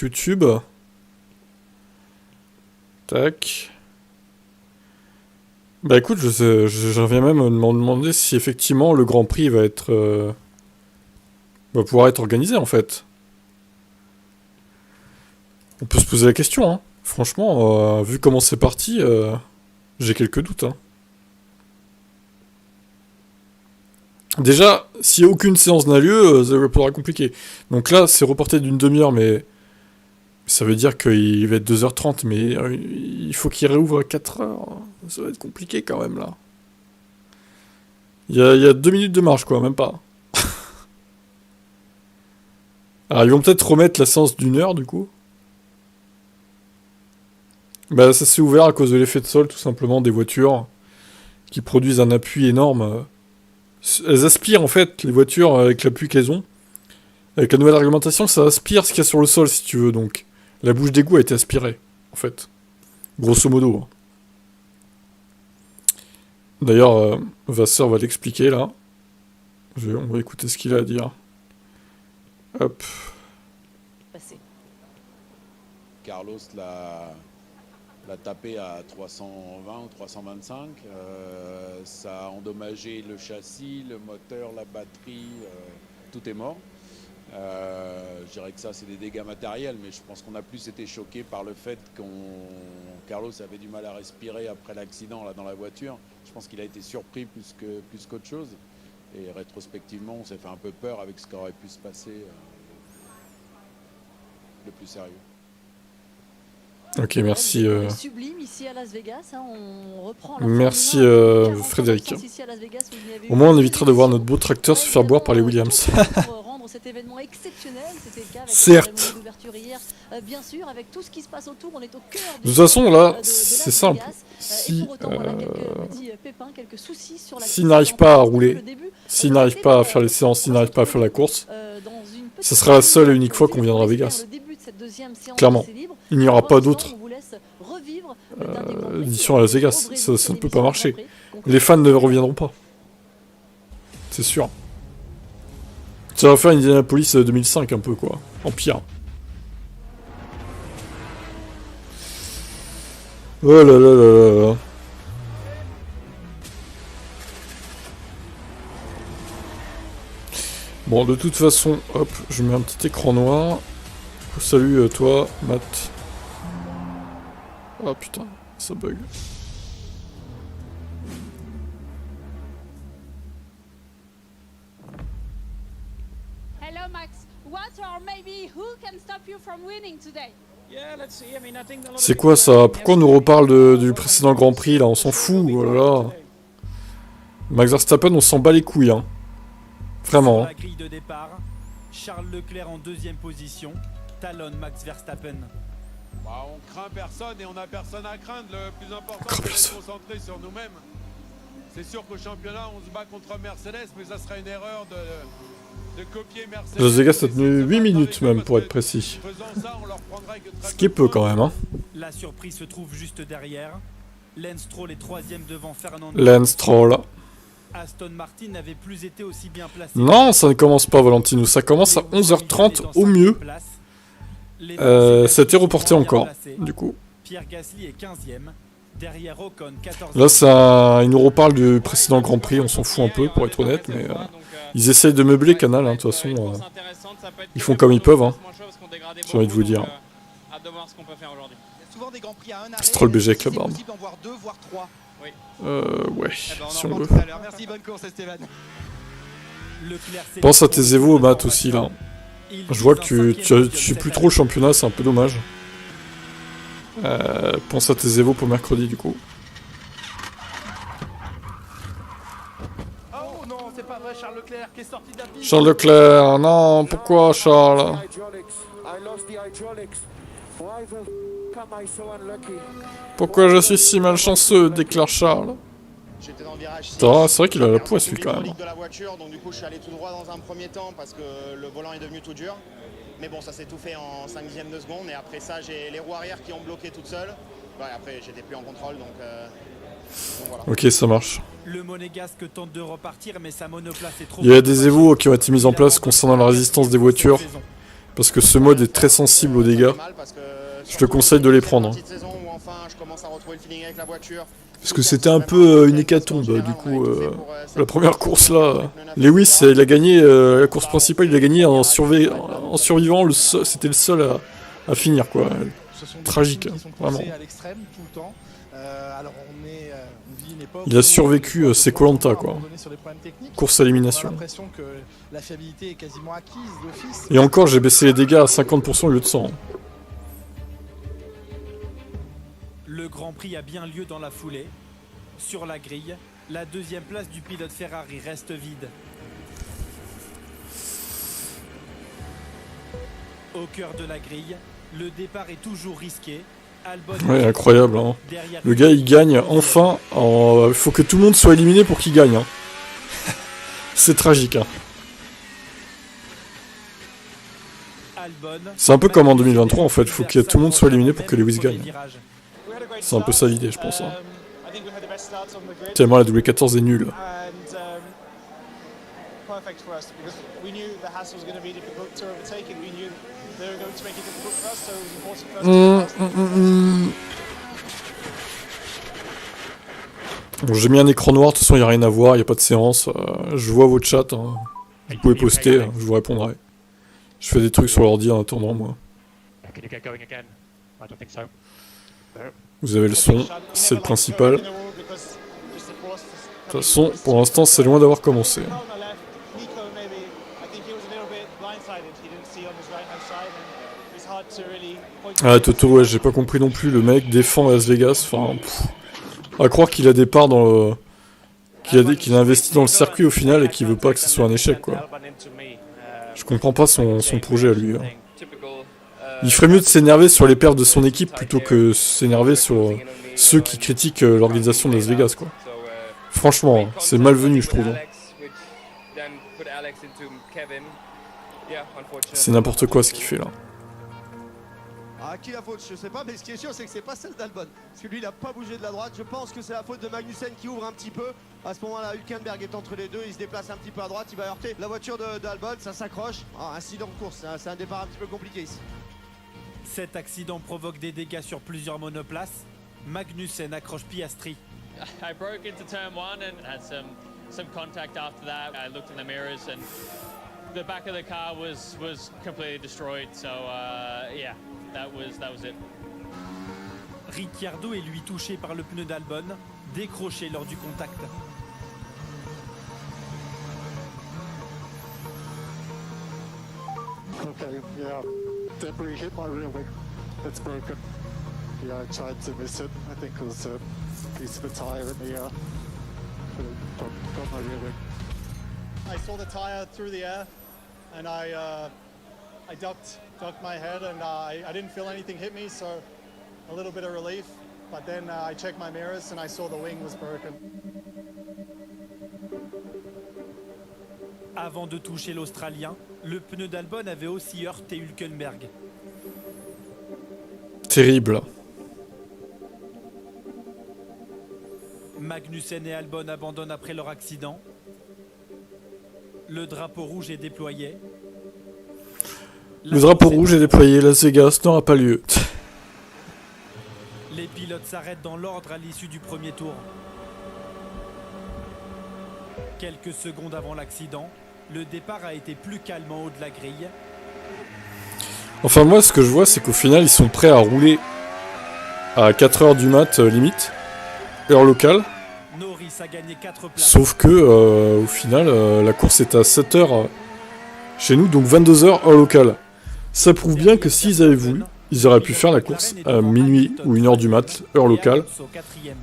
YouTube. Tac. Bah écoute, j'en viens même à me demander si effectivement le Grand Prix va être... va pouvoir être organisé en fait. On peut se poser la question, hein. Franchement, vu comment c'est parti, j'ai quelques doutes, hein. Déjà, si aucune séance n'a lieu, ça va pouvoir être compliqué. Donc là, c'est reporté d'une demi-heure, mais ça veut dire qu'il va être 2h30, mais il faut qu'il réouvre à 4h. Ça va être compliqué quand même, là. Il y a 2 minutes de marge, quoi, même pas. Alors, ils vont peut-être remettre la séance d'1 heure, du coup. Bah, ça s'est ouvert à cause de l'effet de sol, tout simplement, des voitures qui produisent un appui énorme. Elles aspirent, en fait, les voitures, avec l'appui qu'elles ont. Avec la nouvelle réglementation, ça aspire ce qu'il y a sur le sol, si tu veux, donc. La bouche d'égout a été aspirée, en fait. Grosso modo. Hein. D'ailleurs, Vasseur va l'expliquer, là. On va écouter ce qu'il a à dire. Hop. Carlos l'a tapé à 320 ou 325. Ça a endommagé le châssis, le moteur, la batterie. Tout est mort. Je dirais que ça, c'est des dégâts matériels, mais je pense qu'on a plus été choqué par le fait Carlos avait du mal à respirer après l'accident là dans la voiture. Je pense qu'il a été surpris plus qu'autre chose. Et rétrospectivement, on s'est fait un peu peur avec ce qui aurait pu se passer le plus sérieux. Ok, merci. Sublime ici à Las Vegas, hein, on reprend merci Frédéric. Au moins, on évitera de voir notre beau tracteur se faire boire par les Williams. Cet événement exceptionnel, c'était le cas avec certes. l'ouverture hier, bien sûr, avec tout ce qui se passe autour, on est au cœur de toute façon, là, c'est simple. S'il n'arrive pas à rouler, s'il n'arrive pas à faire les séances, s'il n'arrive pas à faire la course, ce sera la seule et unique fois qu'on viendra à Vegas. Clairement. Il n'y aura pas d'autre édition à Las Vegas. Ça ne peut pas marcher. Les fans ne reviendront pas. C'est sûr. Ça va faire Indianapolis 2005 un peu, quoi. En pire. Oh là là là là là. Bon, de toute façon, hop, je mets un petit écran noir. Salut toi, Matt. Oh putain, ça bug. Hello Max, what or maybe who can stop you from winning today? C'est quoi ça? Pourquoi on nous reparle du précédent Grand Prix là? On s'en fout, oh là là. Max Verstappen, on s'en bat les couilles, hein. Vraiment. Sur la grille de départ, Charles Leclerc en deuxième position, talonne Max Verstappen. Bah, on craint personne et on n'a personne à craindre. Le plus important, c'est de se concentrer sur nous-mêmes. C'est sûr qu'au championnat, on se bat contre Mercedes, mais ça serait une erreur de copier Mercedes. Las Vegas a tenu 8 minutes même, pour être précis. Ce qui est peu quand même, hein. La surprise se trouve juste derrière. Lance Stroll est troisième devant Fernando. Lance Stroll. Aston Martin n'avait plus été aussi bien placé. Non, ça ne commence pas, Valentino. Ça commence à 11h30 au mieux. Ça a été reporté encore, du coup. Pierre Gasly est 15e. Derrière Ocon, 14e. Là, ça, ils nous reparlent du précédent Grand Prix. On s'en fout un peu, pour être honnête. Mais ils essayent de meubler Canal, hein, de toute façon. Ils font comme ils peuvent, hein. J'ai envie de vous dire. Stroll BG avec la barbe. Ouais, si on veut. Pense à tes évos, Matt, aussi, là. Je vois que tu suis plus trop le championnat, c'est un peu dommage. Pense à tes évos pour mercredi, du coup. Oh non, c'est pas vrai, Charles Leclerc qui est sorti de la piste. Charles Leclerc, non, pourquoi, Charles? Pourquoi je suis si malchanceux, déclare Charles. J'étais dans le virage 6. C'est vrai qu'il a la poisse, lui, quand même. De la voiture, donc du coup, je suis allé tout droit dans un premier temps parce que le volant est devenu tout dur. Mais bon, ça s'est tout fait en 5/10 de seconde. Et après ça, j'ai les roues arrière qui ont bloqué toutes seules. Ouais, après, j'étais plus en contrôle, donc voilà. Ok, ça marche. Le monégasque tente de repartir, mais sa monoplace est trop. Il y a des évos qui ont été mis en place concernant la résistance des voitures. Parce que ce mode est très sensible aux dégâts. Je te conseille de les prendre. Parce que c'était un peu une hécatombe, du coup, la première course là. Lewis, il a gagné, la course principale, il a gagné en survivant, c'était le seul à finir, quoi. Tragique, vraiment. Il a survécu, c'est Koh-Lanta, quoi. Course à élimination. Et encore, j'ai baissé les dégâts à 50% au lieu de 100. Le Grand Prix a bien lieu dans la foulée. Sur la grille, la deuxième place du pilote Ferrari reste vide. Au cœur de la grille, le départ est toujours risqué. Albon Ouais, incroyable, hein. Le gars, il gagne enfin. Il faut que tout le monde soit éliminé pour qu'il gagne. Hein. C'est tragique. Hein. C'est un peu comme en 2023, en fait. Il faut que tout le monde soit éliminé pour que Lewis gagne. C'est un peu ça l'idée, je pense. Hein. Tellement la W14 est nulle. Bon, j'ai mis un écran noir, de toute façon il n'y a rien à voir, il n'y a pas de séance. Je vois votre chat, hein. Vous pouvez poster, je vous répondrai. Je fais des trucs sur l'ordi en attendant, moi. Vous avez le son, c'est le principal. De toute façon, pour l'instant, c'est loin d'avoir commencé. Ah, Toto, ouais, j'ai pas compris non plus. Le mec défend Las Vegas. Enfin, à croire qu'il a des parts dans le. Qu'il a investi dans le circuit au final et qu'il veut pas que ce soit un échec, quoi. Je comprends pas son projet à lui. Hein. Il ferait mieux de s'énerver sur les pertes de son équipe plutôt que s'énerver sur ceux qui critiquent l'organisation de Las Vegas, quoi. Franchement, c'est malvenu, je trouve. C'est n'importe quoi ce qu'il fait là. À qui la faute, je sais pas, mais ce qui est sûr, c'est que c'est pas celle d'Albon. Parce que lui, il a pas bougé de la droite. Je pense que c'est la faute de Magnussen qui ouvre un petit peu. À ce moment-là, Hülkenberg est entre les deux. Il se déplace un petit peu à droite. Il va heurter la voiture d'Albon. Ça s'accroche. Incident de course. C'est un départ un petit peu compliqué ici. Cet accident provoque des dégâts sur plusieurs monoplaces. Magnussen accroche Piastri. I broke into turn one and had some contact after that. I looked in the mirrors and the back of the car was completely destroyed. So yeah, that was it. Ricciardo est lui touché par le pneu d'Albon, décroché lors du contact. Okay, yeah, debris hit my rear wing. It's broken. Yeah, I tried to miss it. I think it was a piece of a tire in the air. Got my rear wing. I saw the tire through the air, and I ducked my head, and I didn't feel anything hit me, so a little bit of relief. But then I checked my mirrors, and I saw the wing was broken. Avant de toucher l'Australien, le pneu d'Albon avait aussi heurté Hülkenberg. Terrible. Magnussen et Albon abandonnent après leur accident. Le drapeau rouge est déployé. Le drapeau rouge est déployé, Las Vegas n'aura pas lieu. Les pilotes s'arrêtent dans l'ordre à l'issue du premier tour. Quelques secondes avant l'accident, le départ a été plus calme en haut de la grille. Enfin moi ce que je vois c'est qu'au final ils sont prêts à rouler à 4h du mat limite, heure locale. Norris a gagné 4 places. Sauf que au final la course est à 7h chez nous, donc 22h heure locale. Ça prouve bien que s'ils avaient voulu, ils auraient pu faire la course à minuit ou 1h du mat, heure locale,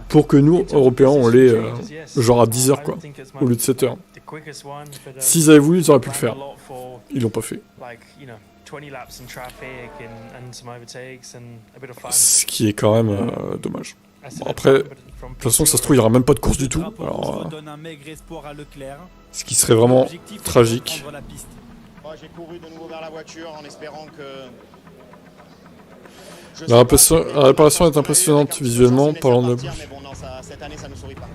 pour que nous, Européens, on l'ait genre à 10h quoi, au lieu de 7h. S'ils avaient voulu, ils auraient pu le faire. Ils l'ont pas fait. Ce qui est quand même dommage. Bon, après, de toute façon, ça se trouve, il n'y aura même pas de course du tout. Alors, ce qui serait vraiment tragique. J'ai couru de nouveau vers la voiture en espérant que... La réparation est impressionnante visuellement, parlant de la bouche.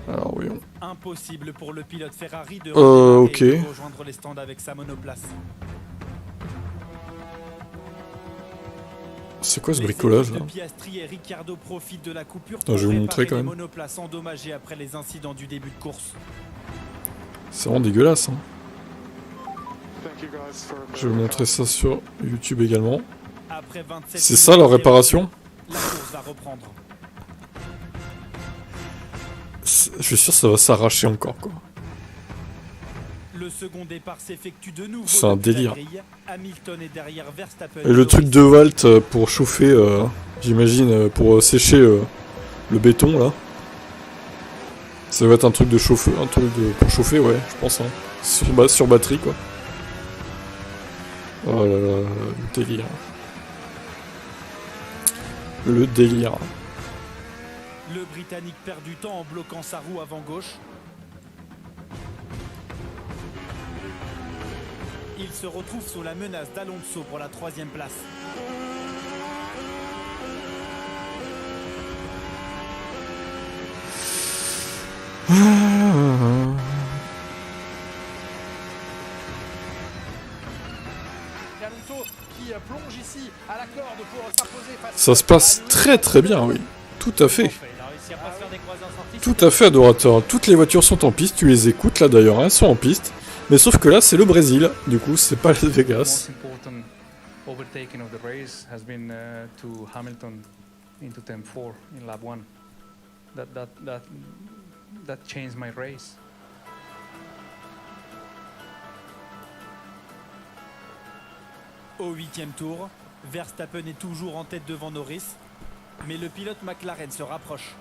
Alors oui. Impossible pour le pilote Ferrari de ok. rejoindre les stands avec sa monoplace. C'est quoi ce bricolage là? Piastri et Ricciardo profitent de la coupure Attends, je vais vous montrer quand même. monoplaces endommagées après les incidents du début de course. C'est vraiment dégueulasse. Hein. Thank you guys for Je vais vous montrer ça sur YouTube également. Après 27 C'est ça leur réparation? La course va reprendre. Je suis sûr que ça va s'arracher encore quoi. Le second départ s'effectue de nouveau. C'est un depuis la délire. grille. Hamilton est derrière Verstappen. Et le truc de Walt pour chauffer, j'imagine, pour sécher le béton là. Ça va être un truc de chauffe, pour chauffer, ouais, je pense. Hein. Sur batterie quoi. Oh là là, le délire. Le délire. Le Britannique perd du temps en bloquant sa roue avant gauche. Il se retrouve sous la menace d'Alonso pour la 3e place. Ça se passe très très bien, oui. Tout à fait. Tout à fait, adorateur. Toutes les voitures sont en piste, tu les écoutes là d'ailleurs, elles sont en piste. Mais sauf que là, c'est le Brésil, du coup, c'est pas Las Vegas. Overtaking of the race has been to Hamilton into turn 4 in lap 1. That changed my race. Au 8e tour, Verstappen est toujours en tête devant Norris, mais le pilote McLaren se rapproche.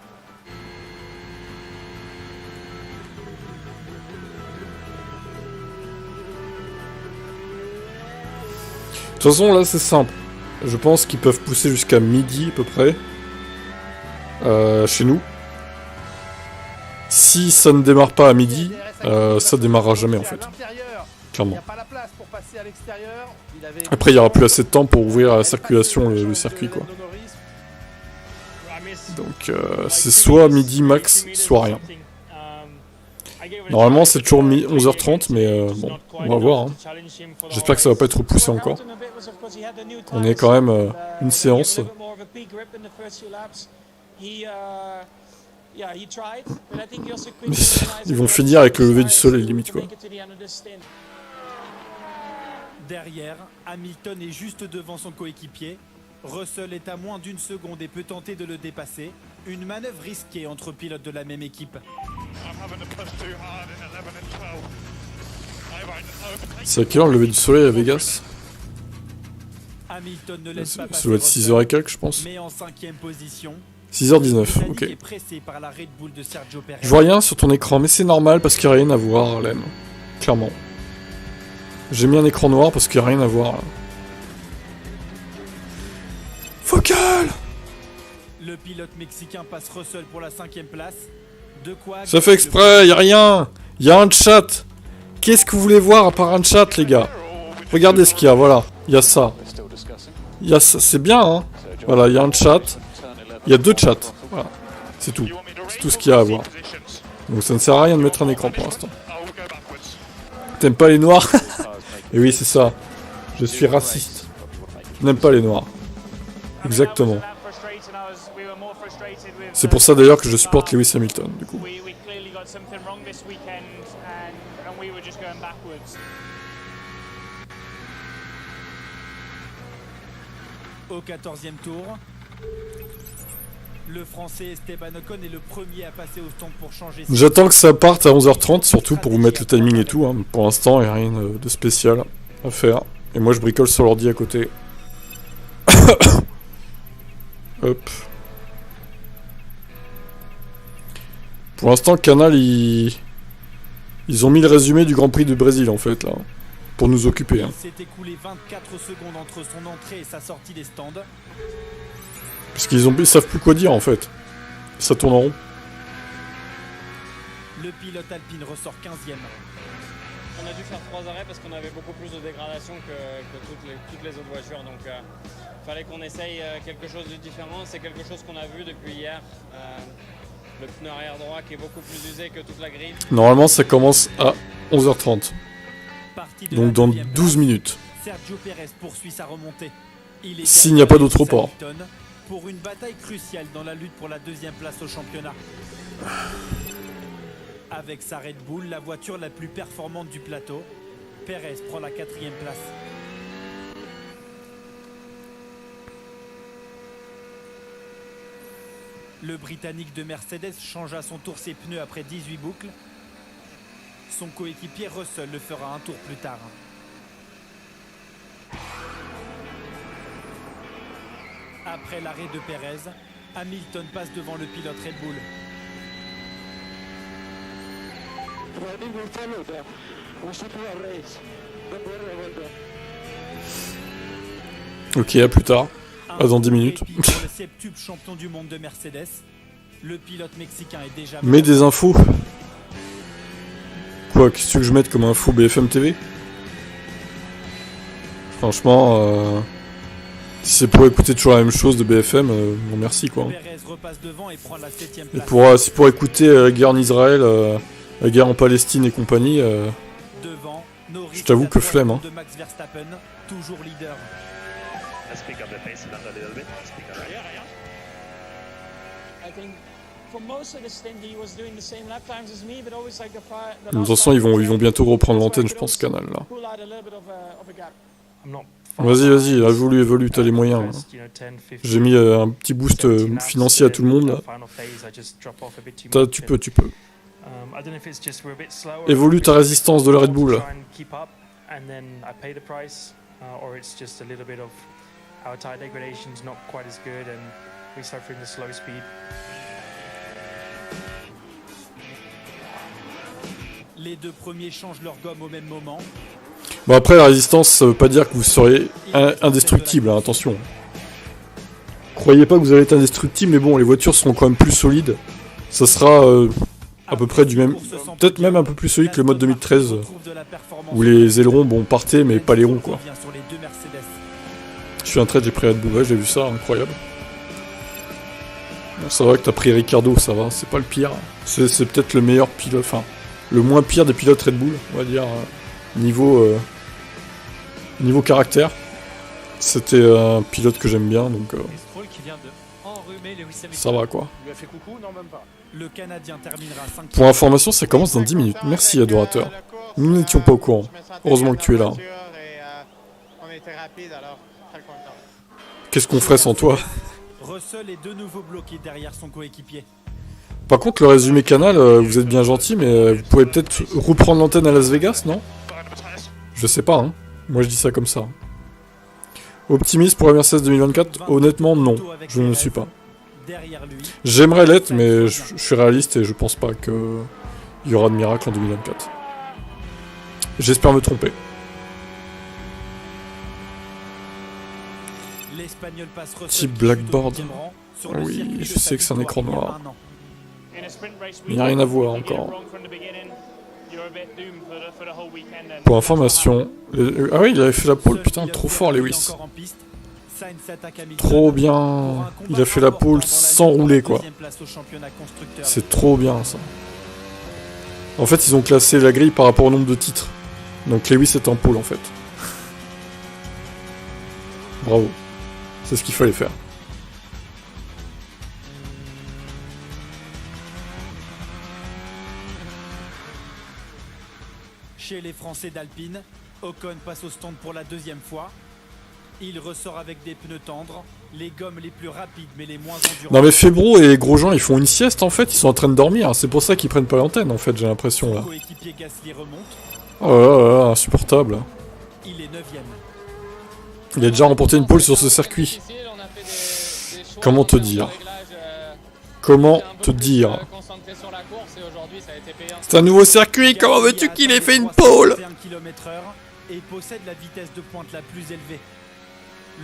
De toute façon, là, c'est simple. Je pense qu'ils peuvent pousser jusqu'à midi, à peu près. Chez nous. Si ça ne démarre pas à midi, ça démarrera jamais, en fait. Clairement. Après, il n'y aura plus assez de temps pour ouvrir à la circulation le circuit, quoi. Donc, c'est soit midi max, soit rien. Normalement, c'est toujours 11h30, mais bon, on va voir. Hein. J'espère que ça va pas être repoussé encore. On est quand même une séance. Ils vont finir avec le lever du soleil, limite, quoi. Derrière, Hamilton est juste devant son coéquipier. Russell est à moins d'1 seconde et peut tenter de le dépasser. Une manœuvre risquée entre pilotes de la même équipe. C'est à quelle heure le lever du soleil à Vegas? Hamilton ne laisse pas passer Ça doit être 6h et quelques, je pense. mais en 5e position. 6h19, ok. Est pressé par la Red Bull de Sergio Perez. Je vois rien sur ton écran, mais c'est normal parce qu'il n'y a rien à voir, Harlem. Clairement. J'ai mis un écran noir parce qu'il n'y a rien à voir. Là. Focal! Le pilote mexicain passe Russell pour la 5e place. De quoi Ça fait exprès, y a rien. Y a un chat. Qu'est-ce que vous voulez voir à part un chat, les gars? Regardez ce qu'il y a, voilà. Y a ça. Y a ça, c'est bien, hein. Voilà, y a un chat. Y a 2 chats. Voilà. C'est tout. C'est tout ce qu'il y a à voir. Donc ça ne sert à rien de mettre un écran pour l'instant. T'aimes pas les noirs? Et oui, c'est ça. Je suis raciste. Je n'aime pas les noirs. Exactement. C'est pour ça d'ailleurs que je supporte Lewis Hamilton, du coup. Au 14e tour, le Français Esteban Ocon est le premier à passer au stand pour changer. J'attends que ça parte à 11h30, surtout pour vous mettre le timing et tout. Hein. Pour l'instant, il n'y a rien de spécial à faire. Et moi, je bricole sur l'ordi à côté. Hop. Pour l'instant, Canal, ils ont mis le résumé du Grand Prix du Brésil, en fait, là. Pour nous occuper. Hein. Il s'est écoulé 24 secondes entre son entrée et sa sortie des stands. Parce ils savent plus quoi dire, en fait. Ça tourne en rond. Le pilote Alpine ressort 15e. On a dû faire 3 arrêts parce qu'on avait beaucoup plus de dégradation que toutes les autres voitures. Donc fallait qu'on essaye quelque chose de différent. C'est quelque chose qu'on a vu depuis hier. Le pneu arrière droit qui est beaucoup plus usé que toute la grille. Normalement, ça commence à 11h30. Donc dans 12 minutes. Sergio Perez poursuit sa remontée. S'il n'y a pas d'autre report. Pour une bataille cruciale dans la lutte pour la deuxième place au championnat. Avec sa Red Bull, la voiture la plus performante du plateau, Perez prend la 4e place. Le Britannique de Mercedes change à son tour ses pneus après 18 boucles. Son coéquipier Russell le fera un tour plus tard. Après l'arrêt de Perez, Hamilton passe devant le pilote Red Bull. Ok, à plus tard. À dans 10 minutes. Le septuple champion du monde de Mercedes, le pilote mexicain est déjà... Mets des infos. Quoi, qu'est-ce que tu veux que je mette comme info BFM TV? Franchement, si c'est pour écouter toujours la même chose de BFM, bon merci quoi. Et pour écouter la guerre en Israël, la guerre en Palestine et compagnie, je t'avoue que flemme. Hein. Toujours leader. De toute façon, ils vont bientôt reprendre l'antenne, je pense, Canal là. Vas-y, évolue, t'as les moyens. Hein. J'ai mis un petit boost financier à tout le monde là. Tu peux. Évolue ta résistance de la Red Bull. Les deux premiers changent leur gomme au même moment. Bon après la résistance ça veut pas dire que vous serez indestructible, hein, attention. Croyez pas que vous allez être indestructible, mais bon les voitures seront quand même plus solides. Ça sera à peu près du même, peut-être même un peu plus solide que le mode 2013 où les ailerons partaient mais pas les ronds quoi. Je suis un trait, j'ai pris Red Bull, ouais, j'ai vu ça, incroyable. Bon, ça va que t'as pris Ricardo, ça va, c'est pas le pire. C'est peut-être le meilleur pilote, enfin le moins pire des pilotes Red Bull, on va dire. Niveau caractère, c'était un pilote que j'aime bien, donc ça va quoi. Le Canadien terminera 5. Pour information, ça commence dans 10 minutes. Merci adorateur. Nous n'étions pas au courant. Heureusement que tu es là. Qu'est-ce qu'on ferait sans toi? Russell est de nouveau bloqué derrière son coéquipier. Par contre, le résumé Canal, vous êtes bien gentil, mais vous pouvez peut-être reprendre l'antenne à Las Vegas, non? Je sais pas, hein. Moi je dis ça comme ça. Optimiste pour la Mercedes 2024? Honnêtement, non. Je ne le suis pas. J'aimerais l'être, mais je suis réaliste et je pense pas qu'il y aura de miracle en 2024. J'espère me tromper. Type Blackboard. Oui, je sais que c'est un écran noir. Il n'y a rien à voir encore. Pour information... Ah oui, il avait fait la pole, putain, trop fort Lewis. Trop bien. Il a fait la pole sans rouler, quoi. C'est trop bien, ça. En fait, ils ont classé la grille par rapport au nombre de titres. Donc Lewis est en pole, en fait. Bravo. C'est ce qu'il fallait faire. Chez les Français d'Alpine, Ocon passe au stand pour la deuxième fois. Il ressort avec des pneus tendres, les gommes les plus rapides mais les moins endurantes. Non mais Febro et Grosjean ils font une sieste en fait, ils sont en train de dormir, c'est pour ça qu'ils prennent pas l'antenne en fait, j'ai l'impression là. Oh là là, insupportable. Il est 9ème. Il a déjà remporté une pole sur ce circuit. Comment te dire? Comment te dire? C'est un nouveau circuit, comment veux-tu qu'il ait fait une pole? Et possède la vitesse de pointe la plus élevée.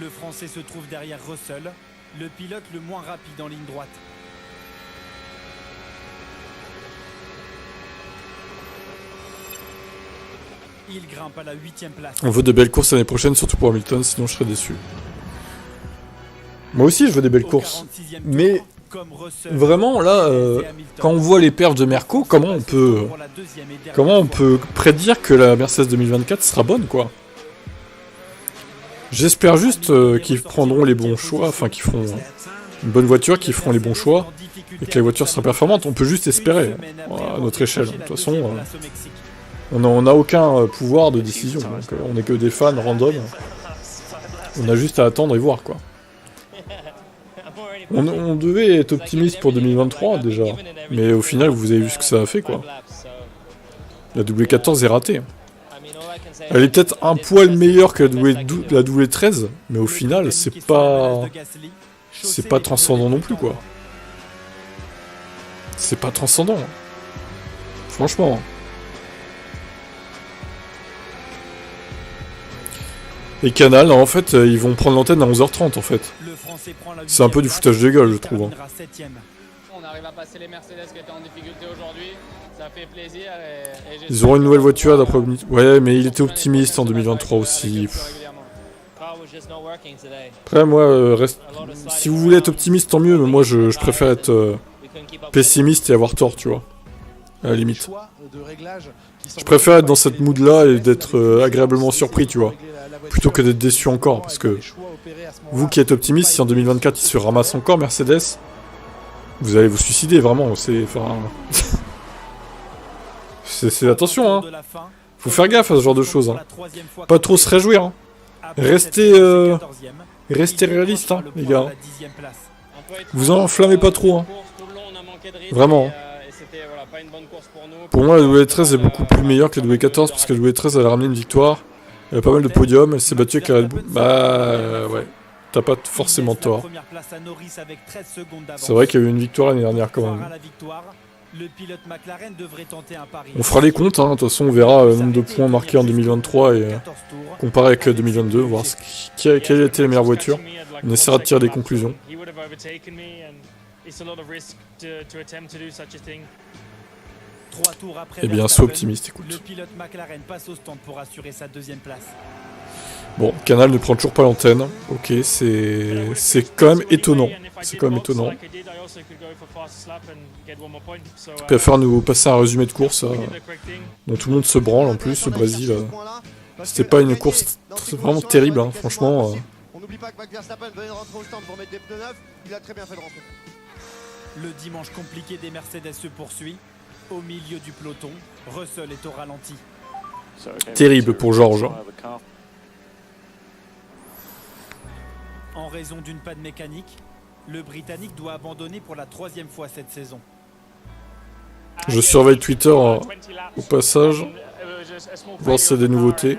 Le Français se trouve derrière Russell, le pilote le moins rapide en ligne droite. Il grimpe à la 8ème place. On veut de belles courses l'année prochaine, surtout pour Hamilton, sinon je serais déçu. Moi aussi je veux des belles courses. Mais vraiment là, quand on voit les perfs de Merco, comment on peut prédire que la Mercedes 2024 sera bonne quoi? J'espère juste qu'ils prendront les bons choix, enfin qu'ils feront une bonne voiture, qu'ils feront les bons choix, et que la voiture sera performante. On peut juste espérer, à notre échelle. De toute façon, on n'a aucun pouvoir de décision, donc on n'est que des fans random. On a juste à attendre et voir, quoi. On devait être optimiste pour 2023, déjà, mais au final, vous avez vu ce que ça a fait, quoi. La W14 est ratée. Elle est peut-être un poil meilleure que la W13, mais au final, c'est pas transcendant non plus, quoi. C'est pas transcendant. Franchement. Et Canal, en fait, ils vont prendre l'antenne à 11h30, en fait. C'est un peu du foutage de gueule, je trouve. Hein. On arrive à passer les Mercedes qui étaient en difficulté aujourd'hui. Ça fait plaisir. Ils auront une nouvelle voiture d'après... Ouais, mais il était optimiste en 2023 aussi. Après, moi, si vous voulez être optimiste, tant mieux, mais moi, je préfère être pessimiste et avoir tort, tu vois. À la limite. Je préfère être dans cette mood-là et d'être agréablement surpris, tu vois. Plutôt que d'être déçu encore, parce que... Vous qui êtes optimiste, si en 2024 il se ramasse encore Mercedes, vous allez vous suicider, vraiment, c'est... Enfin... c'est attention, hein. Faut faire gaffe à ce genre de choses, hein. Pas trop se réjouir, hein. Restez réaliste, hein, les gars. Vous enflammez pas trop, hein. Vraiment. Pour moi, la W13 est beaucoup plus meilleure que la W14, parce que la W13, elle a ramené une victoire. Elle a pas mal de podiums, elle s'est battue avec la Red Bull. Bah, ouais. T'as pas forcément tort. C'est vrai qu'il y a eu une victoire l'année dernière, quand même. On fera les comptes, hein. De toute façon, on verra le nombre de points marqués en 2023 et comparé avec 2022, voir quelle a été la meilleure voiture. On essaiera de tirer des conclusions. Eh bien, sois optimiste, écoute. Le pilote McLaren passe au stand pour assurer sa deuxième place. Bon, Canal ne prend toujours pas l'antenne. Ok, c'est quand même étonnant. C'est quand même étonnant. Il va faire nous passer un résumé de course dont tout le monde se branle en plus, au Brésil. C'était pas une course vraiment terrible, hein, franchement. On n'oublie pas que Max Verstappen venait de rentrer au stand pour mettre des pneus neufs. Il a très bien fait de rentrer. Le dimanche compliqué des Mercedes se poursuit. Au milieu du peloton, Russell est au ralenti. Terrible pour George. En raison d'une panne mécanique, le Britannique doit abandonner pour la 3e fois cette saison. Je surveille Twitter au passage, voir s'il y a des nouveautés.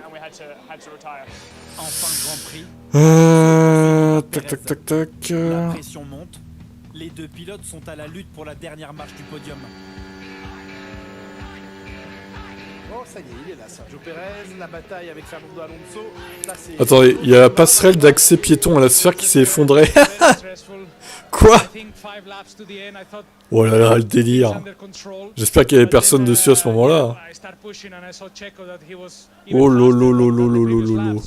Tac. La pression monte. Les deux pilotes sont à la lutte pour la dernière marche du podium. Oh, ça y est, il est là, Sergio Perez, la bataille avec Fernando Alonso. Là, attendez, il y a la passerelle d'accès piéton à la sphère qui s'est effondrée. Quoi? Oh là là, le délire. J'espère qu'il y avait personne dessus à ce moment-là. Oh lolo.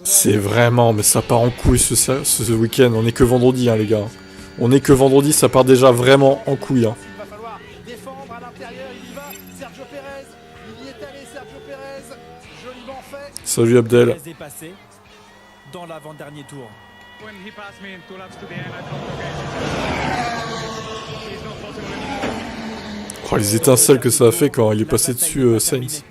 C'est vraiment, mais ça part en couille ce week-end. On est que vendredi, hein, les gars. On est que vendredi, ça part déjà vraiment en couille. Hein. défendre à l'intérieur, il y va, Sergio Perez, il y est allé, Sergio Perez, joliment fait. Salut Abdel. Perez est passé dans l'avant-dernier tour. Oh, les étincelles que ça a fait quand il est passé dessus Sainz.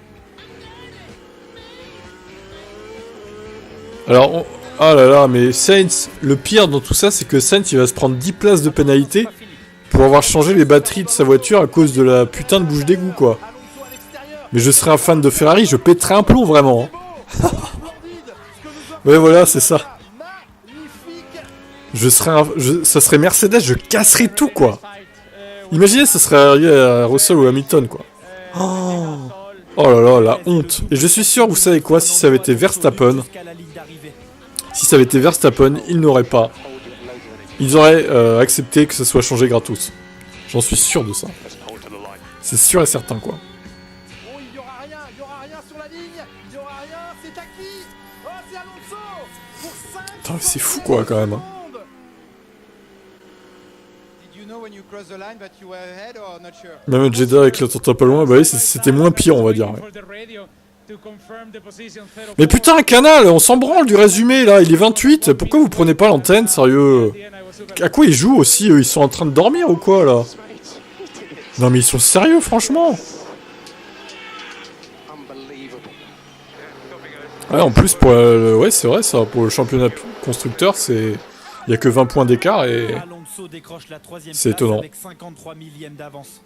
Alors, ah là là, mais Sainz, le pire dans tout ça, c'est que Sainz, il va se prendre 10 places de pénalité pour avoir changé les batteries de sa voiture à cause de la putain de bouche d'égout, quoi. Mais je serais un fan de Ferrari, je pèterais un plomb, vraiment. Hein. Ouais, voilà, c'est ça. Ça serait Mercedes, je casserais tout, quoi. Imaginez, ça serait arrivé à Russell ou Hamilton, quoi. Oh là là, la honte. Et je suis sûr, vous savez quoi, si ça avait été Verstappen... Si ça avait été Verstappen, ils n'auraient pas... Ils auraient accepté que ça soit changé gratos. J'en suis sûr de ça. C'est sûr et certain, quoi. Oh, il y aura rien sur la ligne, il y aura rien, c'est à qui? Oh, c'est Alonso pour 5. Putain, c'est fou, quoi, quand même. Hein. Même Jeddah avec la tente pas loin, bah oui, c'était moins pire, on va dire. Ouais. Mais putain, Canal, on s'en branle du résumé, là. Il est 28. Pourquoi vous prenez pas l'antenne, sérieux? À quoi ils jouent aussi, eux? Ils sont en train de dormir ou quoi, là? Non, mais ils sont sérieux, franchement. Ouais, en plus, pour ouais, c'est vrai, ça. Pour le championnat constructeur, c'est... Il y a que 20 points d'écart et... Alonso décroche la 3e C'est place étonnant. avec 53 millièmes d'avance.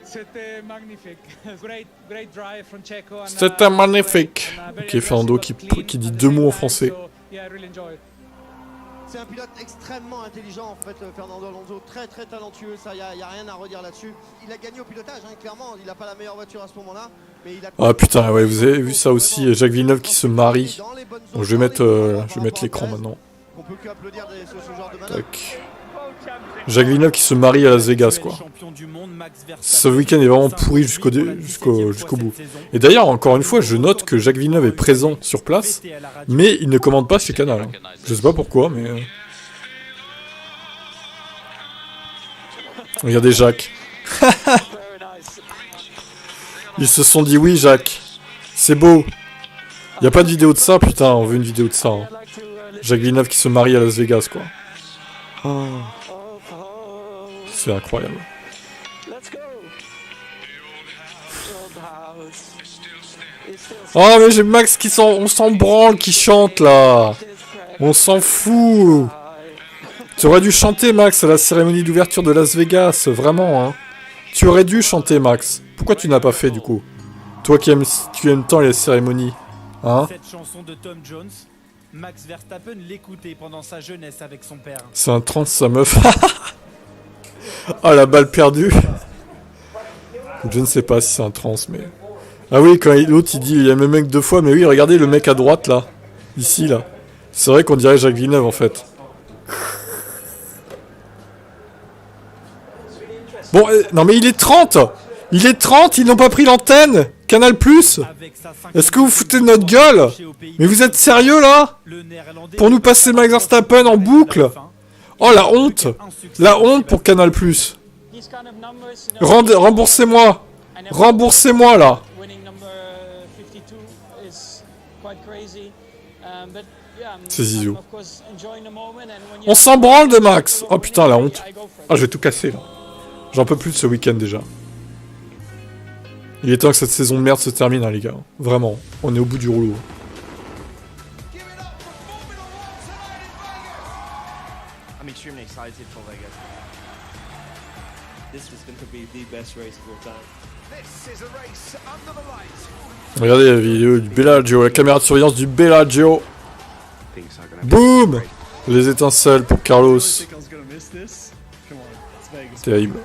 C'était magnifique. Great drive from Checo. C'était magnifique. Ok, Fernando qui dit 2 mots en français. C'est un pilote extrêmement intelligent en fait, Fernando Alonso, très talentueux, ça y a rien à redire là-dessus. Il a gagné au pilotage, hein, clairement, il n'a pas la meilleure voiture à ce moment-là, mais il a... Ah putain, ouais, vous avez vu ça aussi, Jacques Villeneuve qui se marie. Bon, je vais mettre l'écran maintenant. On peut que applaudir ce genre de manœuvre. Tac. Jacques Villeneuve qui se marie à Las Vegas, quoi. Ce week-end est vraiment pourri jusqu'au bout. Et d'ailleurs, encore une fois, je note que Jacques Villeneuve est présent sur place, mais il ne commande pas chez Canal. Hein. Je sais pas pourquoi, mais... Regardez Jacques. Ils se sont dit oui, Jacques. C'est beau. Y a pas de vidéo de ça, putain, on veut une vidéo de ça. Hein. Jacques Villeneuve qui se marie à Las Vegas, quoi. Oh. C'est incroyable. Oh mais j'ai Max qui on s'en branle, qui chante là. On s'en fout. Tu aurais dû chanter Max à la cérémonie d'ouverture de Las Vegas, vraiment hein. Tu aurais dû chanter Max. Pourquoi tu n'as pas fait du coup? Toi qui aimes tant les cérémonies, hein? Cette chanson de Tom Jones, Max Verstappen l'écoutait pendant sa jeunesse avec son père. C'est un trans sa meuf. Oh la balle perdue. Je ne sais pas si c'est un trans mais... Ah oui, quand l'autre il dit il aime le mec 2 fois, mais oui regardez le mec à droite là. Ici là. C'est vrai qu'on dirait Jacques Villeneuve en fait. Bon, non mais il est 30. Il est 30, ils n'ont pas pris l'antenne. Canal Plus. Est-ce que vous foutez de notre gueule? Mais vous êtes sérieux là? Pour nous passer Max Verstappen en boucle? Oh la honte! La honte pour Canal Plus. Remboursez-moi! Remboursez-moi là! C'est Zizou. On s'en branle de Max! Oh putain la honte! Ah je vais tout casser là. J'en peux plus de ce week-end déjà. Il est temps que cette saison de merde se termine hein, les gars. Vraiment, on est au bout du rouleau. I'm extremely excited for Vegas. This is going to be the best race of all time. This is a race under the lights. Regardez la vidéo du Bellagio, la caméra de surveillance du Bellagio. Boum! Les étincelles pour Carlos. Terrible.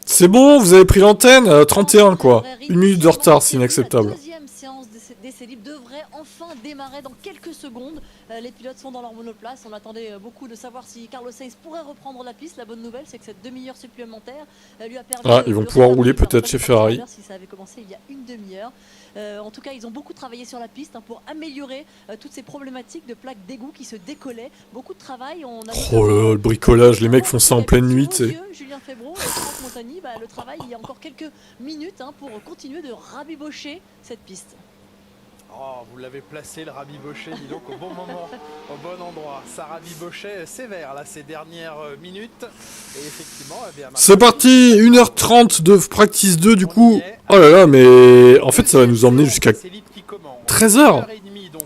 C'est bon, vous avez pris l'antenne, 31 quoi. 1 minute de retard, c'est inacceptable. La deuxième séance d'essai libre devrait enfin démarrer dans quelques secondes. Les pilotes sont dans leur monoplace. On attendait beaucoup de savoir si Carlos Sainz pourrait reprendre la piste. La bonne nouvelle, c'est que cette demi-heure supplémentaire lui a permis... Ah, ils vont pouvoir rouler peut-être chez Ferrari. Si ça avait commencé il y a une demi-heure. En tout cas, ils ont beaucoup travaillé sur la piste hein, pour améliorer toutes ces problématiques de plaques d'égout qui se décollaient. Beaucoup de travail. On a oh là là, le bricolage, les mecs font ça en pleine nuit, tu sais. Julien Febvreau et Franck Montagny, le travail, il y a encore quelques minutes hein, pour continuer de rabibocher cette piste. Oh, vous l'avez placé le rabiboché, dis donc, au bon moment, au bon endroit. Ça rabibochait sévère là ces dernières minutes. Et effectivement, eh bien, c'est parti, 1h30 de practice 2 du coup. Oh là là, mais en fait ça va nous emmener jusqu'à 13h.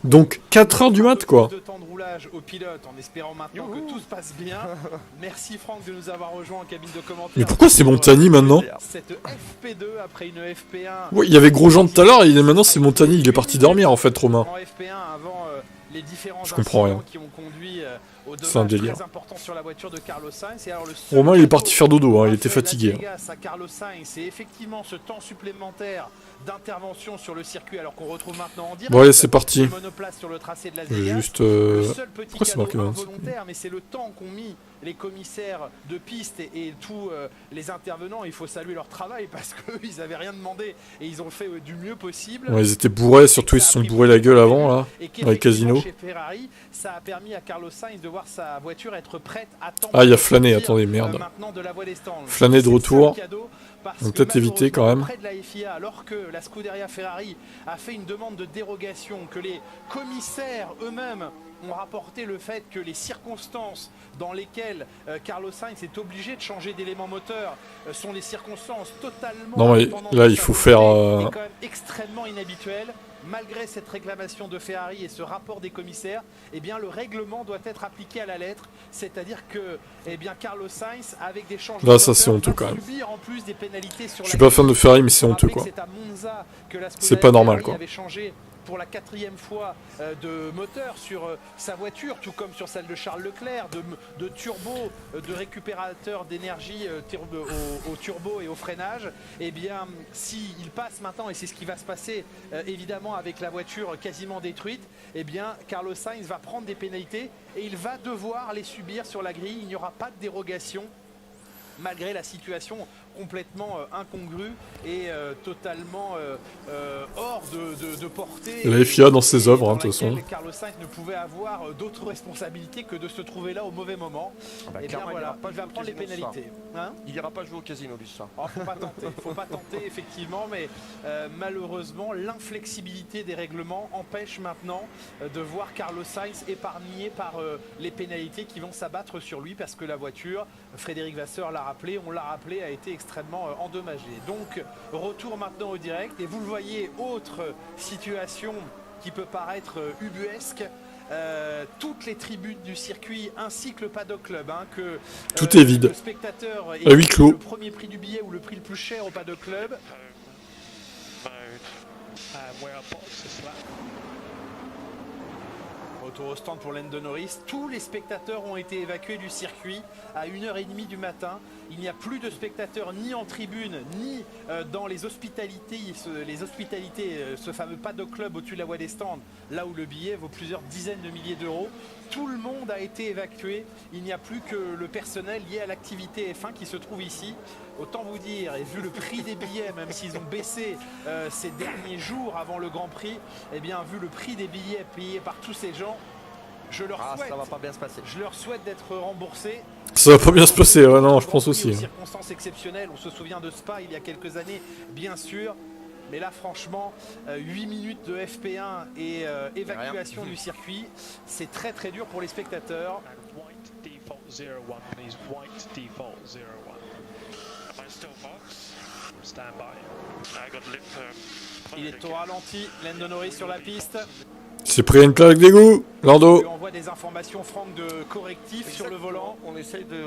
Donc 4h du mat quoi. Au pilote en espérant maintenant que tout se passe bien. Merci Franck de nous avoir rejoint en cabine de commentaire. Mais pourquoi c'est Montagny maintenant? Cette FP2 après une FP1. Ouais, il y avait Grosjean tout à l'heure et maintenant c'est Montagny, il est parti dormir en fait Romain. En FP1 avant les différents je comprends rien. Qui ont conduit au c'est un délire. Très important sur la voiture de Carlos Sainz. Et alors, Romain il est parti faire dodo, hein, il était fatigué. À Carlos Sainz, c'est effectivement ce temps supplémentaire d'intervention sur le circuit alors qu'on retrouve maintenant en direct. Bon allez c'est parti. Sur le tracé de Las Vegas. Vegas. Juste pourquoi c'est marqué volontaire, mais c'est le temps qu'ont mis les commissaires de piste et tous les intervenants. Il faut saluer leur travail parce qu'ils n'avaient rien demandé et ils ont fait du mieux possible. Ouais, ils étaient bourrés, surtout ils se sont bourrés la gueule avant là, dans les casinos. Chez Ferrari, ça a permis à Carlos Sainz de voir sa voiture être prête à temps. Ah, il y a Flâné, attendez, merde. Maintenant de la voie des stands. Flâné de retour. Parce On que peut peut-être éviter quand même. auprès de la FIA, alors que la Scuderia Ferrari a fait une demande de dérogation, que les commissaires eux-mêmes ont rapporté le fait que les circonstances dans lesquelles Carlos Sainz est obligé de changer d'élément moteur sont les circonstances totalement... Non, mais là, il faut faire... C'est quand même extrêmement inhabituel. Malgré cette réclamation de Ferrari et ce rapport des commissaires, eh bien, le règlement doit être appliqué à la lettre. C'est-à-dire que eh bien, Carlos Sainz, avec des changements Là, ça, c'est honteux quand même. subir en plus des pénalités sur Je suis pas fan de Ferrari, mais c'est honteux, quoi. C'est pas normal, quoi. Avait changé pour la 4e fois de moteur sur sa voiture, tout comme sur celle de Charles Leclerc, de turbo, de récupérateur d'énergie au turbo et au freinage. Eh bien, s'il passe maintenant, et c'est ce qui va se passer évidemment avec la voiture quasiment détruite, eh bien, Carlos Sainz va prendre des pénalités et il va devoir les subir sur la grille. Il n'y aura pas de dérogation, malgré la situation complètement incongrue et totalement hors de portée. La FIA dans ses œuvres, de toute façon. Carlos Sainz ne pouvait avoir d'autres responsabilités que de se trouver là au mauvais moment. Et bien voilà, il va prendre les pénalités. Hein, il n'ira pas jouer au casino du ça. Oh, faut pas tenter effectivement, mais malheureusement l'inflexibilité des règlements empêche maintenant de voir Carlos Sainz épargné par les pénalités qui vont s'abattre sur lui, parce que la voiture, Frédéric Vasseur l'a rappelé, on l'a rappelé, a été extrêmement endommagée. Donc retour maintenant au direct, et vous le voyez, autre situation qui peut paraître ubuesque. Toutes les tribunes du circuit ainsi que le paddock club, que tout est vide, le spectateur à huis clos. Le premier prix du billet ou le prix le plus cher au paddock club. Retour au stand pour Lando Norris. Tous les spectateurs ont été évacués du circuit à 1h30 du matin. Il n'y a plus de spectateurs ni en tribune ni dans les hospitalités, ce fameux paddock club au-dessus de la voie des stands, là où le billet vaut plusieurs dizaines de milliers d'euros. Tout le monde a été évacué. Il n'y a plus que le personnel lié à l'activité F1 qui se trouve ici. Autant vous dire, et vu le prix des billets, même s'ils ont baissé ces derniers jours avant le Grand Prix, eh bien vu le prix des billets payés par tous ces gens, je leur souhaite, ça va pas bien se passer. Je leur souhaite d'être remboursés. Ça va pas bien se passer, ouais, non, je pense aussi. Circonstances exceptionnelles, on se souvient de Spa il y a quelques années, bien sûr. Mais là, franchement, 8 minutes de FP1 et évacuation du circuit, c'est très très dur pour les spectateurs. Il est au ralenti, Lando Norris sur la piste. C'est pris une plaque d'égout, Lando. On lui envoie des informations franques de correctifs sur le volant. On essaye de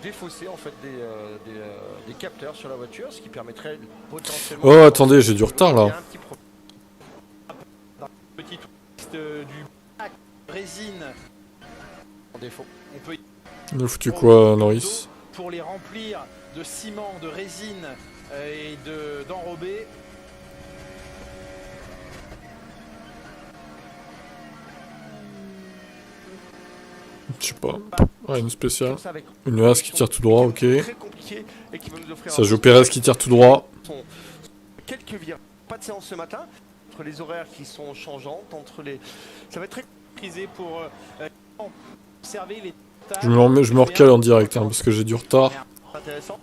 défausser en fait des capteurs sur la voiture, ce qui permettrait potentiellement... Oh, attendez, j'ai du retard là. Petit twist du résine en défaut. On peut Il a foutu quoi, Norris? Pour les remplir de ciment, de résine et d'enrobé. Je sais pas. Ouais, une spéciale. Une As qui tire tout droit, ok. Sergio Pérez qui tire tout droit. Quelques virages. Pas de séance ce matin. Entre les horaires qui sont changeantes, entre les... Ça va être très prisé pour observer les... Je me recale en direct, parce que j'ai du retard. Intéressant.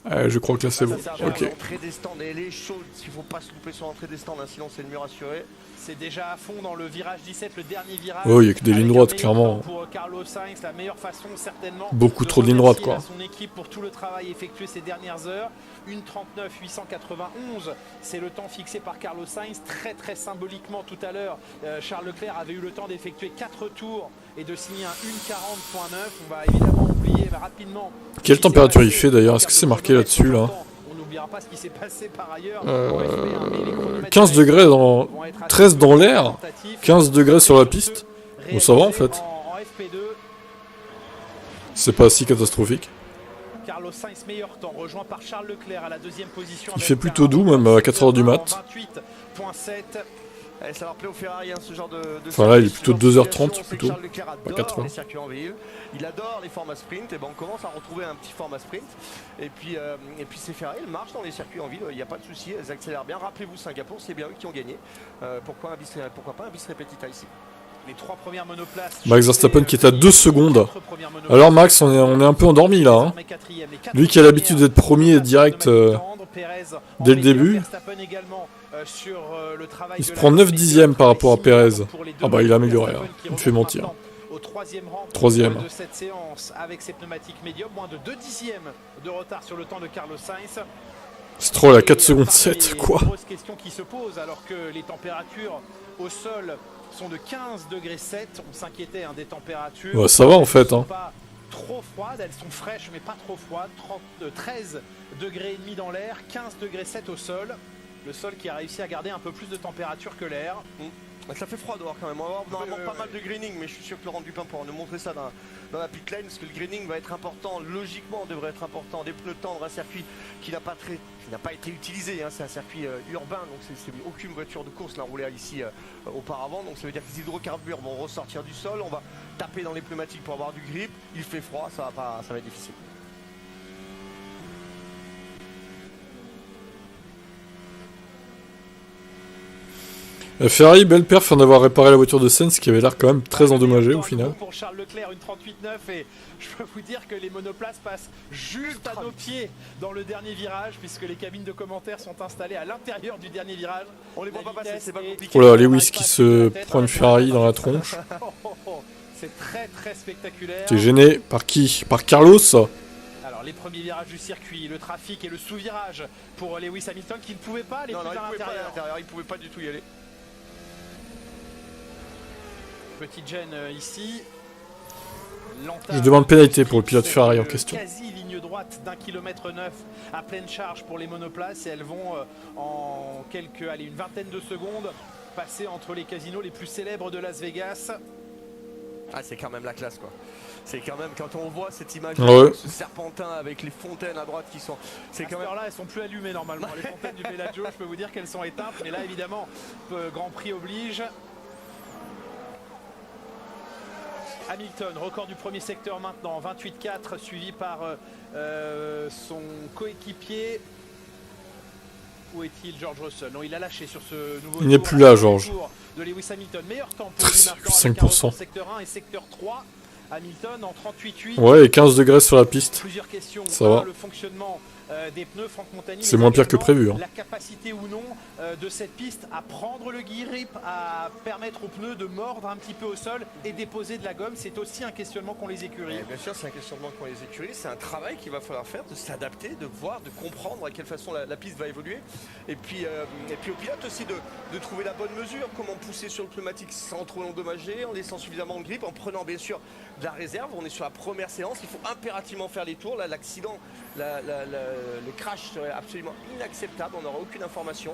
Je crois que là c'est bon. Ok. L'entrée des stands, elle est chaude. S'il ne faut pas se louper sur l'entrée des stands, sinon c'est le mieux rassuré. C'est déjà à fond dans le virage 17, le dernier virage. Oh, il n'y a que des lignes droites, clairement. Pour Carlos Sainz, la meilleure façon, certainement. Beaucoup trop de lignes droites, quoi. Son équipe pour tout le travail effectué ces dernières heures. 1:39.891, c'est le temps fixé par Carlos Sainz. Très très symboliquement tout à l'heure, Charles Leclerc avait eu le temps d'effectuer 4 tours et de signer un 1:40.9. On va évidemment oublier rapidement. Quelle température il fait d'ailleurs? Est-ce que c'est marqué là-dessus là? On n'oubliera pas ce qui s'est passé par ailleurs. 15 degrés dans... 13 dans l'air, 15 degrés sur la piste. Bon, ça va en fait. C'est pas si catastrophique. Carlos Sainz meilleur temps, rejoint par Charles Leclerc à la deuxième position. Il fait plutôt doux même à 4h du mat. 28.7. Ça leur plaît au Ferrari, ce genre de enfin là il est plutôt 2h30 plutôt, pas 4h. Les circuits en ville. Il adore les formats sprint, et ben on commence à retrouver un petit format sprint. Et puis ces Ferrari, elles marchent dans les circuits en ville, il n'y a pas de souci, elles accélèrent bien. Rappelez-vous Singapour, c'est bien eux qui ont gagné. Pourquoi pas un bis repetita ici? Les 3 premières monoplaces. Max Verstappen qui est à 2 secondes. Alors Max, on est un peu endormi là. Hein. Lui qui a l'habitude d'être premier direct dès le début. Il se prend 9 dixièmes par rapport à Perez. Ah bah il a amélioré, hein. Il me fait mentir. Au troisième de cette séance avec ses pneumatiques médiums, moins de 2 dixièmes de retard sur le temps de Carlos Sainz. Stroll à 4 secondes 7, quoi. Grosse question qui se pose alors que les températures au sol sont de 15 degrés 7. On s'inquiétait des températures. Ouais, ça va en fait. Hein. Pas trop froides, elles sont fraîches mais pas trop froides. 13 degrés et demi dans l'air, 15 degrés 7 au sol. Le sol qui a réussi à garder un peu plus de température que l'air. Ça fait froid dehors quand même. On va avoir normalement pas mal de greening, mais je suis sûr que Laurent Dupin pourra nous montrer ça dans la pit lane, parce que le greening va être important, logiquement devrait être important. Des pneus tendres, un circuit qui n'a pas été utilisé, hein. C'est un circuit urbain, donc c'est aucune voiture de course n'a roulé ici auparavant. Donc ça veut dire que les hydrocarbures vont ressortir du sol, on va taper dans les pneumatiques pour avoir du grip. Il fait froid, ça va être difficile. Ferrari, belle perf en avoir réparé la voiture de Sainz qui avait l'air quand même très endommagée au final. Pour Charles Leclerc, une 38.9 et je peux vous dire que les monoplaces passent juste à nos pieds dans le dernier virage puisque les cabines de commentaires sont installées à l'intérieur du dernier virage. On les voit pas passer, c'est pas compliqué. Oh là, Lewis qui se prend une Ferrari dans la tronche. C'est très spectaculaire. T'es gêné par qui? Par Carlos? Alors les premiers virages du circuit, le trafic et le sous-virage pour Lewis Hamilton qui ne pouvait pas aller plus à l'intérieur. Il pouvait pas du tout y aller. Petite gêne ici. Je demande pénalité pour le pilote Ferrari en question. Quasi ligne droite d'1,9 km à pleine charge pour les monoplaces et elles vont en une vingtaine de secondes passer entre les casinos les plus célèbres de Las Vegas. Ah, c'est quand même la classe quoi. C'est quand même quand on voit cette image, ce serpentin avec les fontaines à droite qui sont. C'est quand même là, elles sont plus allumées normalement. Les fontaines du Bellagio, je peux vous dire qu'elles sont éteintes, mais là évidemment, Grand Prix oblige. Hamilton, record du premier secteur maintenant, 28,4, suivi par son coéquipier. Où est-il, George Russell? Non, il a lâché sur ce nouveau. Il n'est plus là, George. De Lewis Hamilton, meilleur temps pour lui maintenant 5%. avec secteur 1 et secteur 3. Hamilton en 38,8. Ouais, et 15 degrés sur la piste. Plusieurs questions. Ça va. Le fonctionnement des pneus, Franck Montagny. C'est moins pire que prévu. Hein. La capacité ou non de cette piste à prendre le grip, à permettre aux pneus de mordre un petit peu au sol et déposer de la gomme, c'est aussi un questionnement qu'ont les écuries. Bien sûr, c'est un questionnement qu'ont les écuries. C'est un travail qu'il va falloir faire, de s'adapter, de voir, de comprendre à quelle façon la piste va évoluer. Et puis au pilote aussi de trouver la bonne mesure, comment pousser sur le pneumatique sans trop l'endommager, en laissant suffisamment de grip, en prenant bien sûr de la réserve. On est sur la première séance, il faut impérativement faire les tours. Là, l'accident, le crash serait absolument inacceptable, on n'aura aucune information.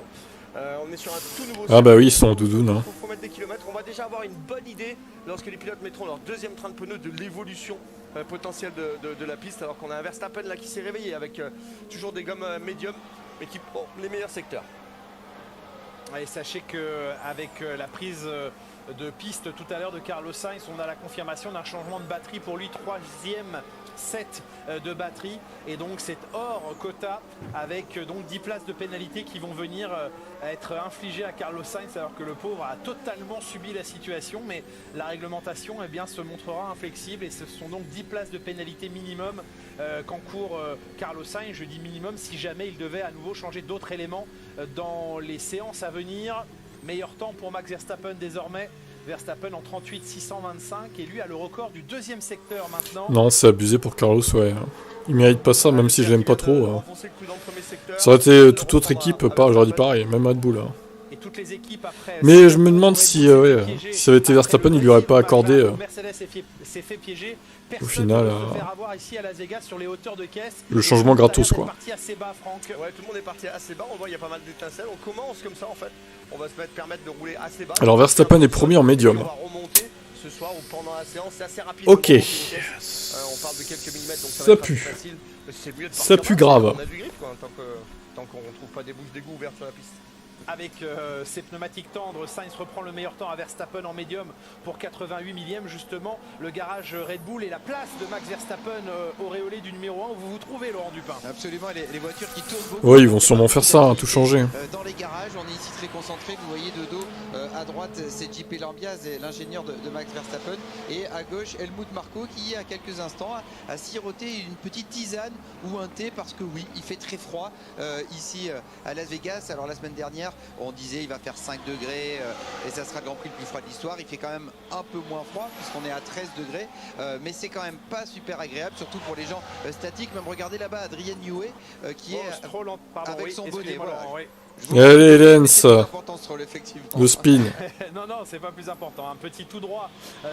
On est sur un tout nouveau. Ah bah oui, ils sont en doudoune. Hein. Faut mettre des kilomètres. On va déjà avoir une bonne idée lorsque les pilotes mettront leur deuxième train de pneus de l'évolution potentielle de la piste, alors qu'on a un Verstappen là qui s'est réveillé avec toujours des gommes médium, mais qui prend les meilleurs secteurs. Et sachez qu'avec la prise de piste tout à l'heure de Carlos Sainz, on a la confirmation d'un changement de batterie pour lui, 3e set de batterie, et donc c'est hors quota avec donc 10 places de pénalité qui vont venir être infligées à Carlos Sainz, alors que le pauvre a totalement subi la situation, mais la réglementation se montrera inflexible et ce sont donc 10 places de pénalité minimum qu'encourt Carlos Sainz. Je dis minimum si jamais il devait à nouveau changer d'autres éléments dans les séances à venir. Meilleur temps pour Max Verstappen désormais. Verstappen en 38,625 et lui a le record du deuxième secteur maintenant. Non, c'est abusé pour Carlos, ouais. Il mérite pas ça, même si je l'aime pas trop. Ça aurait été toute autre équipe, j'aurais dit pareil, même Red Bull. Hein. Mais je me demande si ça avait été Verstappen, il lui aurait pas accordé. Au final, le changement gratos quoi. Ouais, tout le monde est parti assez bas, on voit il y a pas mal d'étincelles, on commence comme ça en fait. On va se permettre de rouler assez bas. Alors Verstappen est premier en médium. On va remonter ce soir ou pendant la séance, c'est assez rapide. Ok. On parle de quelques millimètres, donc ça pue. Ça pue grave. On a du grip quoi, tant qu'on ne trouve pas des bouches d'égout ouvertes sur la piste. avec ses pneumatiques tendres. Sainz reprend le meilleur temps à Verstappen en médium pour 88 millième. Justement, le garage Red Bull et la place de Max Verstappen auréolé du numéro 1 où vous vous trouvez, Laurent Dupin. Absolument, les voitures qui tournent beaucoup. Ouais, ils vont sûrement faire ça, hein, tout changer. Dans les garages, on est ici très concentré. Vous voyez de dos à droite, c'est JP Lambiaz, l'ingénieur de Max Verstappen. Et à gauche, Helmut Marko qui, il y a quelques instants, a siroté une petite tisane ou un thé parce que oui, il fait très froid ici à Las Vegas. Alors la semaine dernière, on disait il va faire 5 degrés et ça sera le Grand Prix le plus froid de l'histoire. Il fait quand même un peu moins froid puisqu'on est à 13 degrés. Mais c'est quand même pas super agréable, surtout pour les gens statiques. Même regardez là-bas Adrien Newey qui est avec son bonnet. Voilà. Allez, Lens, le spin. Non, c'est pas plus important. Un petit tout droit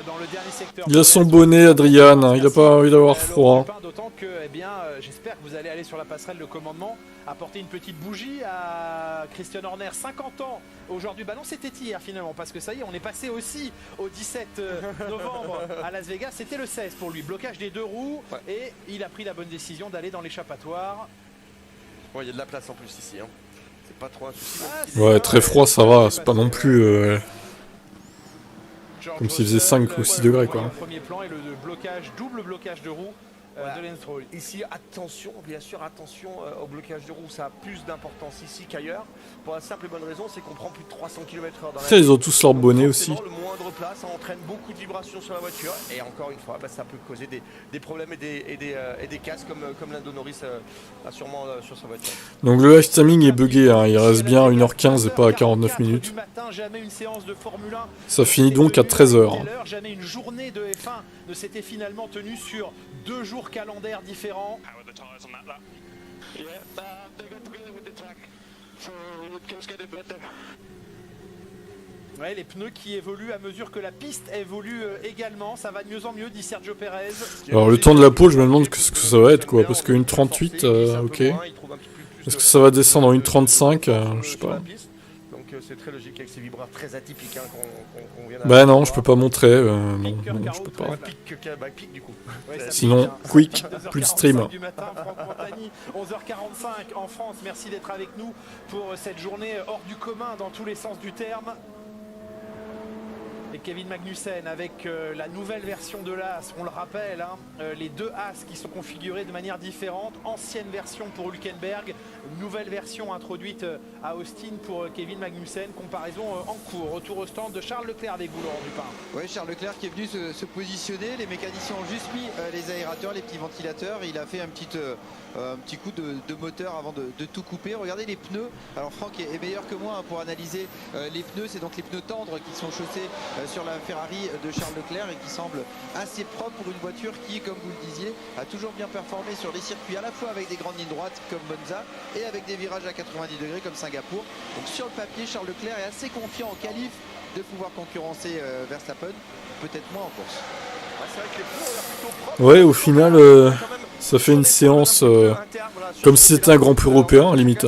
dans le dernier secteur. Il a son bonnet, Adrian, hein, il a pas envie d'avoir froid. D'autant que, eh bien, j'espère que vous allez aller sur la passerelle de commandement, apporter une petite bougie à Christian Horner, 50 ans aujourd'hui. Bah non, c'était hier finalement, parce que ça y est, on est passé aussi au 17 novembre à Las Vegas. C'était le 16 pour lui. Blocage des deux roues et il a pris la bonne décision d'aller dans l'échappatoire. Bon, il y a de la place en plus ici. Hein. C'est pas trop un souci. Ouais, très froid, ça va, c'est pas non plus comme s'il faisait 5 ou 6 degrés, quoi. Le premier plan et le blocage, double blocage de roue de Lance Stroll. Ici, attention, bien sûr, attention au blocage de roue. Ça a plus d'importance ici qu'ailleurs. Pour la simple et bonne raison, c'est qu'on prend plus de 300 km/h dans la Ils ont tous leur bonnet aussi. Le moindre plat, ça entraîne beaucoup de vibrations sur la voiture. Et encore une fois, ça peut causer des problèmes et des casses comme Lando Norris a sûrement sur sa voiture. Donc le live timing est buggé, hein. Il reste bien 1h15 et pas à 49 minutes. Ça finit donc à 13h. Jamais une journée de F1 ne s'était finalement tenue sur 2 jours calendaires différents. Ouais, les pneus qui évoluent à mesure que la piste évolue également. Ça va de mieux en mieux, dit Sergio Perez. Alors le temps de la pole, je me demande ce que ça va être, quoi, parce qu'une 38, ok. Est-ce que ça va descendre en une 35, je sais pas. Donc c'est très logique avec ces vibreurs très atypiques qu'on vient Bah non, je peux pas montrer, non, je peux pas. Sinon, quick, plus de stream. Du matin, Franck Montagny, 11h45 en France. Merci d'être avec nous pour cette journée hors du commun dans tous les sens du terme. Et Kevin Magnussen avec la nouvelle version de l'As, on le rappelle, hein, les deux As qui sont configurés de manière différente. Ancienne version pour Hülkenberg, nouvelle version introduite à Austin pour Kevin Magnussen. Comparaison en cours. Retour au stand de Charles Leclerc avec vous, Laurent Dupin. Oui, Charles Leclerc qui est venu se positionner. Les mécaniciens ont juste mis les aérateurs, les petits ventilateurs. Il a fait un petit coup de moteur avant de tout couper. Regardez les pneus. Alors Franck est meilleur que moi, hein, pour analyser les pneus. C'est donc les pneus tendres qui sont chaussés sur la Ferrari de Charles Leclerc et qui semble assez propre pour une voiture qui, comme vous le disiez, a toujours bien performé sur les circuits, à la fois avec des grandes lignes droites comme Monza et avec des virages à 90 degrés comme Singapour. Donc sur le papier, Charles Leclerc est assez confiant en qualif de pouvoir concurrencer Verstappen, peut-être moins en course. Ouais, au final, ça fait une séance comme si c'était un Grand Prix européen, à limite.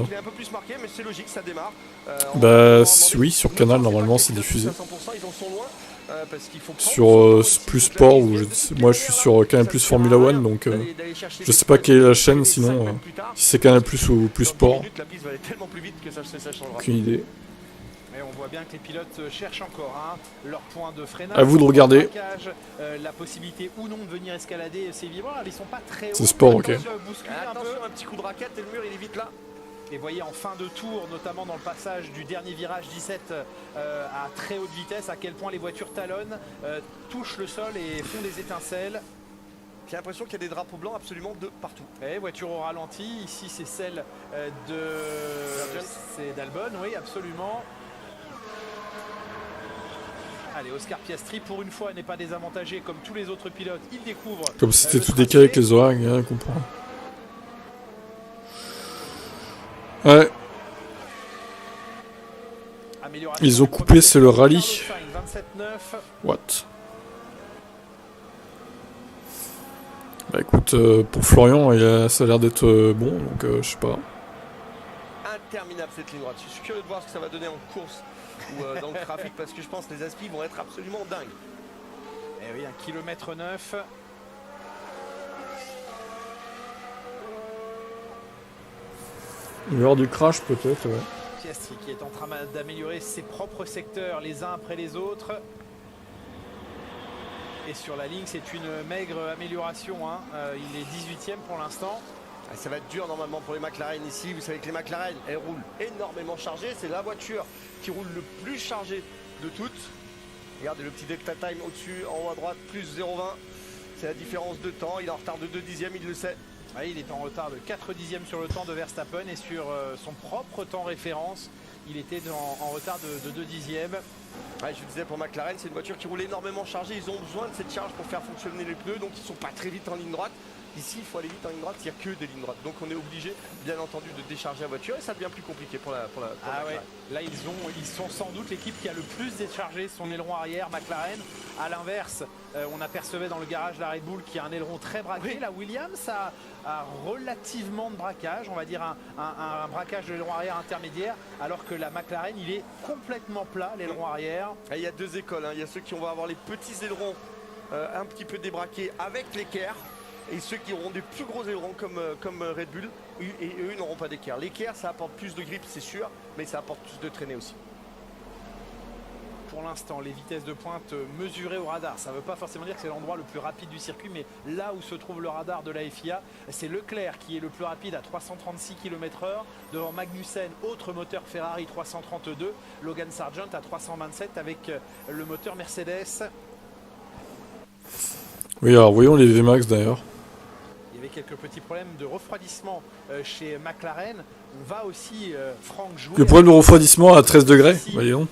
Bah oui, sur Canal, normalement, c'est diffusé. Sur Plus Sport, ou moi je suis sur Canal Plus Formula One, donc je sais pas quelle est la chaîne, sinon, si c'est Canal Plus ou Plus Sport. Aucune idée. Et on voit bien que les pilotes cherchent encore leur point de freinage. À vous de regarder. La possibilité ou non de venir escalader ces vibreurs. Ils sont pas très hauts. C'est sport, ok. Attention, un petit coup de raquette et le mur il est vite là. Et voyez en fin de tour, notamment dans le passage du dernier virage 17 à très haute vitesse, à quel point les voitures talonnent, touchent le sol et font des étincelles. J'ai l'impression qu'il y a des drapeaux blancs absolument de partout. Et voiture au ralenti, ici c'est celle c'est d'Albon, oui absolument. Allez, Oscar Piastri, pour une fois, n'est pas désavantagé comme tous les autres pilotes. Il découvre... Comme c'était tout décalé avec les orages, hein, comprend. Ouais. Ils ont coupé, c'est le rallye. What? Bah écoute, pour Florian, ça a l'air d'être bon, donc je sais pas. Interminable cette ligne droite. Je suis curieux de voir ce que ça va donner en course ou dans le trafic, parce que je pense que les aspis vont être absolument dingues. Et oui, 1,9 km. L'heure du crash peut-être, ouais. Piastri qui est en train d'améliorer ses propres secteurs les uns après les autres. Et sur la ligne, c'est une maigre amélioration. Hein. Il est 18e pour l'instant. Ça va être dur normalement pour les McLaren ici. Vous savez que les McLaren, elles roulent énormément chargées. C'est la voiture qui roule le plus chargée de toutes. Regardez le petit delta time au-dessus, en haut à droite, plus 0,20. C'est la différence de temps. Il est en retard de 2 dixièmes, il le sait. Ouais, il est en retard de 4 dixièmes sur le temps de Verstappen et sur son propre temps référence, il était en retard de 2 dixièmes. Ouais, je vous disais, pour McLaren, c'est une voiture qui roule énormément chargée. Ils ont besoin de cette charge pour faire fonctionner les pneus, donc ils ne sont pas très vite en ligne droite. Ici, il faut aller vite en ligne droite, il n'y a que des lignes droites. Donc on est obligé, bien entendu, de décharger la voiture et ça devient plus compliqué pour la ouais. Là, ils sont sans doute l'équipe qui a le plus déchargé son aileron arrière, McLaren. À l'inverse, on apercevait dans le garage la Red Bull qui a un aileron très braqué. Oui. La Williams a relativement de braquage, on va dire un braquage de l'aileron arrière intermédiaire, alors que la McLaren, il est complètement plat, l'aileron arrière. Et il y a deux écoles, hein. Il y a ceux qui vont avoir les petits ailerons un petit peu débraqués avec l'équerre. Et ceux qui auront des plus gros ailerons comme Red Bull, et eux n'auront pas d'équerre. L'équerre, ça apporte plus de grip, c'est sûr, mais ça apporte plus de traînée aussi. Pour l'instant, les vitesses de pointe mesurées au radar, ça ne veut pas forcément dire que c'est l'endroit le plus rapide du circuit, mais là où se trouve le radar de la FIA, c'est Leclerc qui est le plus rapide à 336 km/h, devant Magnussen, autre moteur Ferrari 332, Logan Sargent à 327 avec le moteur Mercedes. Oui, alors voyons les VMAX d'ailleurs. Il y avait quelques petits problèmes de refroidissement chez McLaren. On va aussi, Franck, jouer... Le problème de refroidissement à 13 degrés, voyons.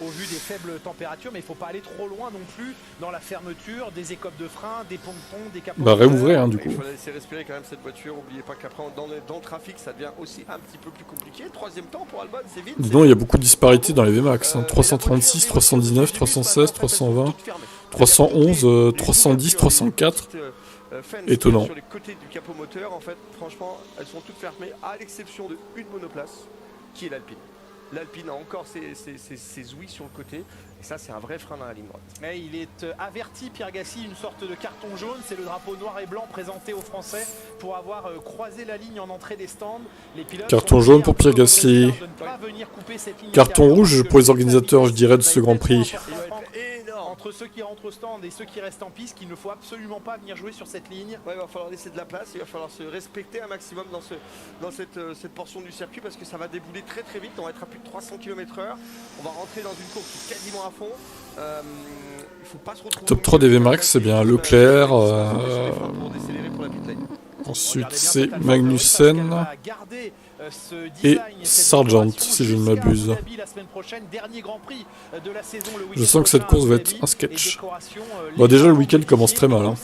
Au vu des faibles températures, mais il ne faut pas aller trop loin non plus dans la fermeture des écopes de frein, des pompons, des capots. Bah réouvrir du coup. Il faut la laisser respirer quand même cette voiture. N'oubliez pas qu'après dans le trafic ça devient aussi un petit peu plus compliqué. Troisième temps pour Albon, c'est vite. Dis donc, il y a beaucoup de disparités dans les VMAX. Hein. 336, 319, 316, 320, 311, 310, 304. Étonnant. Sur les côtés du capot moteur, en fait, franchement, elles sont toutes fermées à l'exception d'une monoplace qui est l'Alpine. L'Alpine a encore ses ouïes sur le côté. Et ça, c'est un vrai frein dans la ligne droite. Et il est averti, Pierre Gasly, une sorte de carton jaune. C'est le drapeau noir et blanc présenté aux Français pour avoir croisé la ligne en entrée des stands. Les pilotes carton jaune pour Pierre Gasly. Carton rouge pour les organisateurs, je dirais, de ce Grand Prix. Entre ceux qui rentrent au stand et ceux qui restent en piste, qu'il ne faut absolument pas venir jouer sur cette ligne. Ouais, il va falloir laisser de la place, il va falloir se respecter un maximum dans cette portion du circuit parce que ça va débouler très très vite. On va être à plus de 300 km/h. On va rentrer dans une course qui est quasiment à fond. Il faut pas se retrouver. Top 3 des VMAX, c'est bien Leclerc. Ensuite, c'est Magnussen. Et Sargent, si je ne m'abuse. Je sens que cette course va être un sketch. Bon, déjà le week-end commence très mal. Hein.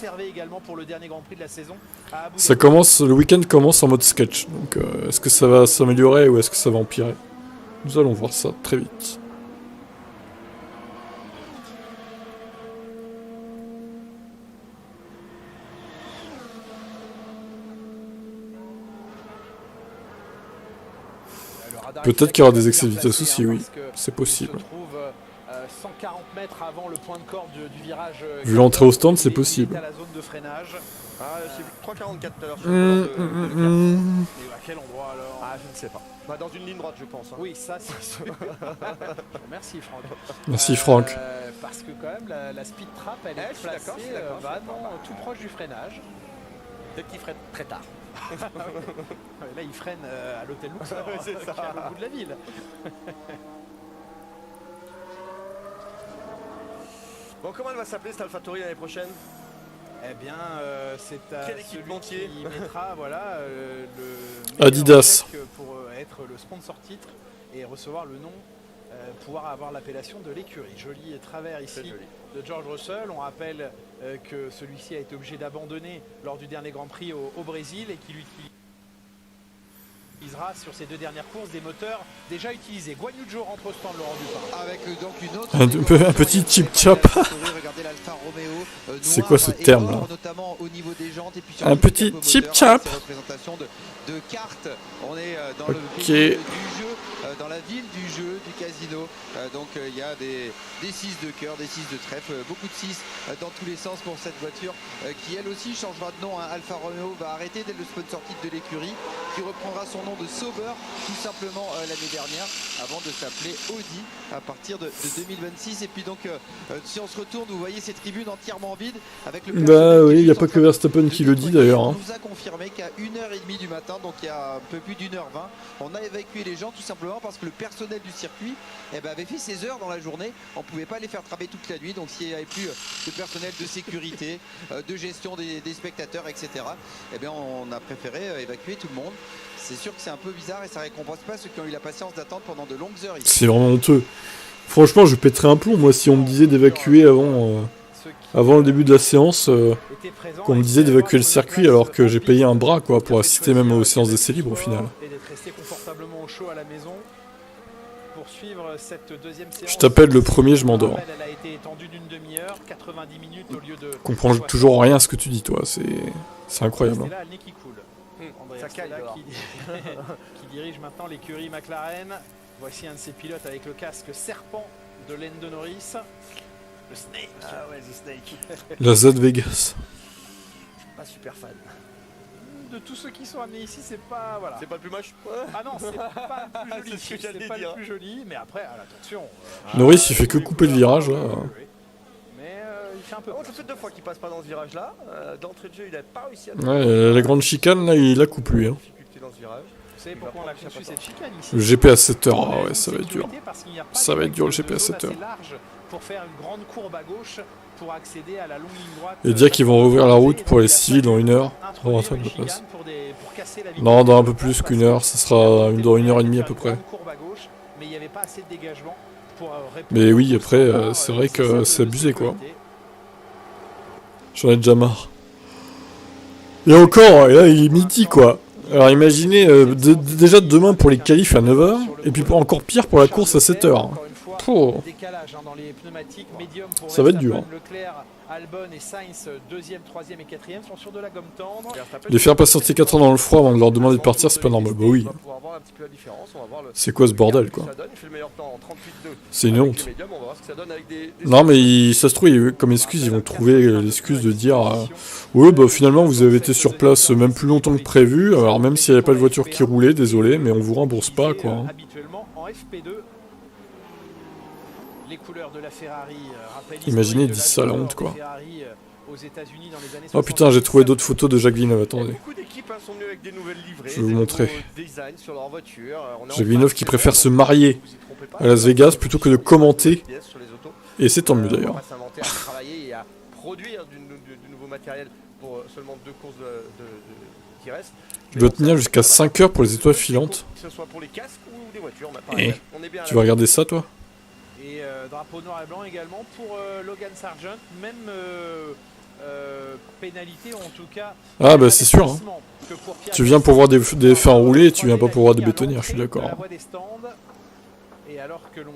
Le week-end commence en mode sketch. Donc est-ce que ça va s'améliorer ou est-ce que ça va empirer? Nous allons voir ça très vite. Peut-être qu'il y aura des excès de vitesse aussi, oui, c'est possible. 140 mètres avant le point de corde du virage. Vu l'entrée au stand, c'est possible. À la zone de freinage. Ah, c'est 3,44 tout à l'heure. Et à quel endroit alors? Ah, je ne sais pas. Bah, dans une ligne droite, je pense. Hein. Oui, ça c'est sûr. Merci Franck. Merci Franck. Parce que quand même, la speed trap, elle est placée vraiment tout proche du freinage. Peut-être qu'il freine très tard. Là, il freine à l'hôtel Luxor, qui est à l'autre bout de la ville. Bon, comment elle va s'appeler cette AlphaTauri l'année prochaine? Eh bien, c'est à celui qui mettra voilà, le Adidas pour être le sponsor titre et recevoir le nom, pouvoir avoir l'appellation de l'écurie. Joli travers ici de George Russell. On rappelle que celui-ci a été obligé d'abandonner lors du dernier Grand Prix au Brésil et qu'il utilisera sur ses deux dernières courses des moteurs déjà utilisés. Guan Yu Zhou rentre au stand, Laurent Dupin. Avec donc une autre un petit chip-chap. C'est quoi ce terme là? Un petit chip-chap. De cartes, on est dans le du jeu, dans la ville du jeu, du casino. Donc il y a des 6 de cœur, des 6 de trèfle, beaucoup de 6 dans tous les sens pour cette voiture qui elle aussi changera de nom. Alfa Romeo va arrêter d'être le sponsor titre de l'écurie, qui reprendra son nom de Sauber tout simplement l'année dernière, avant de s'appeler Audi à partir de 2026. Et puis donc si on se retourne, vous voyez ces tribunes entièrement vides avec le Bah oui, il n'y a pas que Verstappen qui le dit d'ailleurs. On nous a confirmé qu'à 1h30 du matin, donc il y a un peu plus d'1h20, on a évacué les gens tout simplement parce que le personnel du circuit avait fait ses heures dans la journée. On ne pouvait pas les faire travailler toute la nuit, donc s'il n'y avait plus de personnel de sécurité, de gestion des spectateurs, etc., on a préféré évacuer tout le monde. C'est sûr que c'est un peu bizarre et ça récompense pas ceux qui ont eu la patience d'attendre pendant de longues heures ici. C'est vraiment honteux. Franchement, je pèterais un plomb, moi, si on me disait d'évacuer avant le début de la séance, qu'on me disait d'évacuer le circuit alors que j'ai payé un bras, quoi, pour assister même aux séances d'essais libres, au final. Et d'être resté confortablement au chaud à la maison pour suivre cette deuxième séance. Je t'appelle le premier, je m'endors. Elle a été étendue d'une demi-heure, 90 minutes au lieu de... Je comprends toujours rien à ce que tu dis, toi, c'est incroyable. C'est là le nez qui coule. Andrea Stella qui dirige maintenant l'écurie McLaren. Voici un de ses pilotes avec le casque serpent de Lando Norris. Le Snake. Ah ouais, The Snake. La Z Vegas. Pas super fan. De tous ceux qui sont amenés ici, c'est pas... Voilà. C'est pas le plus moche. Ah non, c'est pas le plus joli. C'est ce que j'allais C'est pas dire. le plus joli, mais après, attention. Norris, il fait que couper le virage, là. Mais il fait un peu... Ça fait 2 fois qu'il passe pas dans ce virage-là. D'entrée de jeu, il a pas réussi à... Ouais, la grande chicane, là, il la coupe lui. Hein. Dans ce virage. Vous savez pourquoi on a conçu cette chicane ici? Le GP à 7h, ah ouais, ça va être dur. Ça va être dur le GP à 7h. Pour faire une grande courbe à gauche pour accéder à la longue ligne droite. Et dire qu'ils vont rouvrir la route pour les civils dans 1 heure. On va rentrer de place. Non, dans un peu plus qu'1 heure, ça sera dans 1h30 à peu près. Mais oui, après, c'est vrai que c'est abusé, quoi. J'en ai déjà marre. Et encore, et là, il est midi, quoi. Alors imaginez, déjà demain pour les qualifs à 9h, et puis encore pire pour la course à 7h. Oh. Ça va être dur. Albon et Sainz, 2e, 3e et 4e, sont sur de la gomme tendre. Les faire patienter 4 ans dans le froid avant de leur demander de partir, c'est pas normal. Bah oui. C'est quoi ce bordel, quoi? C'est une honte. Non, mais ça se trouve, comme excuse, ils vont trouver l'excuse de dire ouais, bah finalement, vous avez été sur place même plus longtemps que prévu, alors même s'il n'y avait pas de voiture qui roulait, désolé, mais on vous rembourse pas, quoi. Habituellement en FP2. Les couleurs de la Ferrari, imaginez, ils disent ça à la honte, quoi. Oh putain, j'ai trouvé d'autres photos de Jacques Villeneuve, attendez. Je vais vous montrer. Jacques Villeneuve qui préfère se marier à Las Vegas plutôt que de commenter. Et c'est tant mieux d'ailleurs. On va s'inventer à travailler et à produire du nouveau matériel pour seulement 2 courses qui restent. Je dois tenir jusqu'à 5 heures pour les étoiles filantes. Que ce soit pour les casques ou les voitures. Tu vas regarder ça, toi? Et drapeau noir et blanc également pour Logan Sargent, même pénalité en tout cas. Ah bah c'est sûr. Hein. Tu viens pour voir des F1 rouler, tu viens pas pour voir des bétonnières, je suis d'accord. Et alors que l'on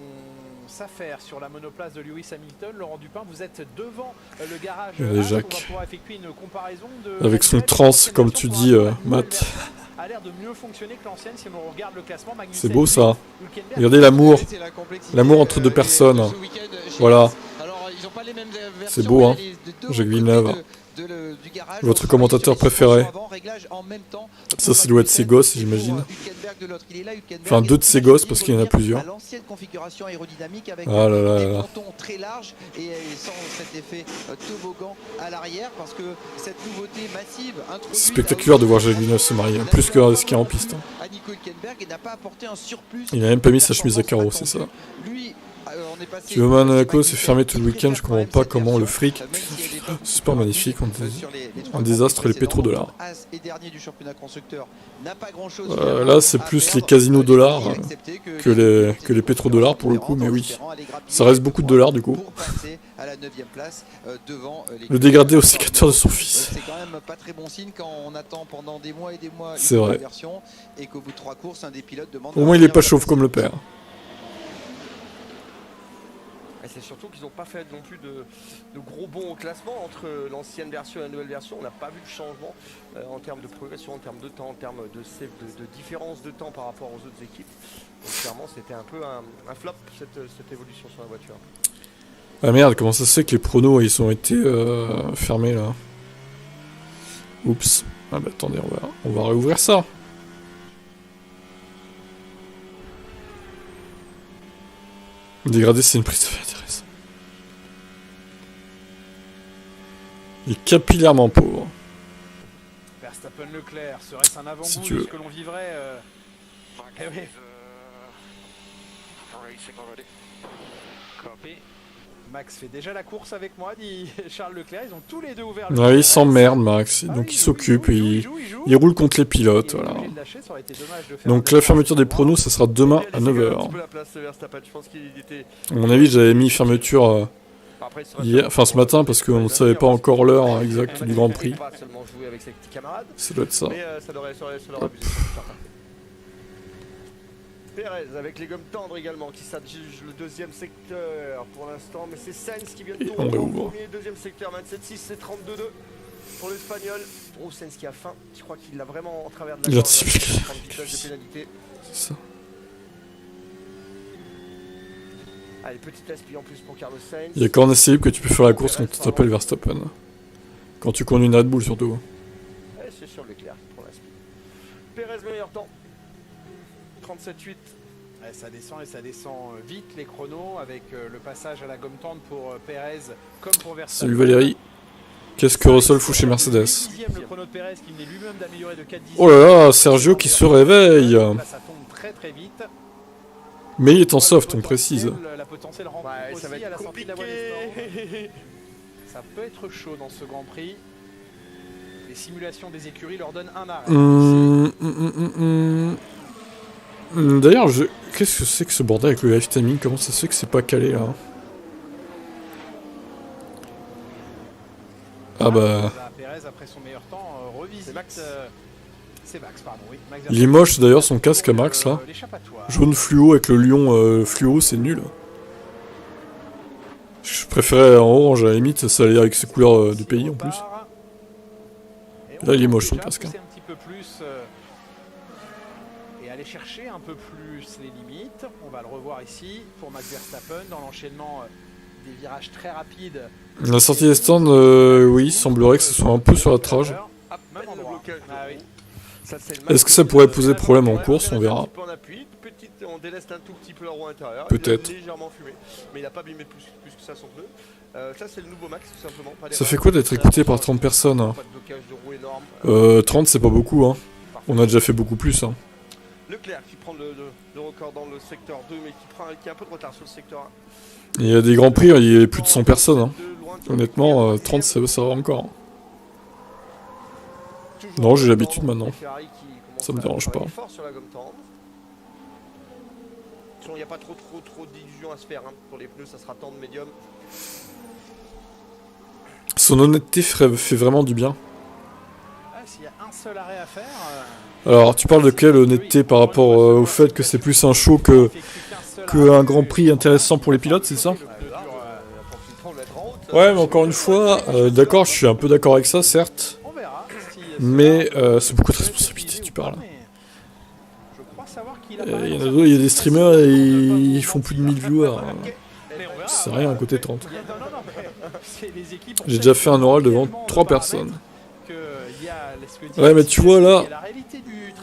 s'affaire sur la monoplace de Lewis Hamilton, Laurent Dupin, vous êtes devant le garage. Et Jacques. On va effectuer une comparaison de avec son trans, comme tu dis, Matt. A l'air de mieux fonctionner que l'ancienne si on regarde le classement. C'est beau ça. Regardez l'amour. L'amour entre deux personnes. Voilà. C'est beau, hein. Jacques Villeneuve. Votre commentateur préféré. Ça, ça doit être ses gosses, j'imagine. Enfin, 2 de ses gosses, parce qu'il y en a plusieurs. Ah là là là. C'est spectaculaire de voir Jacques Villeneuve se marier, plus que ce qu'il y a en piste. Hein. Il a même pas mis sa chemise à carreaux, c'est ça. Tu veux Monaco, c'est fermé tout le week-end, je comprends pas comment le fric. C'est pas magnifique, un désastre les pétrodollars. Là, c'est plus les casinos dollars que les pétrodollars pour le coup, mais oui. Ça reste beaucoup de dollars du coup. Le dégradé au sécateur de son fils. C'est quand même pas très bon signe quand on attend pendant des mois et des mois une nouvelle version et qu'au bout de 3 courses, un des pilotes demande. Au moins, il est pas chauve comme le père. C'est surtout qu'ils n'ont pas fait non plus de gros bons au classement entre l'ancienne version et la nouvelle version. On n'a pas vu de changement en termes de progression, en termes de temps, en termes de différence de temps par rapport aux autres équipes. Donc clairement, c'était un peu un flop cette évolution sur la voiture. Ah merde, comment ça se fait que les pronos ils ont été fermés là? « Oups. Ah bah attendez, on va réouvrir ça. Dégradé, c'est une prise de vue intéressante. Il est capillairement pauvre. Verstappen Leclerc, serait-ce un avant-goût Si tu de veux. ce que l'on vivrait eh oui. Max fait déjà la course avec moi, dit Charles Leclerc. Ils ont tous les deux ouvert le Ouais, il DRS. s'emmerde, Max. Donc il s'occupe, il roule contre les pilotes, voilà. Donc la fermeture des pronos, ça sera demain à 9h. À mon avis, j'avais mis fermeture hier, enfin ce matin, parce qu'on ne savait pas encore l'heure exacte du Grand Prix. Ça doit être ça. Hop. Perez avec les gommes tendres également qui s'adjuge le deuxième secteur pour l'instant, mais c'est Sainz qui vient de Et tourner on en réouvre. premier, deuxième secteur, 27-6, c'est 32-2 pour l'Espagnol. Oh, Sainz qui a faim, je crois qu'il l'a vraiment en travers de la Il gorge, anticipe. 30 vitesses de pénalité. C'est ça. Allez, petit aspi en plus pour Carlos Sainz. Il y a qu'en essai libre que tu peux faire la course quand tu t'appelles Verstappen. Quand tu conduis une Red Bull surtout. Allez, c'est sur Leclerc qui prend l'aspi. Perez meilleur temps. 37-8. Ouais, ça descend et ça descend vite les chronos avec le passage à la gomme tendre pour Perez comme pour Verstappen. Salut Valérie. Qu'est-ce que Russell fout chez Mercedes? Dixième, le chrono de Perez qui venait lui-même d'améliorer de 4 dixièmes. Oh là là, Sergio qui se réveille. Là, ça tombe très très vite. Mais il est en soft, on précise. La potentielle rencontre aussi ça va être à la sortie de la voie des compliqué. sports. Ça peut être chaud dans ce Grand Prix. Les simulations des écuries leur donnent un arrêt. D'ailleurs, qu'est-ce que c'est que ce bordel avec le live timing? Comment ça se fait que c'est pas calé là? Ah bah... Perez après son meilleur temps revisite. C'est Max, pardon, oui. Max Il est moche d'ailleurs son casque à Max là. Jaune fluo avec le lion fluo, c'est nul. Je préférais en orange à la limite, ça allait avec ses couleurs du pays en plus. Là il est moche son casque. Hein. Un petit peu plus et aller chercher un peu plus les limites. On va le revoir ici pour Max Verstappen dans l'enchaînement des virages très rapides. La sortie des stands, oui, il semblerait que ce soit un peu sur la trage. Même endroit. Ah oui. Est-ce que ça pourrait poser problème en course? On verra. On déleste un tout petit peu la roue intérieure. Peut-être. Il a légèrement fumé, mais il n'a pas abîmé plus que ça son pneu. Ça c'est le nouveau Max tout simplement. Pas Ça fait quoi d'être écouté par 30 personnes hein? Pas de blocage de roue énorme. 30 c'est pas beaucoup hein. On a déjà fait beaucoup plus hein. Leclerc qui prend le record dans le secteur 2 mais qui a un peu de retard sur le secteur 1. Il y a des grands prix, il y a plus de 100 personnes hein. Honnêtement 30 ça va encore. Non j'ai l'habitude maintenant. Ça me dérange pas. Il n'y a pas trop d'illusions à se faire hein. Pour les pneus ça sera tendre médium. Son honnêteté fait vraiment du bien. Ah, s'il y a un seul arrêt à faire. Alors tu parles de quelle honnêteté par rapport au fait que c'est plus un show que un grand prix intéressant pour les pilotes, c'est ça? Ouais mais encore une fois, d'accord je suis un peu d'accord avec ça certes. Mais c'est beaucoup de responsabilité tu parles. Il y en a d'autres, il y a des streamers et ils font plus de 1000 viewers. C'est rien à côté de 30. J'ai déjà fait un oral devant 3 personnes. Ouais mais tu vois là,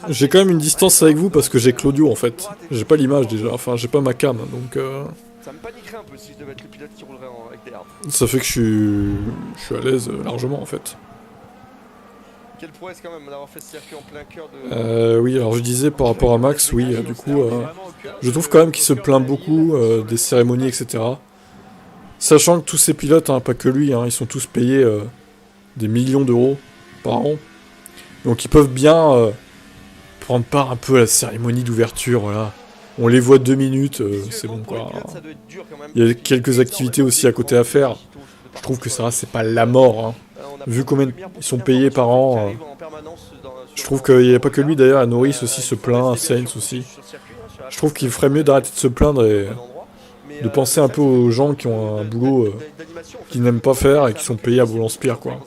j'ai quand même une distance avec vous parce que j'ai Claudio en fait. J'ai pas l'image déjà, enfin j'ai pas ma cam donc... Ça me paniquerait un peu si je devais être le pilote qui roulerait avec des hards. Ça fait que je suis à l'aise largement en fait. Quelle prouesse quand même d'avoir fait ce circuit en plein cœur de... Oui, alors je disais par rapport à Max, oui, du coup, je trouve quand même qu'il se plaint beaucoup des cérémonies, etc. Sachant que tous ces pilotes, hein, pas que lui, hein, ils sont tous payés des millions d'euros par an. Donc ils peuvent bien prendre part un peu à la cérémonie d'ouverture, voilà. On les voit 2 minutes, c'est bon quoi. Il y a quelques activités aussi à côté à faire. Je trouve que ça, c'est pas la mort, hein. Vu combien ils sont payés par an, je trouve qu'il n'y a pas que lui d'ailleurs, Norris aussi se plaint, Sainz aussi. Je trouve qu'il ferait mieux d'arrêter de se plaindre et de penser un peu aux gens qui ont un boulot qu'ils n'aiment pas faire et qui sont payés à boulon-spire quoi.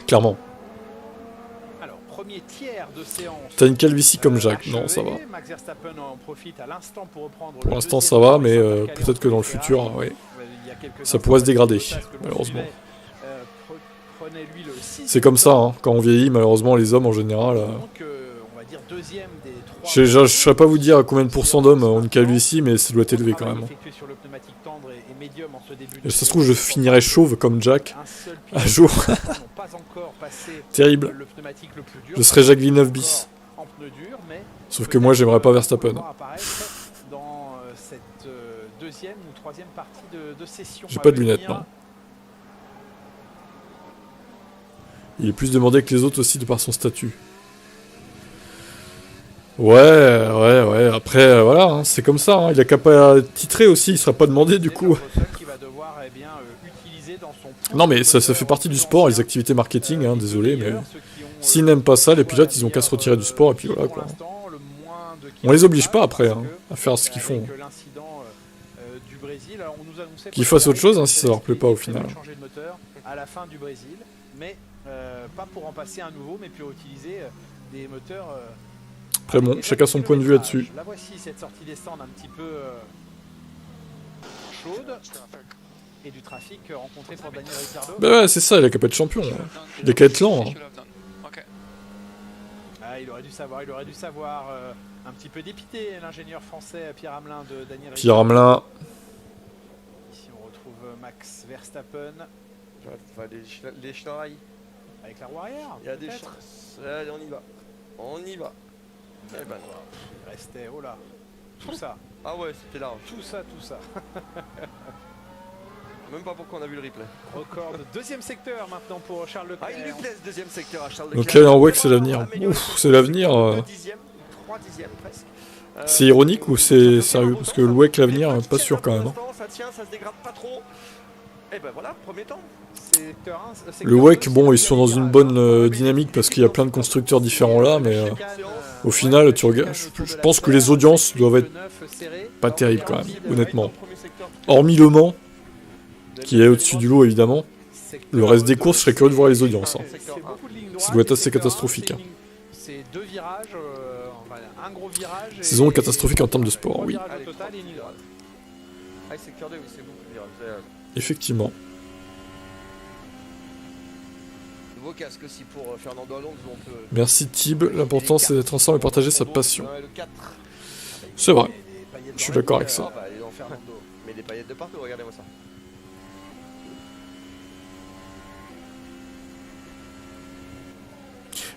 Clairement. T'as une calvitie comme Jacques, non ça va. Pour l'instant ça va, mais peut-être que dans le futur, oui, ça pourrait se dégrader, malheureusement. C'est comme ça, hein. Quand on vieillit, malheureusement, les hommes en général, deuxième des 3. Je saurais pas vous dire à combien de pourcents d'hommes on est calé ici, mais ça doit être élevé quand même. Effectué sur le pneumatique tendre et médium en ce début Et ça se trouve, je finirais chauve comme Jack un jour. Terrible. Le pneumatique le plus dur, Je serais Jacques Villeneuve bis. en pneu dur, mais Sauf que moi, j'aimerais pas Verstappen. apparaître dans cette deuxième ou troisième partie de session. J'ai à pas de venir. lunettes, non. Il est plus demandé que les autres aussi de par son statut. Ouais. Après, voilà, hein, c'est comme ça. Hein. Il a qu'à pas titrer aussi. Il sera pas demandé du coup. Qui va devoir, eh bien, utiliser dans son Non, mais ça fait partie du sport, les activités marketing. Hein, désolé, mais s'ils n'aiment pas ça, les pilotes, ils ont qu'à se retirer du sport et puis voilà quoi. On les oblige pas après hein, à faire ce qu'ils font. Qu'ils fassent autre chose hein, si ça leur plaît pas au final. changer de moteur à la fin du Brésil, mais pas pour en passer un nouveau, mais pour utiliser des moteurs. Après bon, chacun son point de vue là-dessus. La voici cette sortie descente un petit peu chaude et du trafic rencontré pour Daniel Ricciardo. Bah ouais, c'est ça, il a qu'à pas être champion. Hein. Il a qu'à être lent. Hein. Ah, il aurait dû savoir. Un petit peu dépité l'ingénieur français Pierre Hamelin de Daniel Pierre Hamelin. Ici on retrouve Max Verstappen. Les Schnerai. Avec la roue arrière. Il y a des Allez, on y va. Eh ben. Il restait, oh là, tout ça. Ah ouais, c'était large. Tout ça. Même pas pourquoi on a vu le replay. Record de deuxième secteur maintenant pour Charles Leclerc. Ah, il lui plaît ce deuxième secteur à Charles Leclerc. Donc là, en WEC, c'est l'avenir. Ouf, c'est l'avenir. 3 dixièmes presque. C'est ironique ou c'est sérieux? Parce que le WEC, l'avenir, pas sûr quand même. Hein. Ça tient, ça se dégrade pas trop. Et ben voilà, premier temps. Le WEC, bon, ils sont dans une bonne dynamique parce qu'il y a plein de constructeurs différents là, mais au final, tu regardes, je pense que les audiences doivent être pas terribles quand même, honnêtement. Hormis Le Mans, qui est au-dessus du lot évidemment, le reste des courses, je serais curieux de voir les audiences. Hein. Ça doit être assez catastrophique. Hein. C'est 2 virages, un gros virage. Saison catastrophique en termes de sport, oui. Effectivement. Nouveau casque aussi pour Fernando Alonso. Merci Tib, l'important c'est d'être ensemble et partager sa passion. C'est vrai, je suis d'accord avec ça. Mais des paillettes de partout, regardez-moi ça.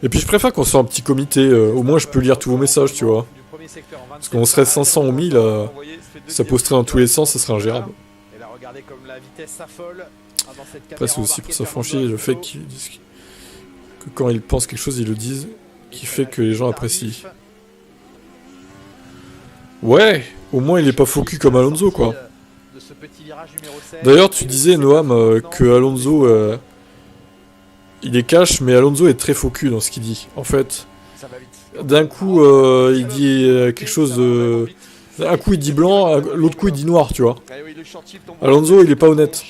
Et puis je préfère qu'on soit un petit comité, au moins je peux lire tous vos messages, tu vois. Parce qu'on serait 500 ou 1000, ça posterait dans tous les sens, ça serait ingérable. Et là, regardez comme la vitesse s'affole. Après c'est aussi pour s'affranchir le fait qu'ils disent que quand ils pensent quelque chose, ils le disent, qui fait que les gens apprécient. Ouais, au moins il est pas faux cul comme Alonso, quoi. D'ailleurs, tu disais, Noam, que Alonso, il est cash, mais Alonso est très faux cul dans ce qu'il dit. En fait, d'un coup, il dit quelque chose de... Un coup, il dit blanc, l'autre coup, il dit noir, tu vois. Alonso, il est pas honnête.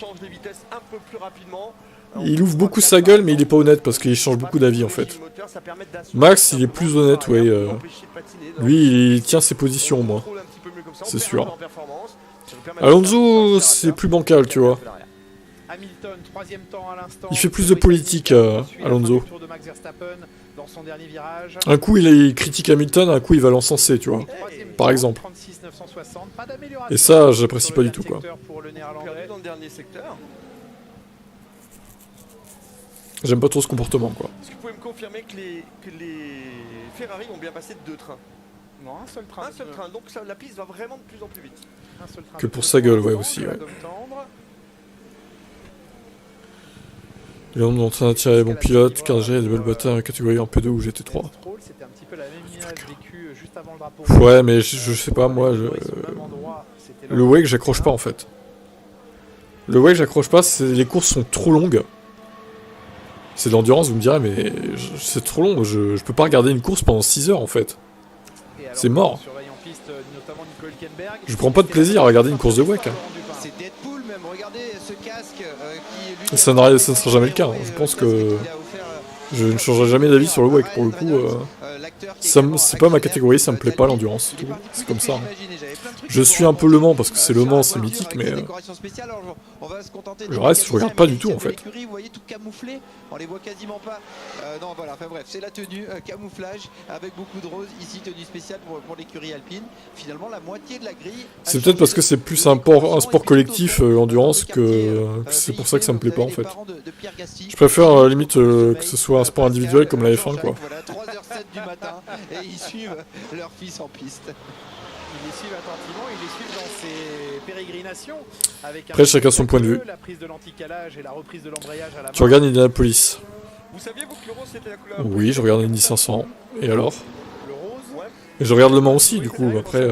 Il ouvre beaucoup sa gueule, mais il est pas honnête parce qu'il change beaucoup d'avis, en fait. Max, il est plus honnête, ouais. Lui, il tient ses positions, moi. C'est sûr. Alonso, c'est plus bancal, tu vois. Il fait plus de politique, Alonso. Un coup, il critique Hamilton, un coup, il va l'encenser, tu vois. Par exemple. Et ça, j'apprécie pas du tout, quoi. J'aime pas trop ce comportement, quoi. Est-ce que vous pouvez me confirmer que les Ferrari ont bien passé de 2 trains? Non, un seul train. Un seul train, donc ça, la piste va vraiment de plus en plus vite. Que pour sa gueule, ouais, aussi, ouais. Il est en train d'attirer les bons pilotes, car j'ai des belles batailles en catégorie en P2 ou GT3. Ouais, mais je sais pas, moi, le WEC, j'accroche pas, en fait. Le WEC, j'accroche pas, les courses sont trop longues. C'est de l'endurance, vous me direz, mais c'est trop long, je peux pas regarder une course pendant 6 heures, en fait. C'est mort. Je prends pas de plaisir à regarder une course de WEC. Hein. C'est Deadpool même, regardez ce casque ça ne sera jamais le cas, hein. Je pense que Je ne changerai jamais d'avis sur le WEC, pour le coup. C'est pas ma catégorie, ça me plaît pas l'endurance. C'est comme ça. Hein. Je suis un peu Le Mans, parce que c'est Le Mans, c'est mythique, mais... le reste, je regarde pas du tout, en fait. Vous voyez, tout camouflé, on les voit quasiment pas. Non, voilà, enfin bref, c'est la tenue, camouflage, avec beaucoup de roses. Ici, tenue spéciale pour l'écurie alpine. Finalement, la moitié de la grille... C'est peut-être parce que c'est plus un sport collectif, endurance, que c'est pour ça que ça me plaît pas, en fait. Je préfère, limite, que ce soit un sport individuel comme la F1, quoi. Voilà, 3h07 du matin, et ils suivent leur fils en piste. Ils les suivent attentivement, ils les suivent dans ces pérégrinations. Avec Après, chacun son point de vue. La prise de l'anticalage et la reprise de l'embrayage à la Tu regardes Indianapolis. Vous saviez, vous, que le rose c'était la couleur? Oui, je regarde Indy 500. Et alors? Et je regarde Le Mans aussi, du coup. Après,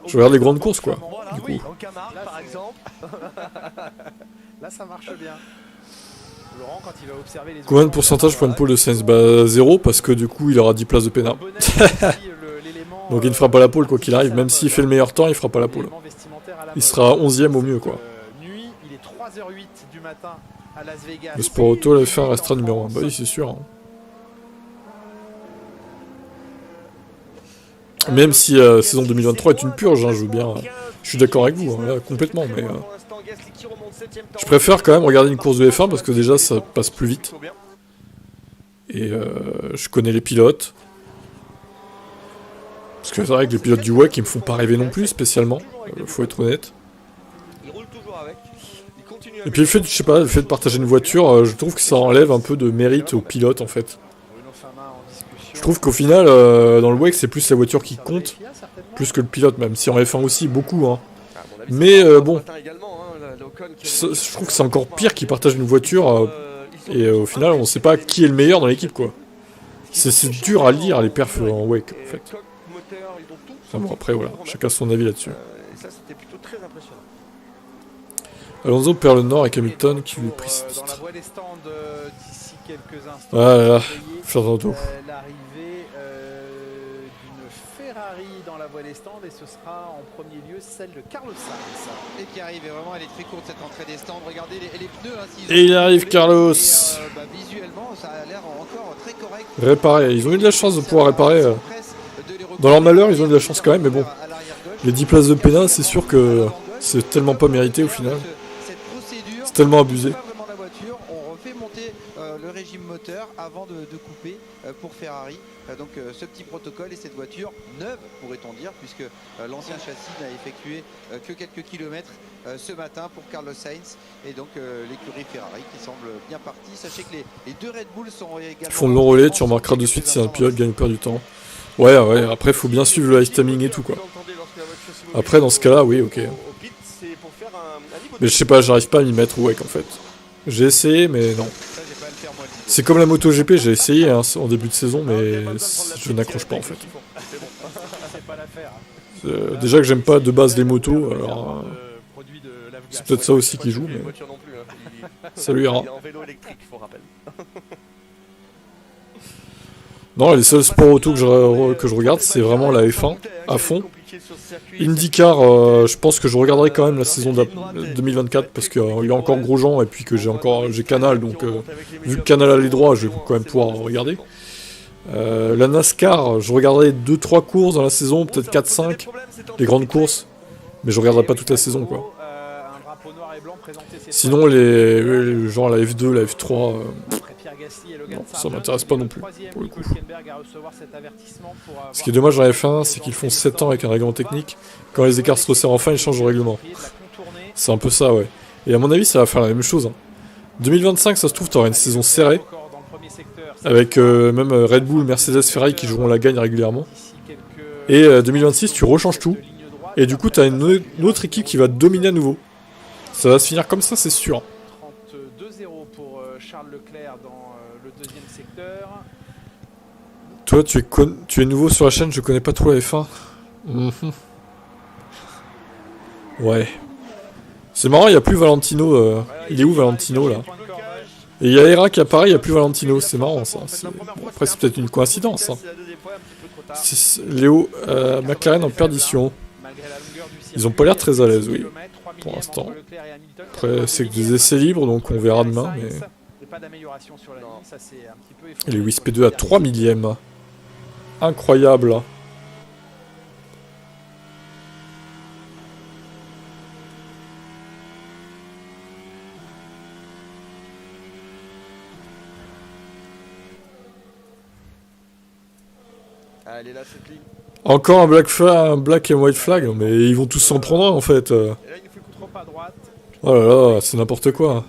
je regarde les grandes courses, quoi. Du coup. En Camargue, par exemple. Là, ça marche bien. Laurent, quand il va observer les... Combien de pourcentage pour une pole de Sainz? Bah 0, parce que du coup il aura 10 places de pénal. Donc il ne fera pas la pole quoi qu'il arrive, même s'il fait le meilleur temps, il fera pas la pole. Il sera 11ème au mieux quoi. Nuit, il est 3h08 du matin à Las Vegas. Le sport auto, la F1 restera numéro 1. Bah oui, c'est sûr. Hein. Même si saison 2023 est une purge, hein, je veux bien. Je suis d'accord avec vous, hein, là, complètement, mais... je préfère quand même regarder une course de F1 parce que déjà ça passe plus vite. Et je connais les pilotes. Parce que c'est vrai que les pilotes du WEC ils me font pas rêver non plus spécialement, faut être honnête. Et puis le fait, je sais pas, le fait de partager une voiture, je trouve que ça enlève un peu de mérite aux pilotes en fait. Je trouve qu'au final, dans le WEC c'est plus la voiture qui compte, plus que le pilote, même si en F1 aussi beaucoup. Hein. Mais bon, je trouve que c'est encore pire qu'ils partagent une voiture et au final on sait pas qui est le meilleur dans l'équipe quoi. C'est dur à lire les perfs en WEC en fait. Enfin, bon après voilà, chacun son avis là-dessus. Et ça c'était plutôt très impressionnant. Alonso perd le nord avec Hamilton qui lui précipite. Dans la voie des stands d'ici quelques instants. Ah là là, Fernando. L'arrivée d'une Ferrari dans la voie des stands et ce sera en premier lieu celle de Carlos Sainz. Et qui arrive, et vraiment elle est très courte cette entrée des stands. Regardez les pneus. Hein, et il arrive Carlos. Visuellement ça a l'air encore très correct. Réparer, ils ont eu de la chance de pouvoir réparer. Dans leur malheur, ils ont eu de la chance quand même, mais bon. Les 10 places de pénal, c'est sûr que c'est tellement pas mérité au final. C'est tellement abusé. On refait monter le régime moteur avant de couper pour Ferrari. Donc ce petit protocole et cette voiture neuve, pourrait-on dire, puisque l'ancien châssis n'a effectué que quelques kilomètres ce matin pour Carlos Sainz. Et donc l'écurie Ferrari qui semble bien partie. Sachez que les deux Red Bull sont également... Ils font de long relais, tu remarqueras de suite si un pilote gagne ou perd du temps. Ouais, après faut bien suivre le high timing et tout quoi. Après dans ce cas-là, oui, ok. Mais je sais pas, j'arrive pas à m'y mettre ouais en fait. J'ai essayé mais non. C'est comme la MotoGP, j'ai essayé hein, en début de saison mais je n'accroche pas en fait. Déjà que j'aime pas de base les motos, alors c'est peut-être ça aussi qui joue mais... Ça lui ira. Non, les seuls sports auto que je regarde, c'est vraiment la F1 à fond. IndyCar, je pense que je regarderai quand même la saison 2024 parce qu'il y a encore Grosjean et puis que j'ai Canal, donc vu que Canal a les droits, je vais quand même pouvoir regarder. La NASCAR, je regarderai 2-3 courses dans la saison, peut-être 4-5, les grandes courses, mais je regarderai pas toute la saison quoi. Sinon genre la F2, la F3, non, ça m'intéresse pas non plus pour le coup. Ce qui est dommage dans la F1, c'est qu'ils font 7 ans avec un règlement technique. Quand les écarts se resserrent enfin, ils changent de règlement. C'est un peu ça, ouais. Et à mon avis, ça va faire la même chose. Hein. 2025, ça se trouve, t'auras une saison serrée. Avec même Red Bull, Mercedes, Ferrari qui joueront la gagne régulièrement. Et 2026, tu rechanges tout. Et du coup, t'as une autre équipe qui va dominer à nouveau. Ça va se finir comme ça, c'est sûr. 32-0 pour Charles Leclerc dans le deuxième secteur. Toi, tu es nouveau sur la chaîne, je connais pas trop la F1. Ouais. C'est marrant, il n'y a plus Valentino. Il est où Valentino là? Et il y a Hera qui apparaît, il n'y a plus Valentino. C'est marrant ça. Bon, après, c'est peut-être une coïncidence. Hein. Léo, McLaren en perdition. Ils ont pas l'air très à l'aise, oui. Pour l'instant. Après, c'est que des essais libres, donc on verra demain. Mais... d'amélioration sur la ligne, ça c'est un petit peu Et effondré. les WISP2 à 3 millièmes. Incroyable. Ah, elle est là cette ligne. Encore un black and white flag, mais ils vont tous s'en prendre un en fait. Et là il nous fait coup trop à droite. Oh là là, c'est n'importe quoi.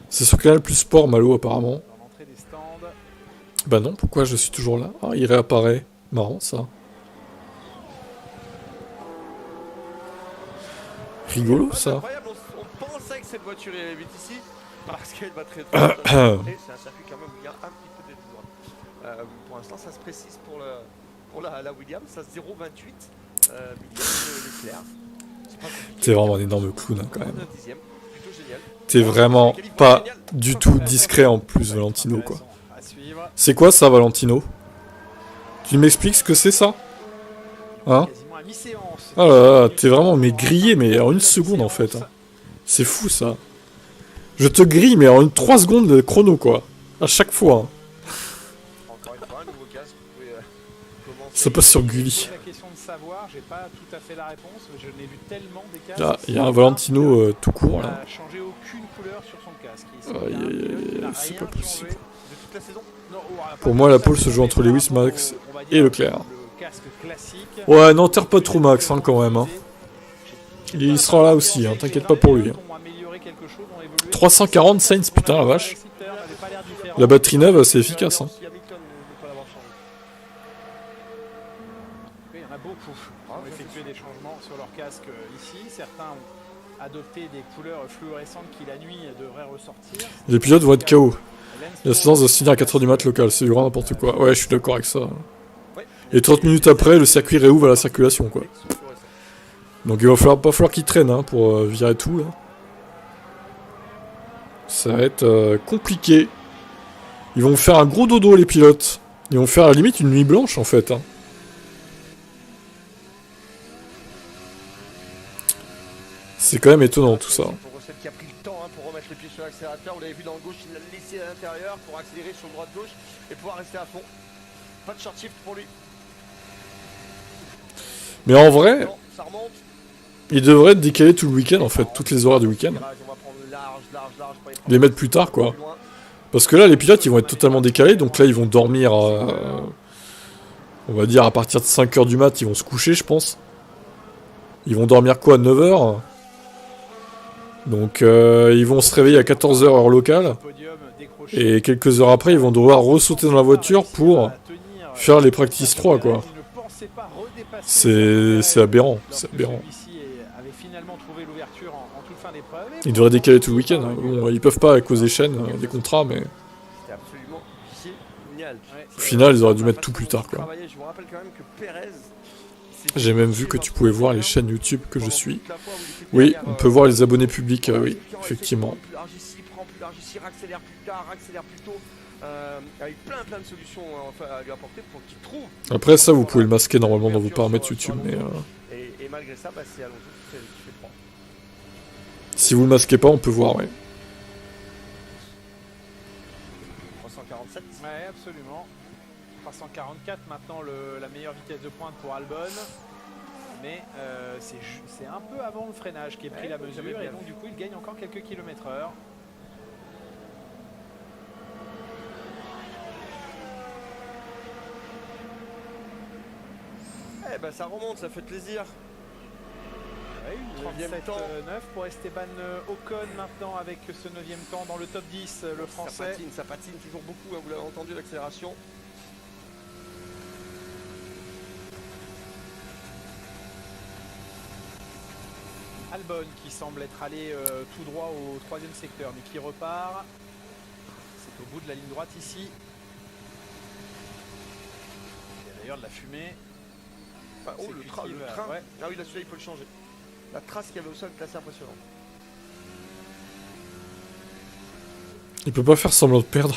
C'est sur Canal Plus Sport, Malo, apparemment. Dans l'entrée des stands. Bah non, pourquoi je suis toujours là? Ah, il réapparaît. Marrant ça. Rigolo C'est ça. incroyable, on pensait que cette voiture est vite ici parce qu'elle va très très vite. C'est un circuit quand même où il y a un petit peu de détour. Pour l'instant, ça se précise pour la Williams, ça se 0,28 Leclerc. T'es vraiment un énorme clown hein, quand même. Un dixième, plutôt génial. T'es vraiment pas du tout discret en plus, Valentino quoi. C'est quoi ça, Valentino? Tu m'expliques ce que c'est ça? Hein? Ah là là, t'es vraiment mais grillé mais en une seconde en fait. Hein. C'est fou ça. Je te grille mais en une 3 secondes de chrono quoi. À chaque fois. Hein. Encore une fois, un nouveau casque, vous pouvez commencer. Ça passe sur Gulli. La question de savoir, j'ai pas tout à fait la réponse, mais je n'ai vu tellement des casques. Là, il y a un Valentino tout court là. Il n'a changé aucune couleur sur son casque. Aïe aïe aïe, c'est pas possible. De toute la saison. Non, Pour moi, la pole se joue entre Lewis, Max et Leclerc. le casque classique. Ouais, n'enterre pas trop Max hein, quand même. Hein. Il sera là aussi, hein, t'inquiète pas pour lui. Hein. 340 Sainz, putain la vache. La batterie neuve, c'est efficace. Hein. Il y en a beaucoup qui ont effectué des changements sur leur casque ici. Certains ont adopté des couleurs fluorescentes qui la nuit devraient ressortir. Les pilotes vont être KO. La séance doit se finir à 4h du mat local, c'est vraiment n'importe quoi. Ouais, je suis d'accord avec ça. Et 30 minutes après, le circuit réouvre à la circulation, quoi. Donc il va pas falloir qu'ils traînent hein, pour virer tout, là. Ça va être compliqué. Ils vont faire un gros dodo, les pilotes. Ils vont faire à la limite une nuit blanche, en fait. Hein. C'est quand même étonnant, tout ça. Pour Russell qui a pris le temps pour remettre les pieds sur l'accélérateur. Vous l'avez vu dans le gauche, il l'a laissé à l'intérieur pour accélérer sur le droit-gauche et pouvoir rester à fond. Pas de short shift pour lui. Mais en vrai, Non, ça remonte. ils devraient être décalés tout le week-end, en fait. Toutes les horaires du week-end. On va prendre large pour y prendre Les mettre plus tard, quoi. Parce que là, les pilotes, ils vont être totalement décalés. Donc là, ils vont dormir, on va dire, à partir de 5h du mat, ils vont se coucher, je pense. Ils vont dormir quoi, à 9h? Donc ils vont se réveiller à 14h heure locale. Et quelques heures après, ils vont devoir ressauter dans la voiture pour faire les practice 3, quoi. C'est aberrant, c'est aberrant. Ils devraient décaler tout le week-end. Hein. Bon, ils peuvent pas à cause des chaînes, des contrats, mais... C'était absolument génial. Au final, ils auraient dû mettre tout plus tard, quoi. Je vous rappelle quand même que Perez. J'ai même vu que tu pouvais voir les chaînes YouTube que je suis. Oui, on peut voir les abonnés publics, oui, effectivement. Plus large ici, prend plus large ici, accélère plus tard, accélère plus tôt. Avec plein de solutions à lui apporter pour qu'il trouve. Après ça, vous pouvez le masquer normalement dans vos paramètres YouTube, mais... Et malgré ça, c'est Alonso qui fait 3. Si vous le masquez pas, on peut voir, ouais. 347. Ouais, absolument. 344 maintenant la meilleure vitesse de pointe pour Albon. Mais c'est un peu avant le freinage qui est pris la mesure et donc du coup il gagne encore quelques km/h. Eh ben ça remonte, ça fait plaisir. Ouais, 37,9 pour Esteban Ocon maintenant avec ce 9e temps dans le top 10, le français. Ça patine toujours beaucoup, vous l'avez entendu, l'accélération. Albon qui semble être allé tout droit au 3e secteur mais qui repart. C'est au bout de la ligne droite ici. Il y a d'ailleurs de la fumée. Oh le train, ouais. Ah oui là celui-là il faut le changer. La trace qu'il y avait au sol est assez impressionnante. Il peut pas faire semblant de perdre.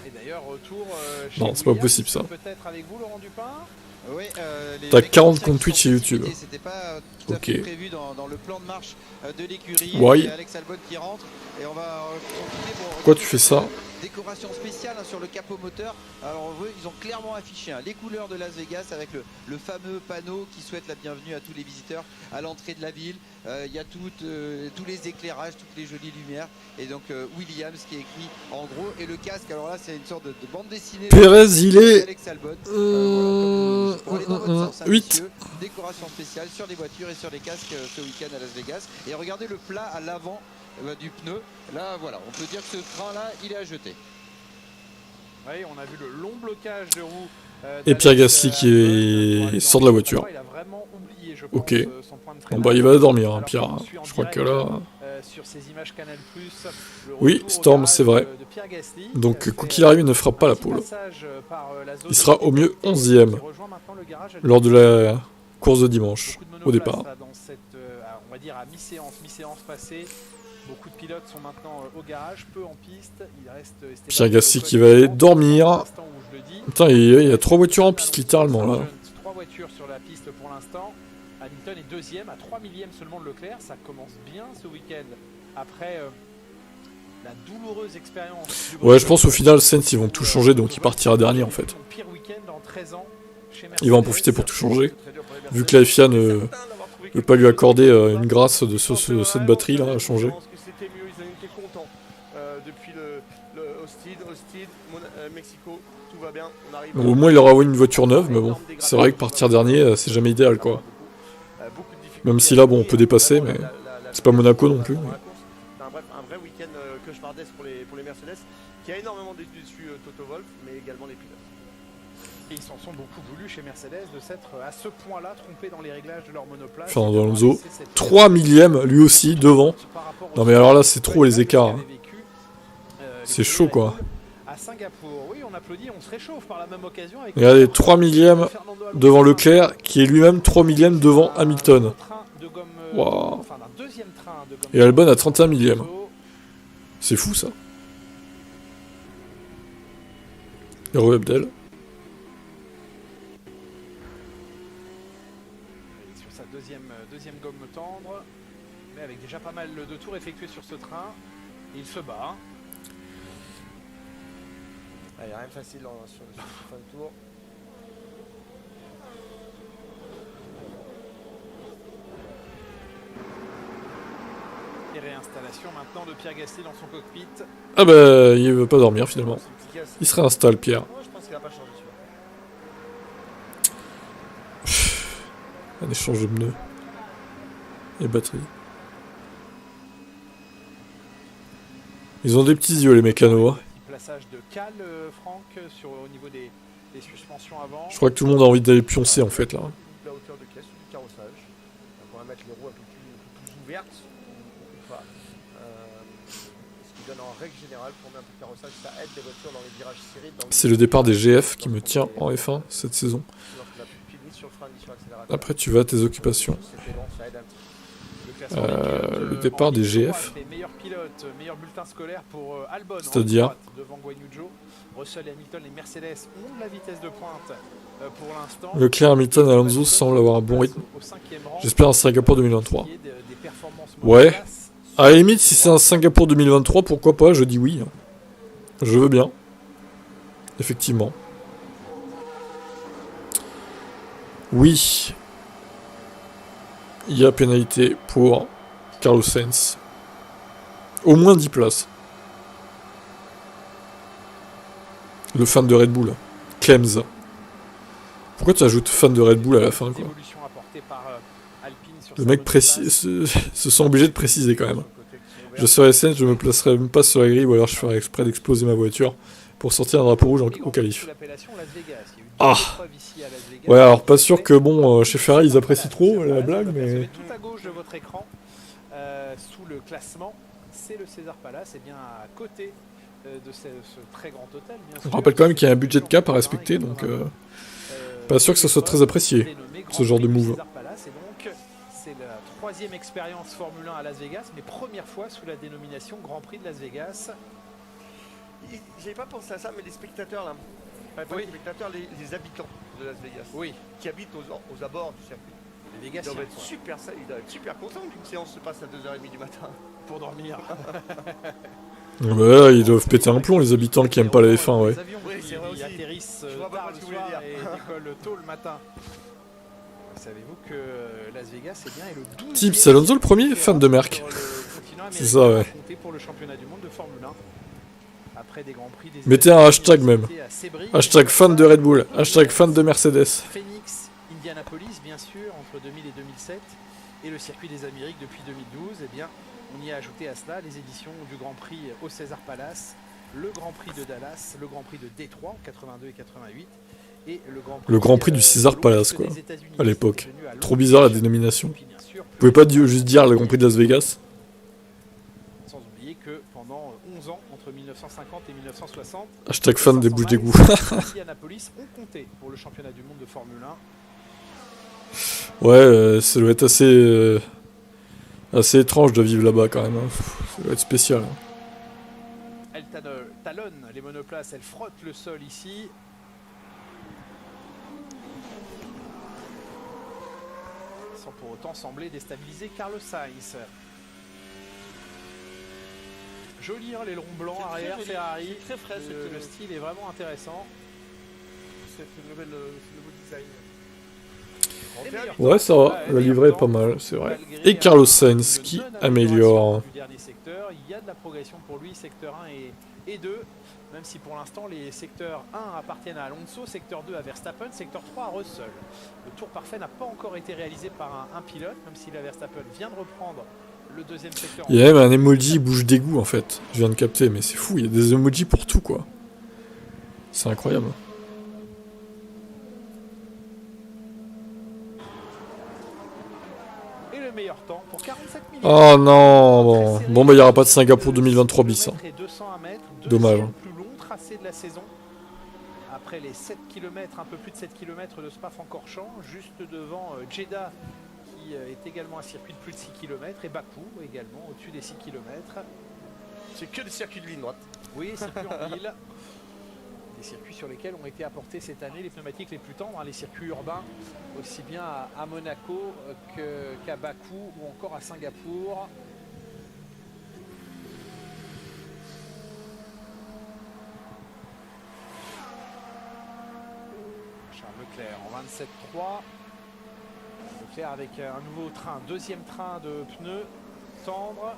Et D'ailleurs, retour chez Non, c'est pas Williams, possible ça. peut-être avec vous, Laurent Dupin. Oui, T'as 40 comptes Twitch chez YouTube. C'était pas tout à fait prévu dans le plan de marche de l'écurie. Ouais. Alex Albon qui rentre et on va continuer. Pourquoi tu fais ça? Décoration spéciale sur le capot moteur. Alors ils ont clairement affiché les couleurs de Las Vegas avec le fameux panneau qui souhaite la bienvenue à tous les visiteurs à l'entrée de la ville. Il y a tous les éclairages, toutes les jolies lumières et donc Williams qui est écrit en gros et le casque. Alors là c'est une sorte de bande dessinée. Pérez il est Alex Albon. 8. Décoration spéciale sur les voitures et sur les casques ce week-end à Las Vegas. Et regardez le plat à l'avant du pneu. Là voilà, on peut dire que ce train là il est à jeter. Oui, on a vu le long blocage de roues. Et Pierre Gasly qui sort de la voiture. Il a vraiment oublié, je pense, Ok. son point de Bon freinage. bah il va dormir, hein, Alors Pierre. qu'on suit en Je crois que direct, là... sur ces images Canal+, le Oui, retour au Storm, garage c'est vrai. de Pierre Gasly, Donc qui a quoi fait qu'il arrive, il ne fera pas la un petit pole. passage par la zone Il sera au mieux de 11e qui rejoint maintenant le garage à lors de la course de dimanche, au monoplace, départ. là, dans cette, on va dire à mi-séance passée. Beaucoup de pilotes sont maintenant au garage, peu en piste. Il reste Pierre Gasly qui va aller dormir. Putain, il y a 3 voitures en piste littéralement là. 3 voitures sur la piste pour l'instant. Hamilton est deuxième à 3 millièmes seulement de Leclerc. Ça commence bien ce week-end après la douloureuse expérience. Ouais, je pense au final, Sainz ils vont tout changer donc il partira dernier en fait. Pire week-end en 13 ans chez Mercedes. Il va en profiter pour tout changer. Vu que la FIA ne veut pas lui accorder une grâce de cette batterie là à changer. C'était mieux, ils ont été contents depuis le Austin, Mexico, tout va bien. On arrive Bon, au moins il aura une voiture neuve, mais bon, c'est vrai que partir dernier c'est jamais idéal quoi. Même si là bon on peut dépasser, mais c'est pas Monaco non plus. Bref, un vrai week-end cauchemardesque pour les Mercedes, qui a énormément déçu Toto Wolff, mais également les pilotes. Et ils s'en sont beaucoup voulu chez Mercedes de s'être à ce point-là trompés dans les réglages de leur monoplace. Fernando Alonso, 3 millièmes lui aussi devant. Non mais alors là c'est trop les écarts. Hein. C'est chaud quoi. À Singapour, oui, on applaudit, on se réchauffe par la même occasion. Avec Regardez, 3 millièmes devant Leclerc, qui est lui-même 3 millièmes devant Hamilton. Wow. Et Albon à 31 millièmes. C'est fou ça. Hero Abdel. Sur sa deuxième gomme tendre, mais avec déjà pas mal de tours effectués sur ce train. Et il se bat. Il n'y a rien de facile sur le fin de tour. Et réinstallation maintenant de Pierre Gasly dans son cockpit. Ah bah il veut pas dormir finalement. Il se réinstalle Pierre. Moi je pense qu'il n'a pas changé celui-là. Un échange de pneus. Et batterie. Ils ont des petits yeux les mécanos. Hein. Plaçage de cale, Franck, au niveau des suspensions avant. Je crois que tout le monde a envie d'aller pioncer en fait là. La hauteur de caisse, du carrossage. Donc on va mettre les roues un peu plus ouvertes. Ce qui donne en règle générale, pour mettre un peu de carrossage, ça aide les voitures dans les virages serrés. C'est le départ des GF qui me tient en F1 cette saison. Après tu vas à tes occupations. Le départ des GF. Meilleur pilote, meilleur bulletin scolaire pour Albon. C'est-à-dire devant Guanyu Zhou. Russell et Hamilton, les Mercedes ont de la vitesse de pointe pour l'instant. Leclerc, Hamilton, Alonso semblent avoir un bon rythme. J'espère un Singapour 2023. Ouais. À la limite, si c'est un Singapour 2023, pourquoi pas, je dis oui. Je veux bien. Effectivement. Oui. Il y a pénalité pour Carlos Sainz. Au moins 10 places. Le fan de Red Bull. Clems. Pourquoi tu ajoutes fan de Red Bull à la fin quoi? Le mec se sent obligé de préciser quand même. Je serais Sainz, je me placerai même pas sur la grille ou alors je ferai exprès d'exploser ma voiture pour sortir un drapeau rouge au qualif. Ah. Ouais, alors pas sûr que bon, chez Ferrari ils apprécient trop la blague, mais... Tout à gauche de votre écran, sous le classement, c'est le César Palace, et bien à côté de ce très grand hôtel. On rappelle quand même qu'il y a un budget de cap à respecter, donc pas sûr que ce soit très apprécié, ce genre de move. C'est la troisième expérience Formule 1 à Las Vegas, mais première fois sous la dénomination Grand Prix de Las Vegas. J'avais pas pensé à ça, mais les spectateurs là. Enfin, pas les spectateurs, les habitants de Las Vegas. Oui. Qui habitent aux abords du circuit. Les Ils Vegas, doivent être super contents qu'une séance se passe à 2h30 du matin. pour dormir. Ouais, ils doivent péter un plomb, les habitants qui aiment pas la F1, ouais. Les avions qui atterrissent tard le soir et décollent tôt le matin. Savez-vous que Las Vegas est bien et le 12e Tips Alonso le premier, fan de Merck. C'est ça, ouais. pour le championnat du monde de Formule 1. Après des grands prix, des Mettez un hashtag même. Hashtag fan de Red Bull. Hashtag fan de Mercedes. Phoenix, Indianapolis, bien sûr, entre 2000 et 2007. Et le circuit des Amériques depuis 2012. Eh bien, on y a ajouté à cela les éditions du Grand Prix au César Palace, le Grand Prix de Dallas, le Grand Prix de Détroit en 82 et 88. Et Le Grand Prix du César Palace, quoi. À l'époque. Trop bizarre la dénomination. Vous pouvez pas juste dire le Grand Prix de Las Vegas? Sans oublier que pendant 11 ans, entre 1950 et 1960, Hashtag fan des bouches d'égout. Indianapolis ont compté pour le championnat du monde de Formule 1. Ouais, ça doit être assez étrange de vivre là-bas quand même. Hein. Ça doit être spécial. Hein. Elle talonne les monoplaces, elle frotte le sol ici. Sans pour autant sembler déstabiliser Carlos Sainz. Joli, hein, l'aileron blanc arrière Ferrari. Très frais, le style est vraiment intéressant. C'est le nouveau design. Ouais, ça va. La livrée est pas mal, c'est vrai. Et Carlos Sainz qui améliore. Du dernier secteur, il y a de la progression pour lui, secteur 1 et 2. Même si pour l'instant les secteurs 1 appartiennent à Alonso, secteur 2 à Verstappen, secteur 3 à Russell. Le tour parfait n'a pas encore été réalisé par un pilote, même si la Verstappen vient de reprendre le deuxième secteur. Il y a même un emoji bouche d'égout en fait. Je viens de capter, mais c'est fou, il y a des emojis pour tout quoi. C'est incroyable. Et le meilleur temps pour 47 minutes. Oh non, bon bah il n'y aura pas de Singapour 2023 bis. Hein. Dommage. Plus long tracé de la saison. Après les 7 km, un peu plus de 7 km de Spa-Francorchamps, juste devant Jeddah, qui est également un circuit de plus de 6 km, et Bakou également, au-dessus des 6 km. C'est que des circuits de ligne droite. Oui, c'est plus en ville. Des circuits sur lesquels ont été apportés cette année les pneumatiques les plus tendres, hein, les circuits urbains, aussi bien à Monaco qu'à Bakou ou encore à Singapour. Leclerc en 27.3. Leclerc avec un nouveau train, deuxième train de pneus tendres.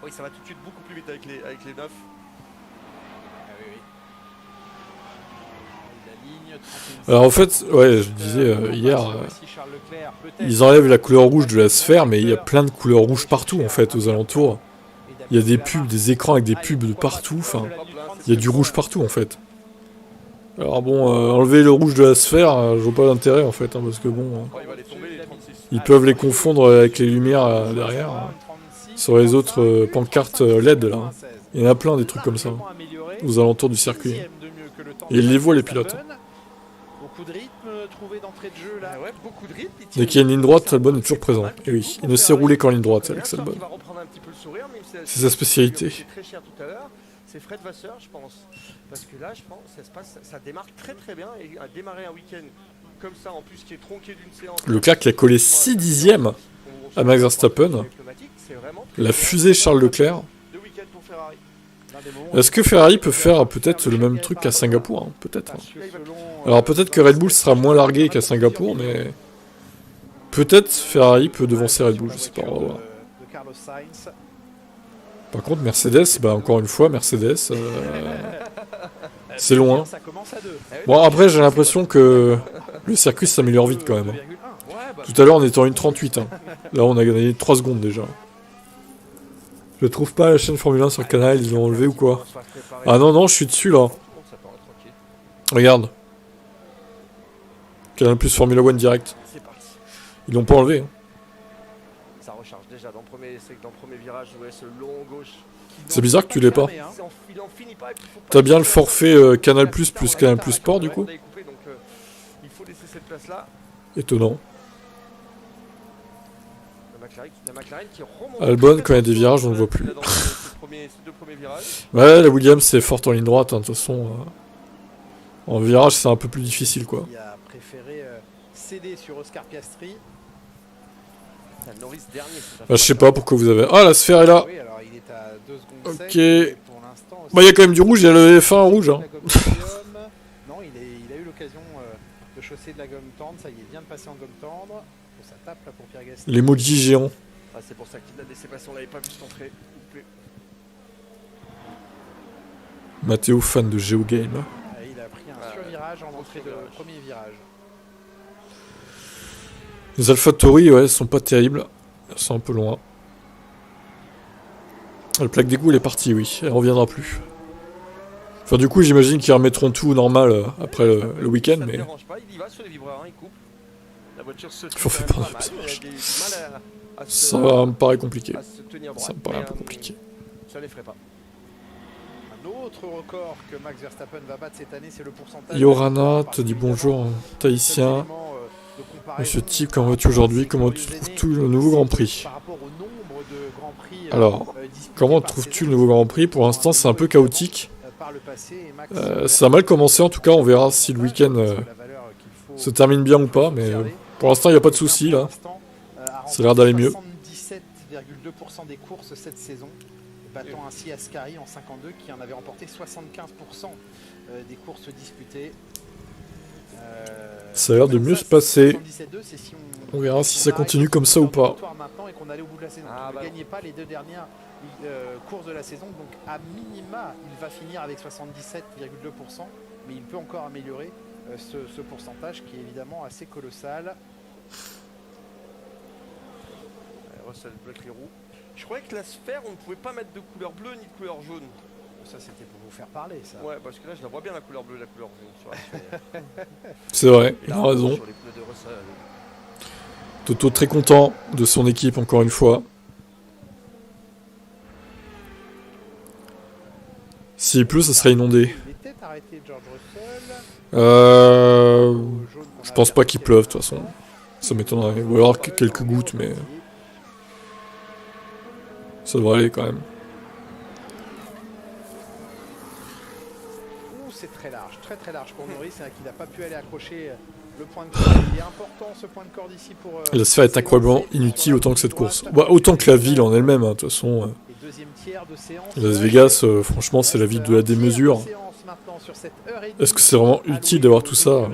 Oui, ça va tout de suite beaucoup plus vite avec les neufs. Ah oui, oui. La ligne, Alors en fait, ouais, je disais hier, ils enlèvent la couleur rouge de la sphère, mais il y a plein de couleurs rouges partout en fait aux alentours. Il y a des pubs, des écrans avec des pubs de partout, enfin, il y a du rouge partout en fait. Alors bon, enlever le rouge de la sphère, je vois pas l'intérêt en fait, hein, parce que bon, ils peuvent les confondre avec les lumières derrière, hein, sur les autres pancartes LED là. Hein. Il y en a plein des trucs comme ça, hein, aux alentours du circuit. Et ils les voient les pilotes. Hein. Beaucoup de rythme trouvé d'entrée de jeu là. Ouais, beaucoup de rythme. Dès qu'il y a une ligne droite, Albon est toujours présent. Et oui, il ne sait rouler qu'en ligne droite, Alex Albon. C'est sa spécialité. C'est très cher tout à l'heure. C'est Fred Vasseur, je pense. Parce que là, je pense, ça démarre très très bien. Et à démarrer un week-end comme ça, en plus qui est tronqué d'une séance. Leclerc qui a collé 6 dixièmes à Max Verstappen. La fusée Charles Leclerc. Est-ce que Ferrari peut faire peut-être le même truc qu'à Singapour, hein, peut-être. Hein. Alors peut-être que Red Bull sera moins largué qu'à Singapour, mais peut-être Ferrari peut devancer Red Bull, je sais pas, on va voir. Par contre Mercedes, bah encore une fois Mercedes, c'est loin. Bon après j'ai l'impression que le circuit s'améliore vite quand même. Hein. Tout à l'heure on était en 1.38, hein. Là on a gagné 3 secondes déjà. Je trouve pas la chaîne Formule 1 sur le canal, ils l'ont enlevé ou quoi? Ah non, non, je suis dessus là. Regarde. Canal plus Formula 1 direct. Ils l'ont pas enlevé. Hein. Ça recharge déjà dans le premier virage, ouais, ce long gauche. C'est bizarre que tu l'aies pas. T'as bien le forfait Canal plus Canal Sport du coup? cette place-là. Étonnant. La McLaren qui remonte. Albon, quand il y a des virages, on ne le voit plus. Dans ces deux premiers virages. Ouais, la Williams, c'est forte en ligne droite, hein, de toute façon. En virage, c'est un peu plus difficile, quoi. Il a préféré céder sur Oscar Piastri. Norris dernier. Bah, je sais pas pourquoi vous avez... Ah, la sphère est là. Oui, alors il est à 2 secondes Ok. 5, pour l'instant, Bah, il y a quand même du rouge, il y a le F1 en rouge. Hein. Non, il a eu l'occasion de chausser de la gomme tendre. Ça y est, il vient de passer en gomme tendre. Ça tape là pour Pierre Gasly. L'emoji géant. Ah, c'est pour ça qu'il l'a laissé passer, on l'avait pas vu s'entrer. Mathéo, fan de GeoGame. Il a pris un survirage en entrée de premier virage. Les AlphaTauri, ouais, sont pas terribles. Ils sont un peu loin. La plaque d'égout, elle est partie, oui. Elle reviendra plus. Enfin, du coup, j'imagine qu'ils remettront tout normal après le week-end, mais... Ça ne dérange pas, il y va sur les vibreurs, il coupe. La voiture se Faut faire pas mal. ça Ça me paraît compliqué. droit, Ça me paraît un peu compliqué. Ça les ferait pas. Un autre record que Max Verstappen va battre cette année, c'est le pourcentage. Yorana te dit bonjour, Tahitien. Monsieur Tip, comment vas-tu aujourd'hui? Comment tu trouves tout le nouveau Grand Prix? Alors, comment trouves-tu le nouveau Grand Prix? Pour l'instant, c'est un peu chaotique. Ça a mal commencé, en tout cas, on verra si le week-end se termine bien ou pas, mais pour l'instant, il n'y a pas de souci là. Ça a l'air d'aller mieux. 77,2% des courses cette saison, battant ainsi Ascari en 52 qui en avait remporté 75% des courses disputées. Ça a l'air de mieux se passer. On verra si ça continue comme ça ou pas. Et qu'on allait au bout de la saison. Il ne gagnait pas les deux dernières courses de la saison, donc à minima, il va finir avec 77,2%, mais il peut encore améliorer ce pourcentage qui est évidemment assez colossal. Russell bloque les roues. Je croyais que la sphère, on ne pouvait pas mettre de couleur bleue ni de couleur jaune. Ça, c'était pour vous faire parler, ça. Ouais, parce que là, je la vois bien, la couleur bleue et la couleur jaune sur la sphère. C'est vrai, il a raison. Sur les pneus de Russell. Toto très content de son équipe, encore une fois. S'il pleut, ça serait inondé. Je pense pas qu'il pleuve, de toute façon. Ça m'étonnerait. Ou alors quelques gouttes, mais... ça devrait aller, quand même. C'est très large pour Norris, qui n'a pas pu aller accrocher le point de corde. Il est important ce point de corde ici pour... La sphère est incroyablement inutile autant que cette course. Bah, autant que la ville en elle-même, de toute façon. Las Vegas, franchement, c'est la ville de la démesure. Est-ce que c'est vraiment utile d'avoir tout ça?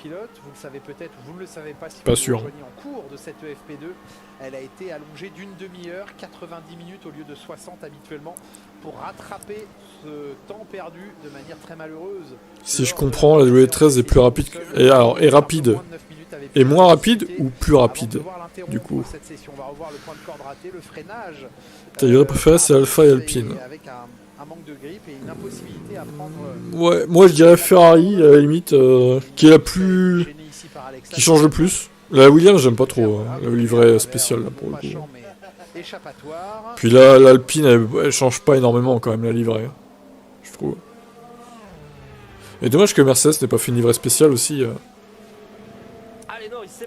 Vous le savez peut-être, vous ne le savez pas si pas vous sûr. rejoignez en cours de cette EFP2. Elle a été allongée d'une demi-heure, 90 minutes au lieu de 60 habituellement, pour rattraper ce temps perdu de manière très malheureuse. Si je comprends, la W13 est plus rapide. Est rapide. Et moins rapide ou plus rapide, du coup? Ta livrée préférée, c'est Alpha et Alpine. Ouais, moi je dirais Ferrari, à la limite, qui est la plus... qui change le plus. La Williams, j'aime pas trop, la livrée spéciale, là, pour le coup. Puis là, l'Alpine, elle change pas énormément, quand même, la livrée. Je trouve. Et dommage que Mercedes n'ait pas fait une livrée spéciale aussi.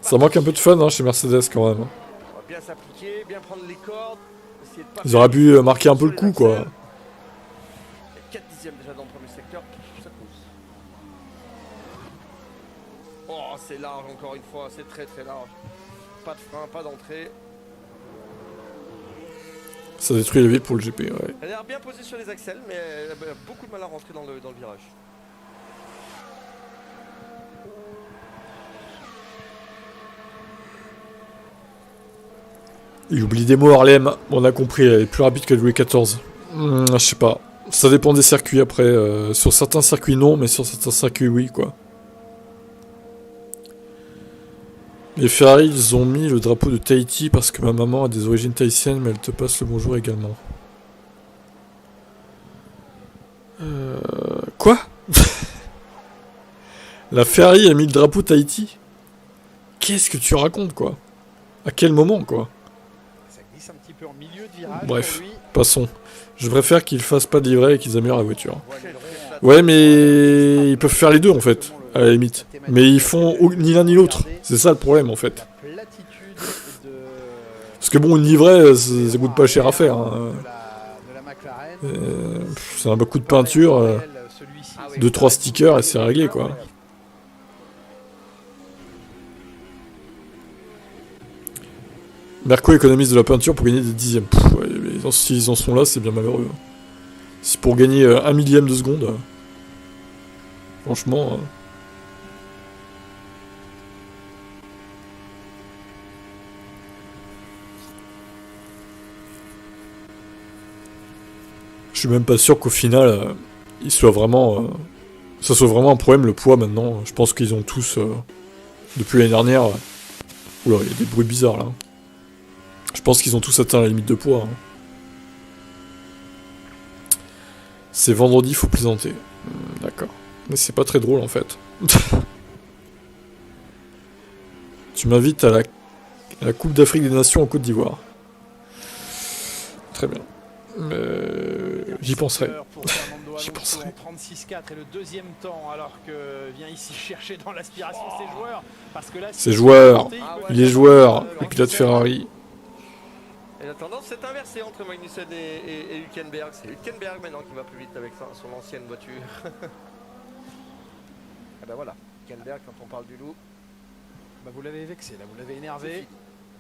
Ça manque un peu de fun, hein, chez Mercedes, quand même. Bien s'appliquer, bien prendre les cordes. Ils auraient pu marquer un peu le coup, quoi. 4 dixièmes déjà dans le premier secteur, ça pousse. Oh, c'est large encore une fois, c'est très large. Pas de frein, pas d'entrée. Ça détruit la ville pour le GP, ouais. Elle a l'air bien posée sur les axels, mais elle a beaucoup de mal à rentrer dans le virage. Il oublie des mots, Harlem. On a compris, elle est plus rapide que le Louis XIV. Je sais pas. Ça dépend des circuits après. Sur certains circuits, non, mais sur certains circuits, oui, quoi. Les Ferrari, ils ont mis le drapeau de Tahiti parce que ma maman a des origines tahitiennes, mais elle te passe le bonjour également. Quoi? La Ferrari a mis le drapeau Tahiti? Qu'est-ce que tu racontes, quoi? À quel moment, quoi? Un petit peu en milieu de virage. Bref, passons. Je préfère qu'ils fassent pas de livret et qu'ils améliorent la voiture. Ouais, mais ils peuvent faire les deux en fait. à la limite. Mais ils font ni l'un ni l'autre. C'est ça le problème en fait. Parce que bon, une livrée, ça coûte pas cher à faire. Hein. C'est un coup de peinture, 2-3 stickers et c'est réglé quoi. Merco économise de la peinture pour gagner des dixièmes. S'ils en sont là, c'est bien malheureux. Si pour gagner 1 millième de seconde, franchement... Je suis même pas sûr qu'au final, il soit vraiment... ça soit vraiment un problème, le poids, maintenant. Je pense qu'ils ont tous, depuis l'année dernière... Oula, il y a des bruits bizarres, là. Je pense qu'ils ont tous atteint la limite de poids. Hein. C'est vendredi, faut plaisanter. D'accord. Mais c'est pas très drôle, en fait. Tu m'invites à la Coupe d'Afrique des Nations en Côte d'Ivoire. Très bien. J'y penserai. J'y penserai. 36-4 et le deuxième temps, alors que vient ici chercher dans l'aspiration ses joueurs. Parce que là, ces joueurs, les joueurs, le pilote Ferrari. Et la tendance s'est inversée entre Magnussen et Hülkenberg. C'est Hülkenberg maintenant qui va plus vite avec son ancienne voiture. Et ben voilà, Hülkenberg, quand on parle du loup. Bah vous l'avez vexé, là, vous l'avez énervé.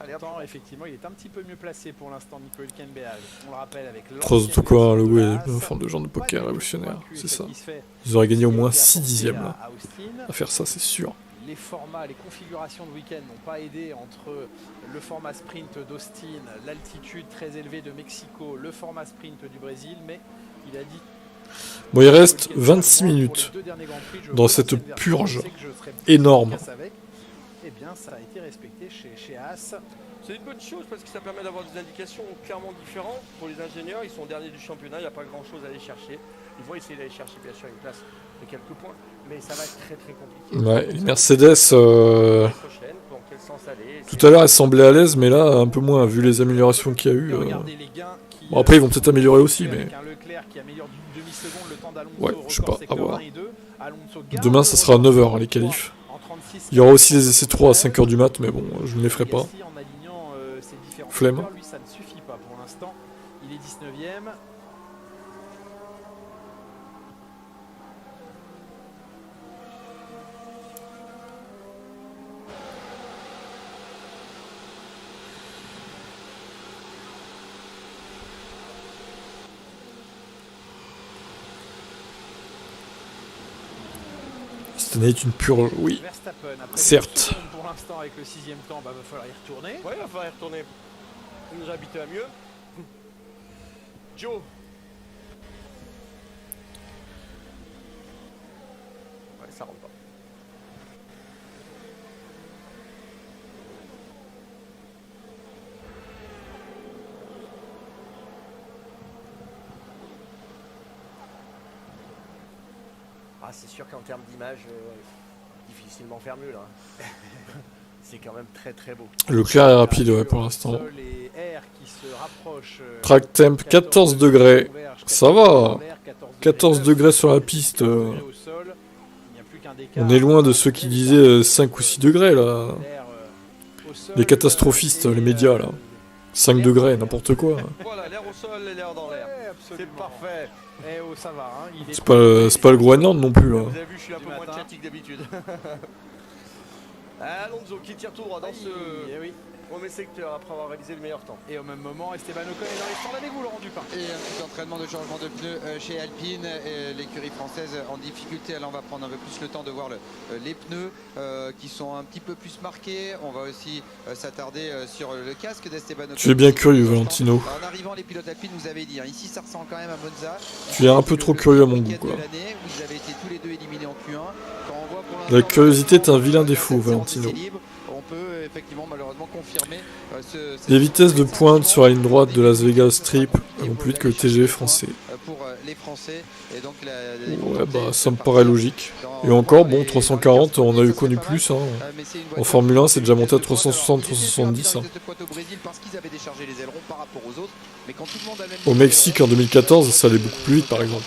Allez, Pourtant, effectivement, il est un petit peu mieux placé pour l'instant, Nico Hülkenberg. On le rappelle avec Trois autocollants à logo et en forme de genre de poker révolutionnaire, c'est ça. Ils auraient gagné au moins 6 dixièmes là. À faire ça, c'est sûr. Les formats, les configurations de week-end n'ont pas aidé entre le format sprint d'Austin, l'altitude très élevée de Mexico, le format sprint du Brésil, mais il a dit... Bon, il reste 26 minutes dans cette purge énorme. Eh bien, ça a été respecté chez Haas. C'est une bonne chose parce que ça permet d'avoir des indications clairement différentes pour les ingénieurs. Ils sont derniers du championnat, il n'y a pas grand chose à aller chercher. Ils vont essayer d'aller chercher bien sûr une place de quelques points, mais ça va être très très compliqué. Ouais, les Mercedes, tout à l'heure elles semblaient à l'aise, mais là un peu moins, vu les améliorations qu'il y a eu. Bon, après ils vont peut-être améliorer aussi, mais... Ouais, je sais pas, à voir. Demain ça sera à 9h les qualifs. Il y aura aussi les essais 3 à 5h du mat, mais bon, je ne les ferai pas. Flemme. Lui, ça ne suffit pas pour l'instant. Il est 19e. Cette année est une pure... Oui, certes. Pour l'instant, avec le 6e temps, va falloir y retourner. Ouais, il va falloir y retourner. Il nous a habitué à mieux. Joe. Ouais, ça rentre pas. Ah, c'est sûr qu'en termes d'image, difficilement faire mieux là. C'est quand même très très beau. Leclerc est rapide ouais, pour l'instant. Track temp 14 degrés. Ça va. 14 degrés sur la piste. On est loin de ceux qui disaient 5 ou 6 degrés là. Les catastrophistes, les médias là. 5 degrés, n'importe quoi. Voilà, l'air au sol et l'air dans l'air. C'est parfait. Eh oh, ça va, hein. C'est pas le Groenland non plus là. Vous avez vu, je suis un peu moins tchatique d'habitude. Alonso qui tire tout droit dans ce premier secteur après avoir réalisé le meilleur temps. Et au même moment, Esteban Ocon est dans les stands avec vous, Laurent Dupin. Et un petit entraînement de changement de pneus chez Alpine, l'écurie française en difficulté. Alors on va prendre un peu plus le temps de voir les pneus qui sont un petit peu plus marqués. On va aussi s'attarder sur le casque d'Esteban Ocon. Tu es bien curieux, Valentino. En arrivant, les pilotes Alpine, vous avez dit, hein, ici ça ressemble quand même à Monza. Tu es un peu trop curieux à mon goût, quoi. Vous avez été tous les deux éliminés en Q1. La curiosité est un vilain défaut, Valentino. On peut effectivement malheureusement confirmer les vitesses de pointe sur la ligne droite de Las Vegas Strip vont plus vite que le TGV français. Pour les Français et donc ouais, bah ça me paraît logique. Et encore, bon, 340, on a eu connu plus. Hein. En Formule 1, c'est déjà monté à 360, 370. Hein. Au Mexique, en 2014, ça allait beaucoup plus vite, par exemple.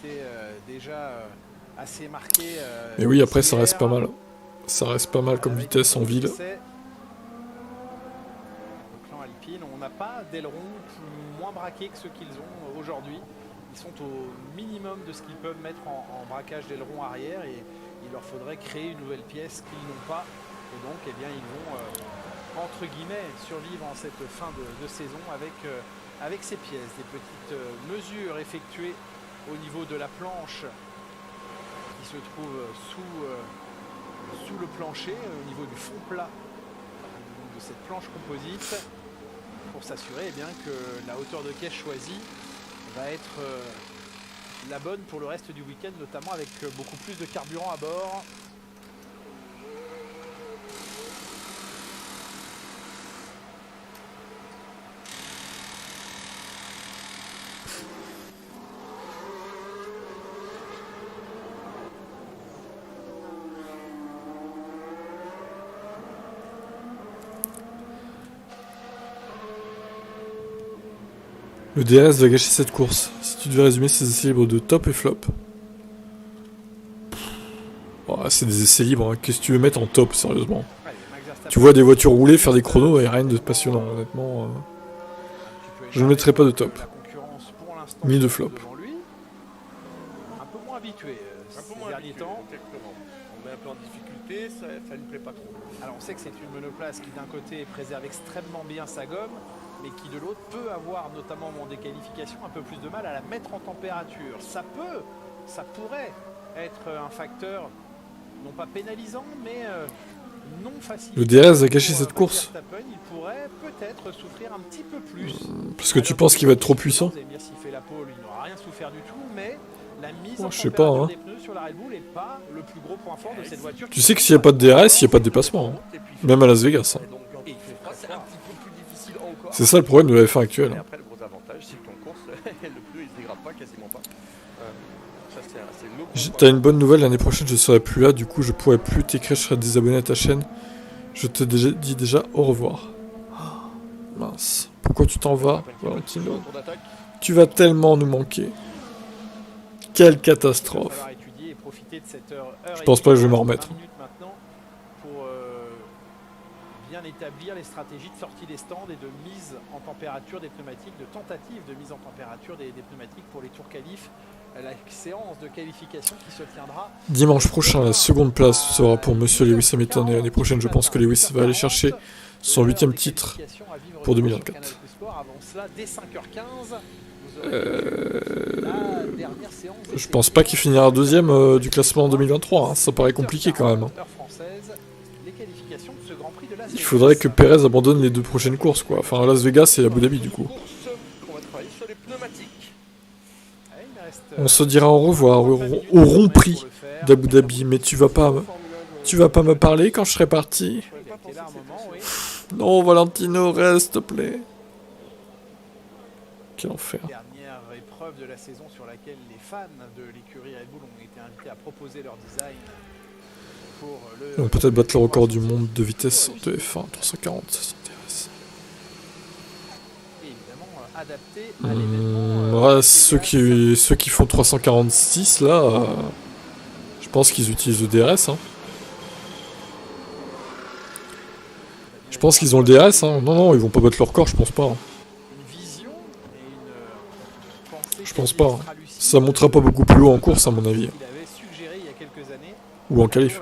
était déjà assez marqué. Mais oui, après ça reste pas mal. Ça reste pas mal comme vitesse en ville. Le clan Alpine, on n'a pas d'ailerons moins braqués que ceux qu'ils ont aujourd'hui. Ils sont au minimum de ce qu'ils peuvent mettre en braquage d'ailerons arrière et il leur faudrait créer une nouvelle pièce qu'ils n'ont pas. Et donc, eh bien, ils vont, entre guillemets, survivre en cette fin de saison avec ces pièces. Des petites mesures effectuées au niveau de la planche qui se trouve sous le plancher, au niveau du fond plat de cette planche composite, pour s'assurer bien que la hauteur de caisse choisie va être la bonne pour le reste du week-end, notamment avec beaucoup plus de carburant à bord. Le DRS va gâcher cette course. Si tu devais résumer ces essais libres de top et flop. Oh, c'est des essais libres, hein. Qu'est-ce que tu veux mettre en top, sérieusement? Tu vois des voitures rouler, faire des chronos et rien de passionnant, honnêtement. Je ne mettrai pas de top. Ni de flop. Un peu moins habitué ces derniers temps. On met un peu en difficulté, ça ne plaît pas trop. Alors on sait que c'est une monoplace qui d'un côté préserve extrêmement bien sa gomme, mais qui de l'autre peut avoir, notamment en déqualification, un peu plus de mal à la mettre en température. Ça pourrait être un facteur, non pas pénalisant, mais non facile. Le DRS va gâcher cette course. Il pourrait peut-être souffrir un petit peu plus. Parce que tu penses qu'il va être trop puissant? Vous allez me dire, s'il fait la pole, il n'aura rien souffert du tout, mais la mise en je sais pas, hein. des pneus sur la Red Bull n'est pas le plus gros point fort de cette voiture. Tu sais que s'il n'y a pas de DRS, il n'y a pas de dépassement. Hein. Même à Las Vegas. Hein. C'est ça le problème de la F1 actuelle. Et après, le gros avantage, c'est que ton course, le pneu, il se dégrade pas, quasiment pas. Ça, c'est T'as une bonne nouvelle, l'année prochaine je serai plus là, du coup je pourrai plus t'écrire, je serai désabonné à ta chaîne. Je te dis déjà au revoir. Oh, mince. Pourquoi tu t'en vas, Valentino? Tu vas tellement nous manquer. Quelle catastrophe. Je pense pas que je vais m'en remettre. Bien établir les stratégies de sortie des stands et de mise en température des pneumatiques, de tentative de mise en température des pneumatiques pour les tours qualifs, la séance de qualification qui se tiendra dimanche prochain. La seconde place sera pour Monsieur Lewis Hamilton et l'année prochaine je pense que Lewis va aller chercher son 8e titre pour 2024. Je pense pas qu'il finira deuxième du classement en 2023, hein. Ça paraît compliqué quand même. Il faudrait que Perez abandonne les 2 prochaines courses, quoi. Enfin, Las Vegas et Abu Dhabi, du coup. On se dira au revoir au rond-prix d'Abu Dhabi, mais tu vas pas me parler quand je serai parti. Non, Valentino, reste, s'il te plaît. Quel enfer. Dernière épreuve de la saison sur laquelle les fans de l'écurie Red Bull ont été invités à proposer leur design. On va peut-être battre le record du monde de vitesse de F1, 340, ça s'intéresse. Ouais, ceux qui font 346 là, je pense qu'ils utilisent le DRS. Hein. Je pense qu'ils ont le DRS. Hein. Non, ils vont pas battre le record, je pense pas. Hein. Je pense pas. Hein. Ça montera pas beaucoup plus haut en course à mon avis. Ou en qualif.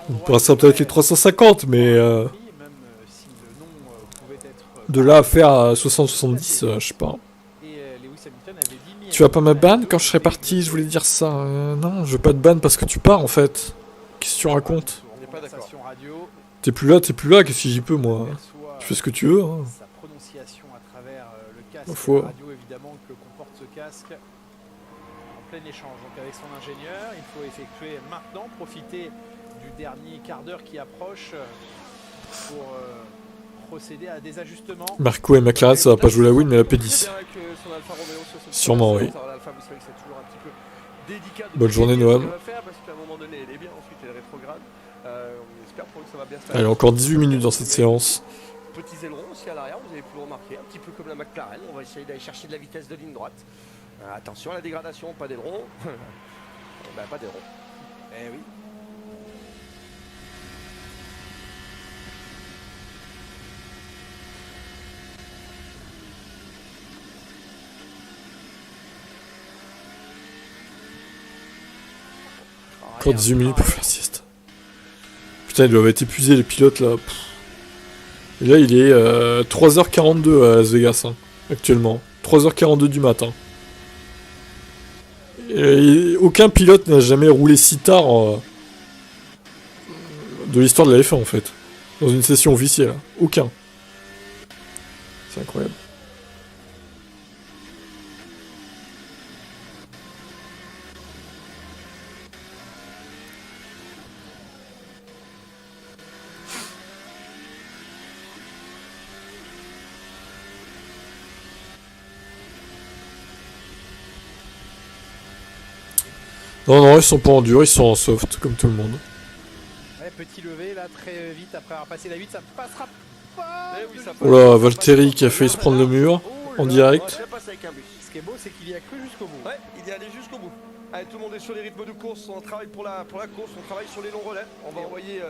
On passera peut-être les 350, mais de là à faire à 60-70, je sais pas. Tu vas pas me ban quand je serai parti, je voulais dire ça. Non, je veux pas te ban parce que tu pars en fait. Qu'est-ce que tu racontes? T'es plus là, qu'est-ce que j'y peux moi? Tu fais ce que tu veux. Hein. Ma foi. Plein échange donc avec son ingénieur, il faut effectuer maintenant, profiter du dernier quart d'heure qui approche pour procéder à des ajustements. Marco et McLaren ça va pas jouer la win mais la P10. Sûrement oui. Bonne journée Noam. Allez encore 18 minutes dans cette séance. petits ailerons aussi à l'arrière, vous avez pu le remarquer, un petit peu comme la McLaren. On va essayer d'aller chercher de la vitesse de ligne droite. Attention à la dégradation, pas d'aileron. Bah, pas d'aileron. Eh oui. Encore 18 minutes pour faire sieste. Putain, ils doivent être épuisés les pilotes là. Pff. Et là, il est 3h42 à Las Vegas, hein, actuellement. 3h42 du matin. Et aucun pilote n'a jamais roulé si tard de l'histoire de la F1 en fait. Dans une session officielle. Aucun. C'est incroyable. Non, ils sont pas en dur, ils sont en soft, comme tout le monde. Ouais, petit levé là, très vite après avoir passé la 8, ça passera pas. Oula, Valtteri qui a failli se prendre le mur en direct. Ce qui est beau, c'est qu'il y a cru jusqu'au bout. Ouais, il y est allé jusqu'au bout. Allez, tout le monde est sur les rythmes de course, on travaille pour la course, on travaille sur les longs relais. On va envoyer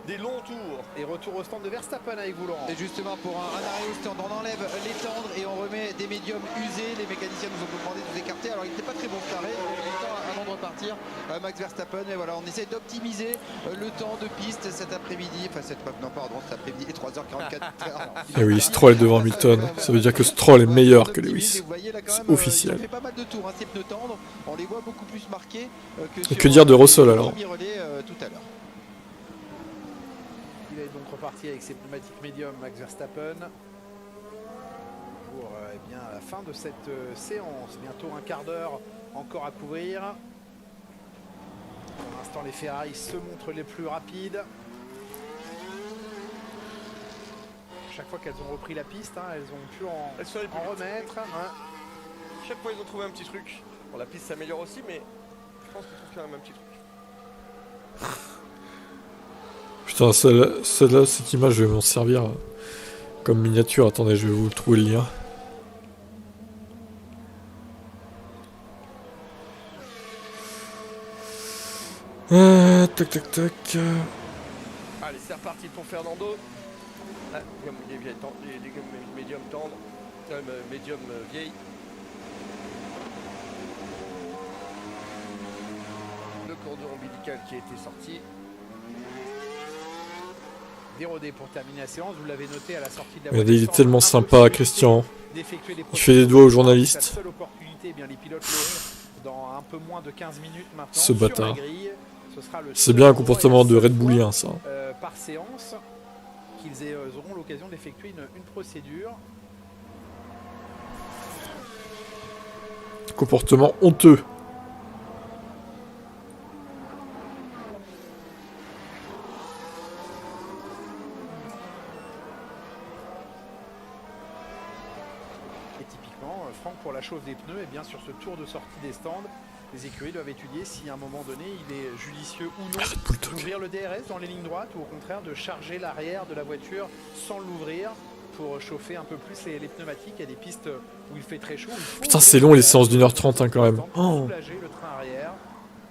des longs tours. Et retour au stand de Verstappen avec vous, Laurent. Et justement, pour un arrêt au stand, on enlève les tendres et on remet des médiums usés. Les mécaniciens nous ont demandé de les écarter. Alors, il n'était pas très bon ce arrêt, il est temps avant de repartir. Max Verstappen, et voilà, on essaie d'optimiser le temps de piste cet après-midi. Enfin, cet après-midi, 3h44. Et oui, Stroll est devant Hamilton. Ça veut dire que Stroll est meilleur que Lewis. C'est officiel. Il fait pas mal de tours, ces pneus tendres. On les voit beaucoup plus marqués Et que dire de Russell alors? Tout à l'heure. Il est donc reparti avec ses pneumatiques médium Max Verstappen pour eh bien, la fin de cette séance. Bientôt un quart d'heure encore à couvrir. Pour l'instant, les Ferrari se montrent les plus rapides. Chaque fois qu'elles ont repris la piste, hein, elles ont pu en remettre. Hein. Chaque fois, ils ont trouvé un petit truc. Bon, la piste s'améliore aussi, mais je pense qu'ils trouvent quand même un petit truc. Putain, celle-là, cette image, je vais m'en servir comme miniature. Attendez, je vais vous trouver le lien. Tac. Allez, c'est reparti pour Fernando. Ah, des médiums tendres, médium vieilles. Le cordon ombilical qui a été sorti. Dérodé pour terminer la séance, vous l'avez noté à la sortie de la Regardez, il est tellement sympa, Christian. Il fait des doigts aux journalistes. La seule opportunité, eh bien, les pilotes l'auront dans un peu moins de 15 minutes maintenant. Ce bâtard. C'est bien un comportement de Red Bullien, ça. Par séance, qu'ils auront l'occasion d'effectuer une procédure. Comportement honteux. Franck, pour la chauffe des pneus, et bien sur ce tour de sortie des stands, les écuries doivent étudier si à un moment donné il est judicieux ou non d'ouvrir le DRS dans les lignes droites ou au contraire de charger l'arrière de la voiture sans l'ouvrir pour chauffer un peu plus les pneumatiques. Il y a des pistes où il fait très chaud. Putain, c'est long les séances d'1h30 hein, quand même. Oh.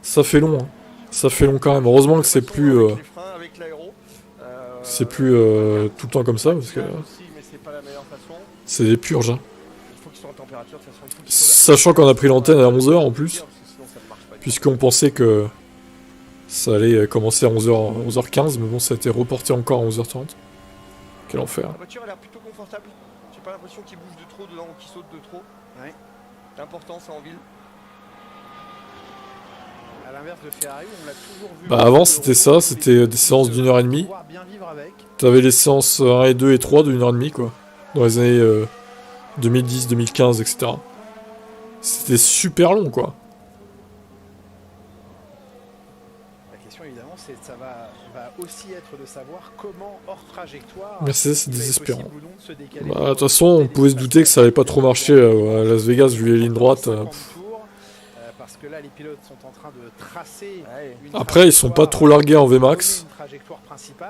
Ça fait long. Hein. Ça fait long quand même. Heureusement que c'est plus. C'est plus tout le temps comme ça parce que. C'est des purges. Hein. Sachant qu'on a pris l'antenne à 11h en plus, puisqu'on pensait que ça allait commencer à 11h15, mais bon, ça a été reporté encore à 11h30. Quel enfer. La voiture a l'air plutôt confortable. J'ai pas l'impression qu'il bouge de trop dedans ou qu'il saute de trop. Ouais. C'est important ça en ville. À l'inverse de Ferrari, on l'a toujours vu. Bah avant c'était ça, c'était des séances d'1h30. T'avais les séances 1 et 2 et 3 de 1h30 quoi. Dans les années 2010, 2015, etc. C'était super long quoi. La question évidemment c'est ça va aussi être de savoir comment hors trajectoire. Mercedes c'est désespérant. Bah de toute façon on pouvait se douter que ça allait pas trop marcher à Las Vegas vu les lignes droites. Parce que là les pilotes sont en train de tracer. Après ils sont pas trop largués en VMAX.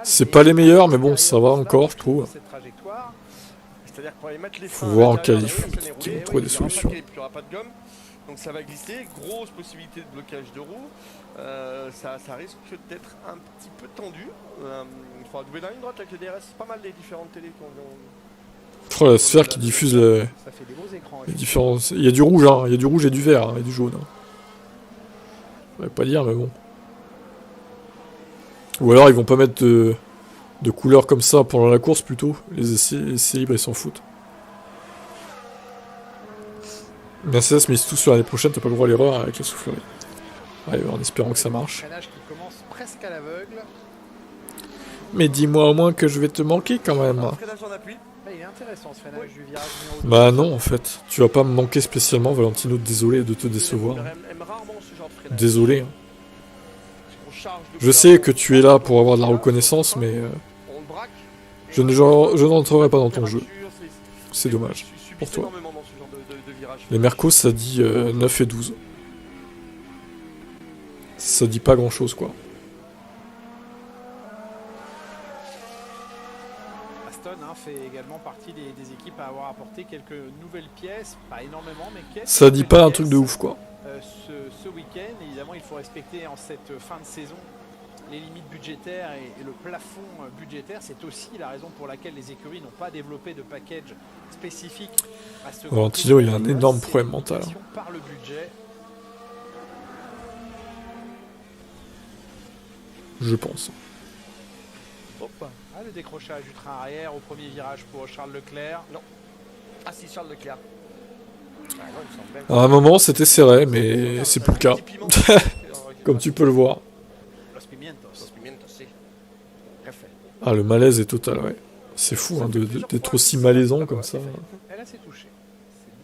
C'est pas les meilleurs mais bon ça va encore je trouve. pour aller mettre les Faut freins à voir en l'intérieur qualif de la roue, ça n'est qu'ils vont roulé, trouver ouais, des il y aura pas de solutions. grip, il n'y aura pas de gomme, donc ça va glisser, grosse possibilité de blocage de roue, ça risque d'être un petit peu tendu. Il faudra doubler la ligne droite avec le DRS, c'est pas mal les différentes télés qu'on Oh, la sphère qui diffuse les différences. Il y a du rouge, hein. Il y a du rouge et du vert, hein, et du jaune. Hein. Je vais pas dire, mais bon. Ou alors ils vont pas mettre de couleurs comme ça pendant la course plutôt. Les essais libres ils s'en foutent. Mercedes mise tout sur l'année prochaine, t'as pas le droit à l'erreur avec la soufflerie. Ouais, en espérant que ça marche. Freinage qui commence presque à l'aveugle. Mais dis-moi au moins que je vais te manquer quand même. freinage en appui. Il est intéressant ce freinage du virage numéro 2. Bah non en fait, tu vas pas me manquer spécialement Valentino, désolé de te décevoir. Désolé. Hein. Je sais que tu es là pour avoir de la reconnaissance, mais je n'entrerai pas dans ton jeu. C'est dommage pour toi. Les Mercos ça dit 9 et 12. Ça dit pas grand chose quoi. Aston fait également partie des équipes à avoir apporté quelques nouvelles pièces, pas énormément, mais quelques. Ça dit pas un truc de ouf quoi. Ce week-end, évidemment, il faut respecter en cette fin de saison les limites budgétaires et le plafond budgétaire. C'est aussi la raison pour laquelle les écuries n'ont pas développé de package spécifique à ce Valentino, il a un énorme problème mental. Par le budget. Je pense. Le décrochage du train arrière au premier virage pour Charles Leclerc. Non. Ah si, Charles Leclerc. À un moment c'était serré, mais c'est plus le cas. Comme tu peux le voir. Ah, le malaise est total, ouais. C'est fou hein, d'être aussi malaisant comme ça. Elle a ses touchés.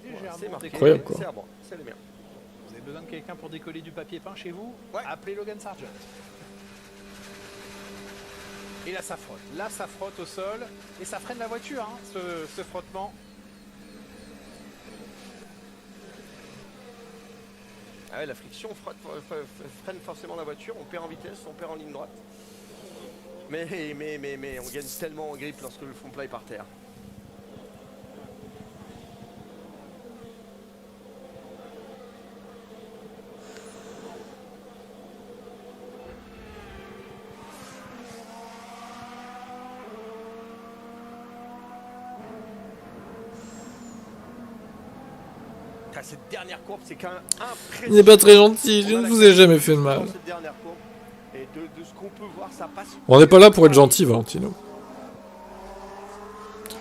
C'est légèrement incroyable quoi. Vous avez besoin de quelqu'un pour décoller du papier peint chez vous? Appelez Logan Sargent. Et là ça frotte. Là ça frotte au sol. Et ça freine la voiture, hein, ce frottement. Ah ouais, la friction freine forcément la voiture, on perd en vitesse, on perd en ligne droite. Mais on gagne tellement en grip lorsque le front plat est par terre. Cette dernière courbe, c'est quand même impressionnant. Il n'est pas très gentil, je ne vous ai jamais fait de mal. Cette dernière courbe, et de ce qu'on peut voir, ça passe. On n'est pas là pour être gentil, Valentino.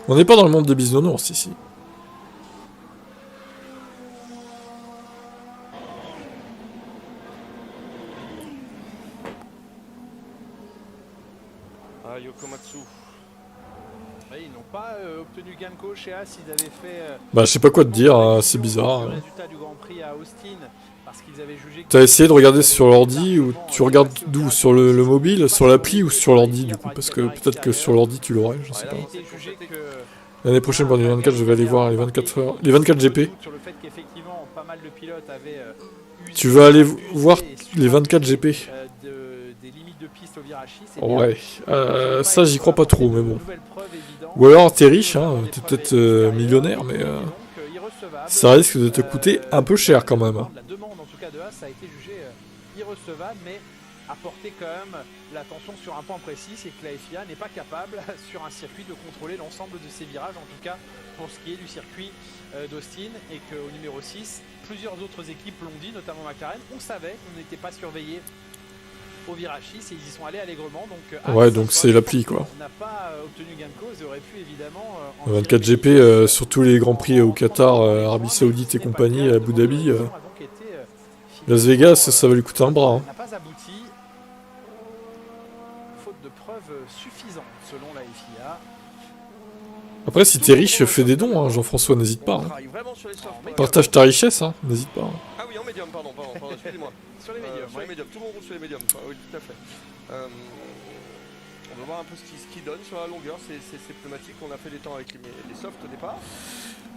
On n'est pas dans le monde des bisounours ici. Ah, Yokomatsu. Ils n'ont pas obtenu gain de cause chez As, ils avaient fait. Bah, je sais pas quoi te dire, hein, c'est bizarre. Le résultat du Grand Prix à Austin, parce qu'ils avaient jugé. T'as essayé de regarder sur l'ordi ou tu regardes d'où? Sur le mobile, sur l'appli ou sur l'ordi du coup? Parce que peut-être que sur l'ordi tu l'aurais, je sais pas. L'année prochaine pour 2024, je vais aller voir les 24 heures, les 24 GP. Sur le fait qu'effectivement, pas mal de pilotes avaient. Tu vas aller voir les 24 GP. Des limites de piste au virage 6. Ouais, ça j'y crois pas trop, mais bon. Ou alors t'es riche, hein, t'es peut-être millionnaire, mais ça risque de te coûter un peu cher quand même. La demande en tout cas de As a été jugée irrecevable, mais apporter quand même l'attention sur un point précis, c'est que la FIA n'est pas capable sur un circuit de contrôler l'ensemble de ses virages, en tout cas pour ce qui est du circuit d'Austin, et qu'au numéro 6, plusieurs autres équipes l'ont dit, notamment McLaren, on savait qu'on n'était pas surveillé au virage 6 et ils y sont allés allègrement. Donc, ouais, donc c'est l'appli quoi. On n'a pas obtenu gain de cause et aurait pu évidemment. 24 GP sur tous les grands prix au Qatar, Arabie Saoudite et compagnie, à Abu Dhabi. Las Vegas, ça va lui coûter un bras. Hein. N'a pas abouti. Faute de preuves suffisantes selon la FIA. Après, si t'es riche, fais des dons, hein, Jean-François, n'hésite pas. Hein. Partage ta richesse, hein, n'hésite pas. Hein. Ah oui, en médium, pardon, excusez-moi. Sur les médiums. Sur les médiums, tout le monde roule sur les médiums. Oui, tout à fait. On va voir un peu ce qu'il donne sur la longueur, c'est pneumatique. On a fait des temps avec les softs au départ.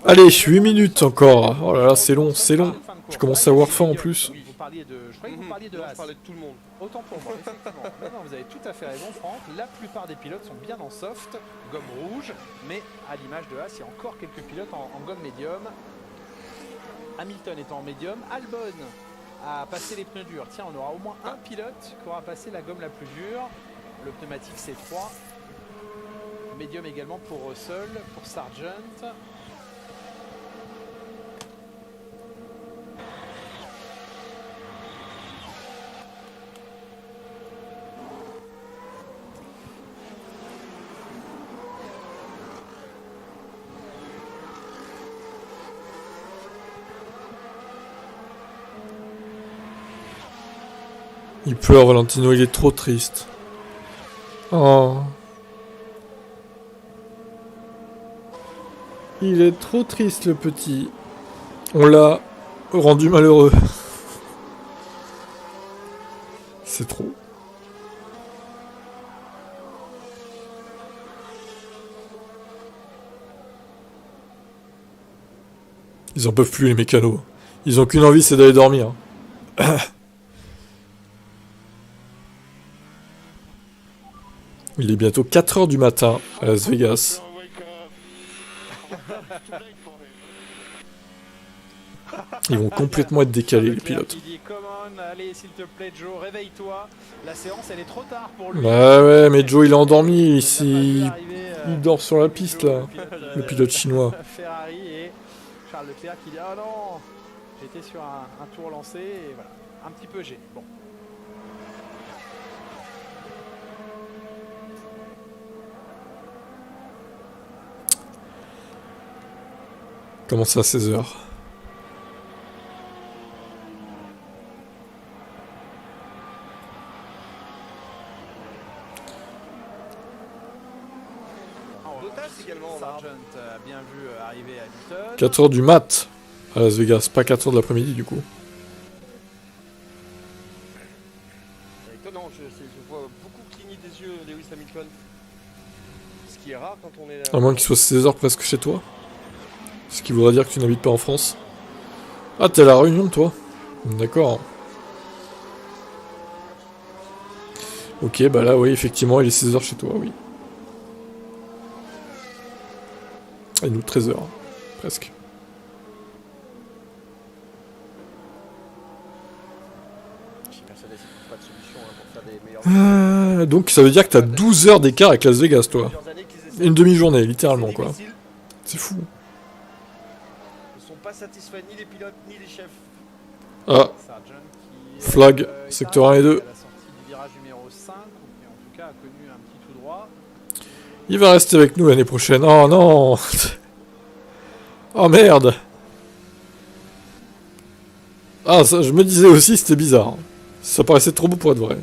Allez, 8 minutes encore. Oh là là, c'est long, c'est long. Je commence à avoir faim en plus. parliez de... Je croyais que vous parliez de Non, Haas. je parlais de tout le monde. Autant pour moi, effectivement. Non, vous avez tout à fait raison, Franck. La plupart des pilotes sont bien en soft, gomme rouge, mais à l'image de Haas, il y a encore quelques pilotes en gomme médium. Hamilton étant en médium, Albon a passé les pneus durs. Tiens, on aura au moins un pilote qui aura passé la gomme la plus dure. Le pneumatique C3. Médium également pour Russell, pour Sargent. Il pleure, Valentino, il est trop triste. Oh. Il est trop triste, le petit. On l'a rendu malheureux. C'est trop. Ils en peuvent plus, les mécanos. Ils ont qu'une envie, c'est d'aller dormir. Il est bientôt 4 h du matin à Las Vegas. Ils vont complètement être décalés, les pilotes. Il dit, come on, allez, s'il te plaît, Joe, réveille-toi. La séance, elle est trop tard pour lui. Bah ouais, mais Joe, il est endormi. Il dort sur la piste, là. Le pilote chinois. Ferrari et Charles Leclerc qui dit, oh non, j'étais sur un tour lancé et voilà, un petit peu gêné. Bon. Comment ça, 16 h? Sargent a bien vu arriver Hamilton. 4 h du mat à Las Vegas, pas 4 h de l'après-midi du coup. C'est étonnant, je vois beaucoup cligner des yeux Lewis Hamilton. Ce qui est rare quand on est... À moins qu'il soit 16 h presque chez toi. Ce qui voudrait dire que tu n'habites pas en France. Ah, t'es à La Réunion, toi? D'accord. Ok, bah là, oui, effectivement, il est 16 h chez toi, oui. Et nous, 13 h, presque. Je suis persuadé qu'il n'y a pas de solution pour faire des meilleurs... Donc, ça veut dire que t'as 12 heures d'écart avec Las Vegas, toi. Une demi-journée, littéralement, quoi. C'est fou. Ils ne sont pas satisfaits ni les pilotes ni les chefs. Ah. Flag, secteur 1 et 2. À la sortie du virage numéro 5, qui en tout cas a connu un petit tout droit. Il va rester avec nous l'année prochaine. Oh non. Oh merde. Ah, ça, je me disais aussi, c'était bizarre. Ça paraissait trop beau pour être vrai.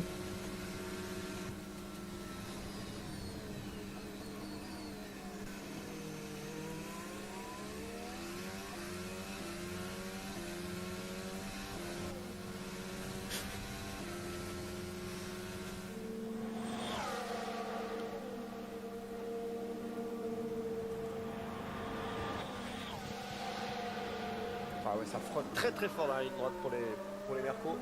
Ah ouais, ça frotte très très fort dans la ligne droite pour les Mercos.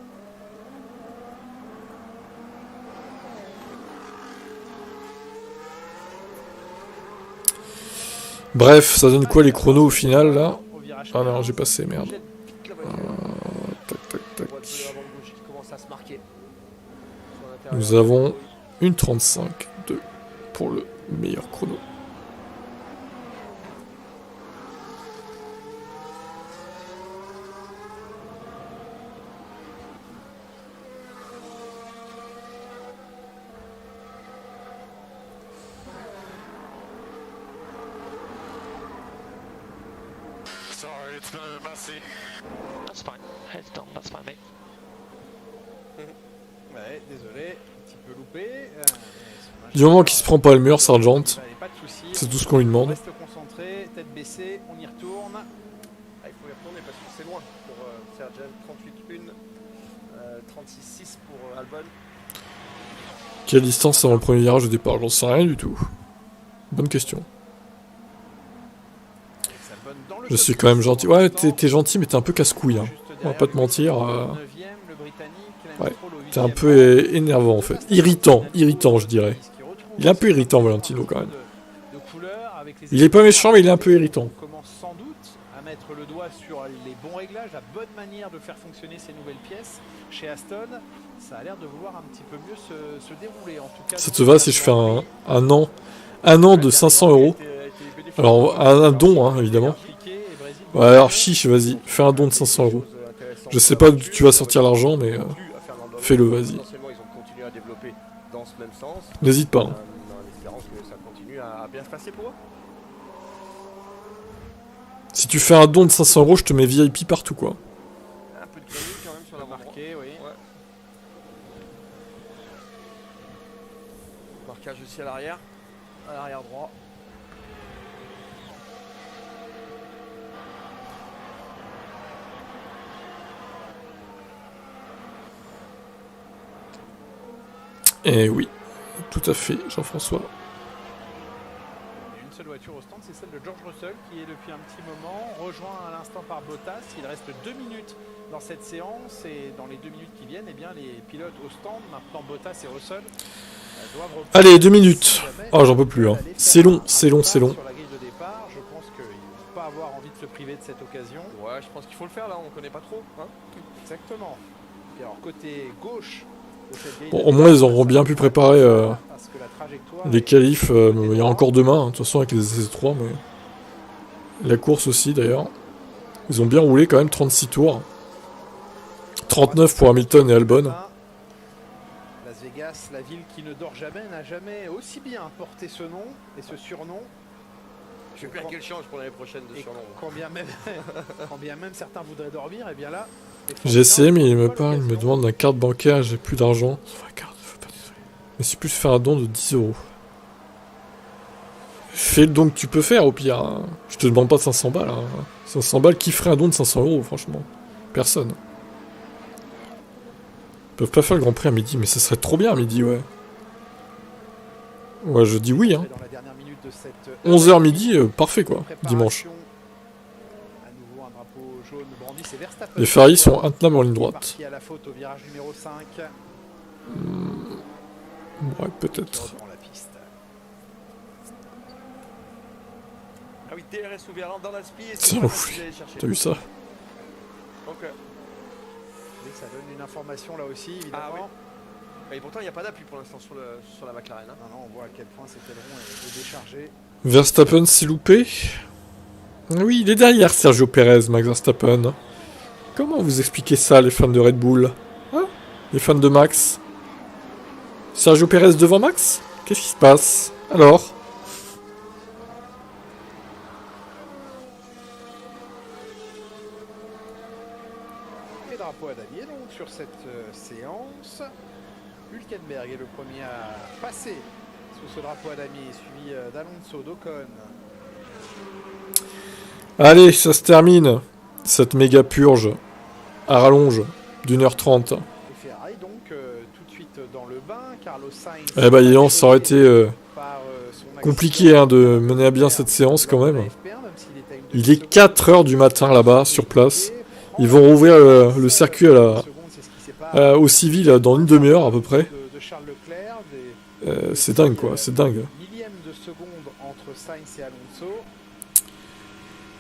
Bref, ça donne quoi les chronos au final là? Ah non, j'ai passé, merde. Tac, tac, tac. Nous avons une 35-2 pour le meilleur chrono. Sorry, it's been a messy. That's fine. It's done. That's fine, mate. Ouais, désolé, un petit peu loupé. Du moment qu'il se prend pas le mur, Sargent, Allez, pas de soucis. c'est tout ce qu'on lui On demande. reste concentré, tête baissée, on y retourne. Ah, il faut y retourner parce que c'est loin pour Sargent. 38-1, 36-6 pour Albon. Quelle distance avant le premier virage au départ? J'en sais rien du tout. Bonne question. Je suis quand même gentil. Ouais, t'es gentil, mais t'es un peu casse-couille. Hein. On va pas te mentir. Le Ouais, c'est un peu énervant en fait. Irritant, je dirais. Il est un peu irritant, Valentino, quand même. Il est pas méchant, mais il est un peu irritant. On commence sans doute à mettre le doigt sur les bons réglages, la bonne manière de faire fonctionner ces nouvelles pièces. Chez Aston, ça a l'air de vouloir un petit peu mieux se dérouler. En tout cas, Ça te va si je fais un an de 500 €? Alors, un don, hein, évidemment. Ouais, alors chiche, vas-y, fais un don de 500 €. Je sais pas d'où tu vas sortir l'argent, mais fais-le, vas-y. Potentiellement, ils ont continué à développer dans ce même sens. N'hésite pas. Hein. En espérant que ça continue à bien se passer pour eux. Si tu fais un don de 500 €, je te mets VIP partout, quoi. Un peu de gris quand même sur la marqué, oui. Ouais. Marquage aussi à l'arrière droit. Et oui, tout à fait, Jean-François. Une seule voiture au stand, c'est celle de George Russell qui est depuis un petit moment rejoint à l'instant par Bottas. Il reste 2 minutes dans cette séance et dans les 2 minutes qui viennent, eh bien, les pilotes au stand, maintenant Bottas et Russell, doivent reprendre. Allez, 2 minutes. Oh, j'en peux plus. Hein. C'est long, c'est long, c'est long. Sur la grille de départ, je pense qu'ils ne vont pas avoir envie de se priver de cette occasion. Ouais, je pense qu'il faut le faire là, on connaît pas trop. Hein. Exactement. Et alors côté gauche. Bon, au moins, ils auront bien pu préparer les qualifs. Il y a encore demain, hein, de toute façon, avec les essais-3, mais la course aussi, d'ailleurs. Ils ont bien roulé, quand même, 36 tours. 39 pour Hamilton et Albon. Las Vegas, la ville qui ne dort jamais, n'a jamais aussi bien porté ce nom et ce surnom. Je sais plus à quel change pour l'année prochaine de surnom. Quand bien même certains voudraient dormir, et bien là... J'ai essayé, mais il me parle, il me demande une carte bancaire, j'ai plus d'argent. Mais si plus faire un don de 10 €. Fais le don que tu peux faire, au pire. Hein. Je te demande pas 500 balles. Hein. 500 balles, qui ferait un don de 500 €, franchement? Personne. Ils peuvent pas faire le Grand Prix à midi, mais ça serait trop bien à midi, ouais. Ouais, je dis oui, hein. 11h midi, parfait, quoi, dimanche. Les Ferrari sont intenables en ligne droite. Ouais, peut-être. Ah oui, TRS ouvert dans la spie. C'est ouf. T'as vu ça? Ok. Ça donne une information là aussi, évidemment. Ah oui. Et pourtant, il n'y a pas d'appui pour l'instant sur la McLaren. Hein. Non, on voit à quel point cet aileron est déchargé. Verstappen s'est loupé. Oui, il est derrière Sergio Perez, Max Verstappen. Comment vous expliquez ça, les fans de Red Bull? Hein? Les fans de Max? Sergio Perez devant Max? Qu'est-ce qui se passe? Alors? Et drapeau à damier donc sur cette séance. Hülkenberg est le premier à passer sous ce drapeau à damier, suivi d'Alonso, d'Ocon. Allez, ça se termine. Cette méga purge à rallonge d'1h30. Et Ferrari donc tout de suite dans le bain. Carlos Sainz. Eh bah, disons, ça aurait été compliqué hein, de mener à bien cette séance quand même. Il est 4h du matin là-bas, sur place. Ils vont rouvrir le circuit au civil dans une demi-heure à peu près. C'est dingue quoi, c'est dingue. Millième de seconde entre Sainz et Alonso.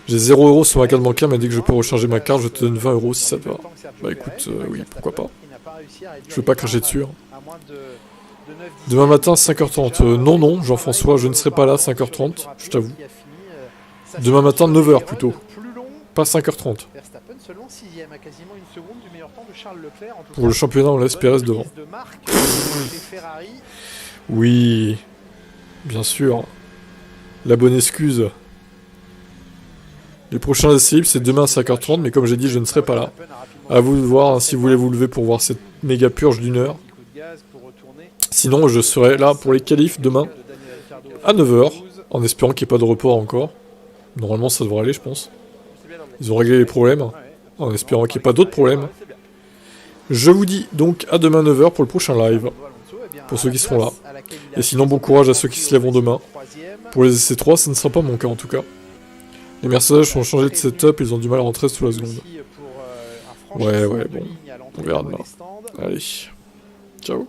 J'ai 0 € sur ma carte bancaire, mais dès que je peux recharger ma carte, je te donne 20 € si ça te va. Bah écoute, oui, pourquoi pas. Je veux pas cracher dessus. Hein. Demain matin, 5h30. Non, Jean-François, je ne serai pas là, 5h30, je t'avoue. Demain matin, 9h plutôt. Pas 5h30. Pour le championnat, on laisse Perez devant. Oui, bien sûr. La bonne excuse. Les prochains essais libres, c'est demain à 5h30, mais comme j'ai dit, je ne serai pas là. À vous de voir hein, si vous voulez vous lever pour voir cette méga purge d'1h. Sinon, je serai là pour les qualifs demain à 9h, en espérant qu'il n'y ait pas de report encore. Normalement, ça devrait aller, je pense. Ils ont réglé les problèmes, en espérant qu'il n'y ait pas d'autres problèmes. Je vous dis donc à demain 9h pour le prochain live, pour ceux qui seront là. Et sinon, bon courage à ceux qui se lèveront demain. Pour les essais 3, ça ne sera pas mon cas en tout cas. Les Mercedes ont changé de setup, ils ont du mal à rentrer sous la seconde. Ouais, bon, on verra demain. Allez, ciao.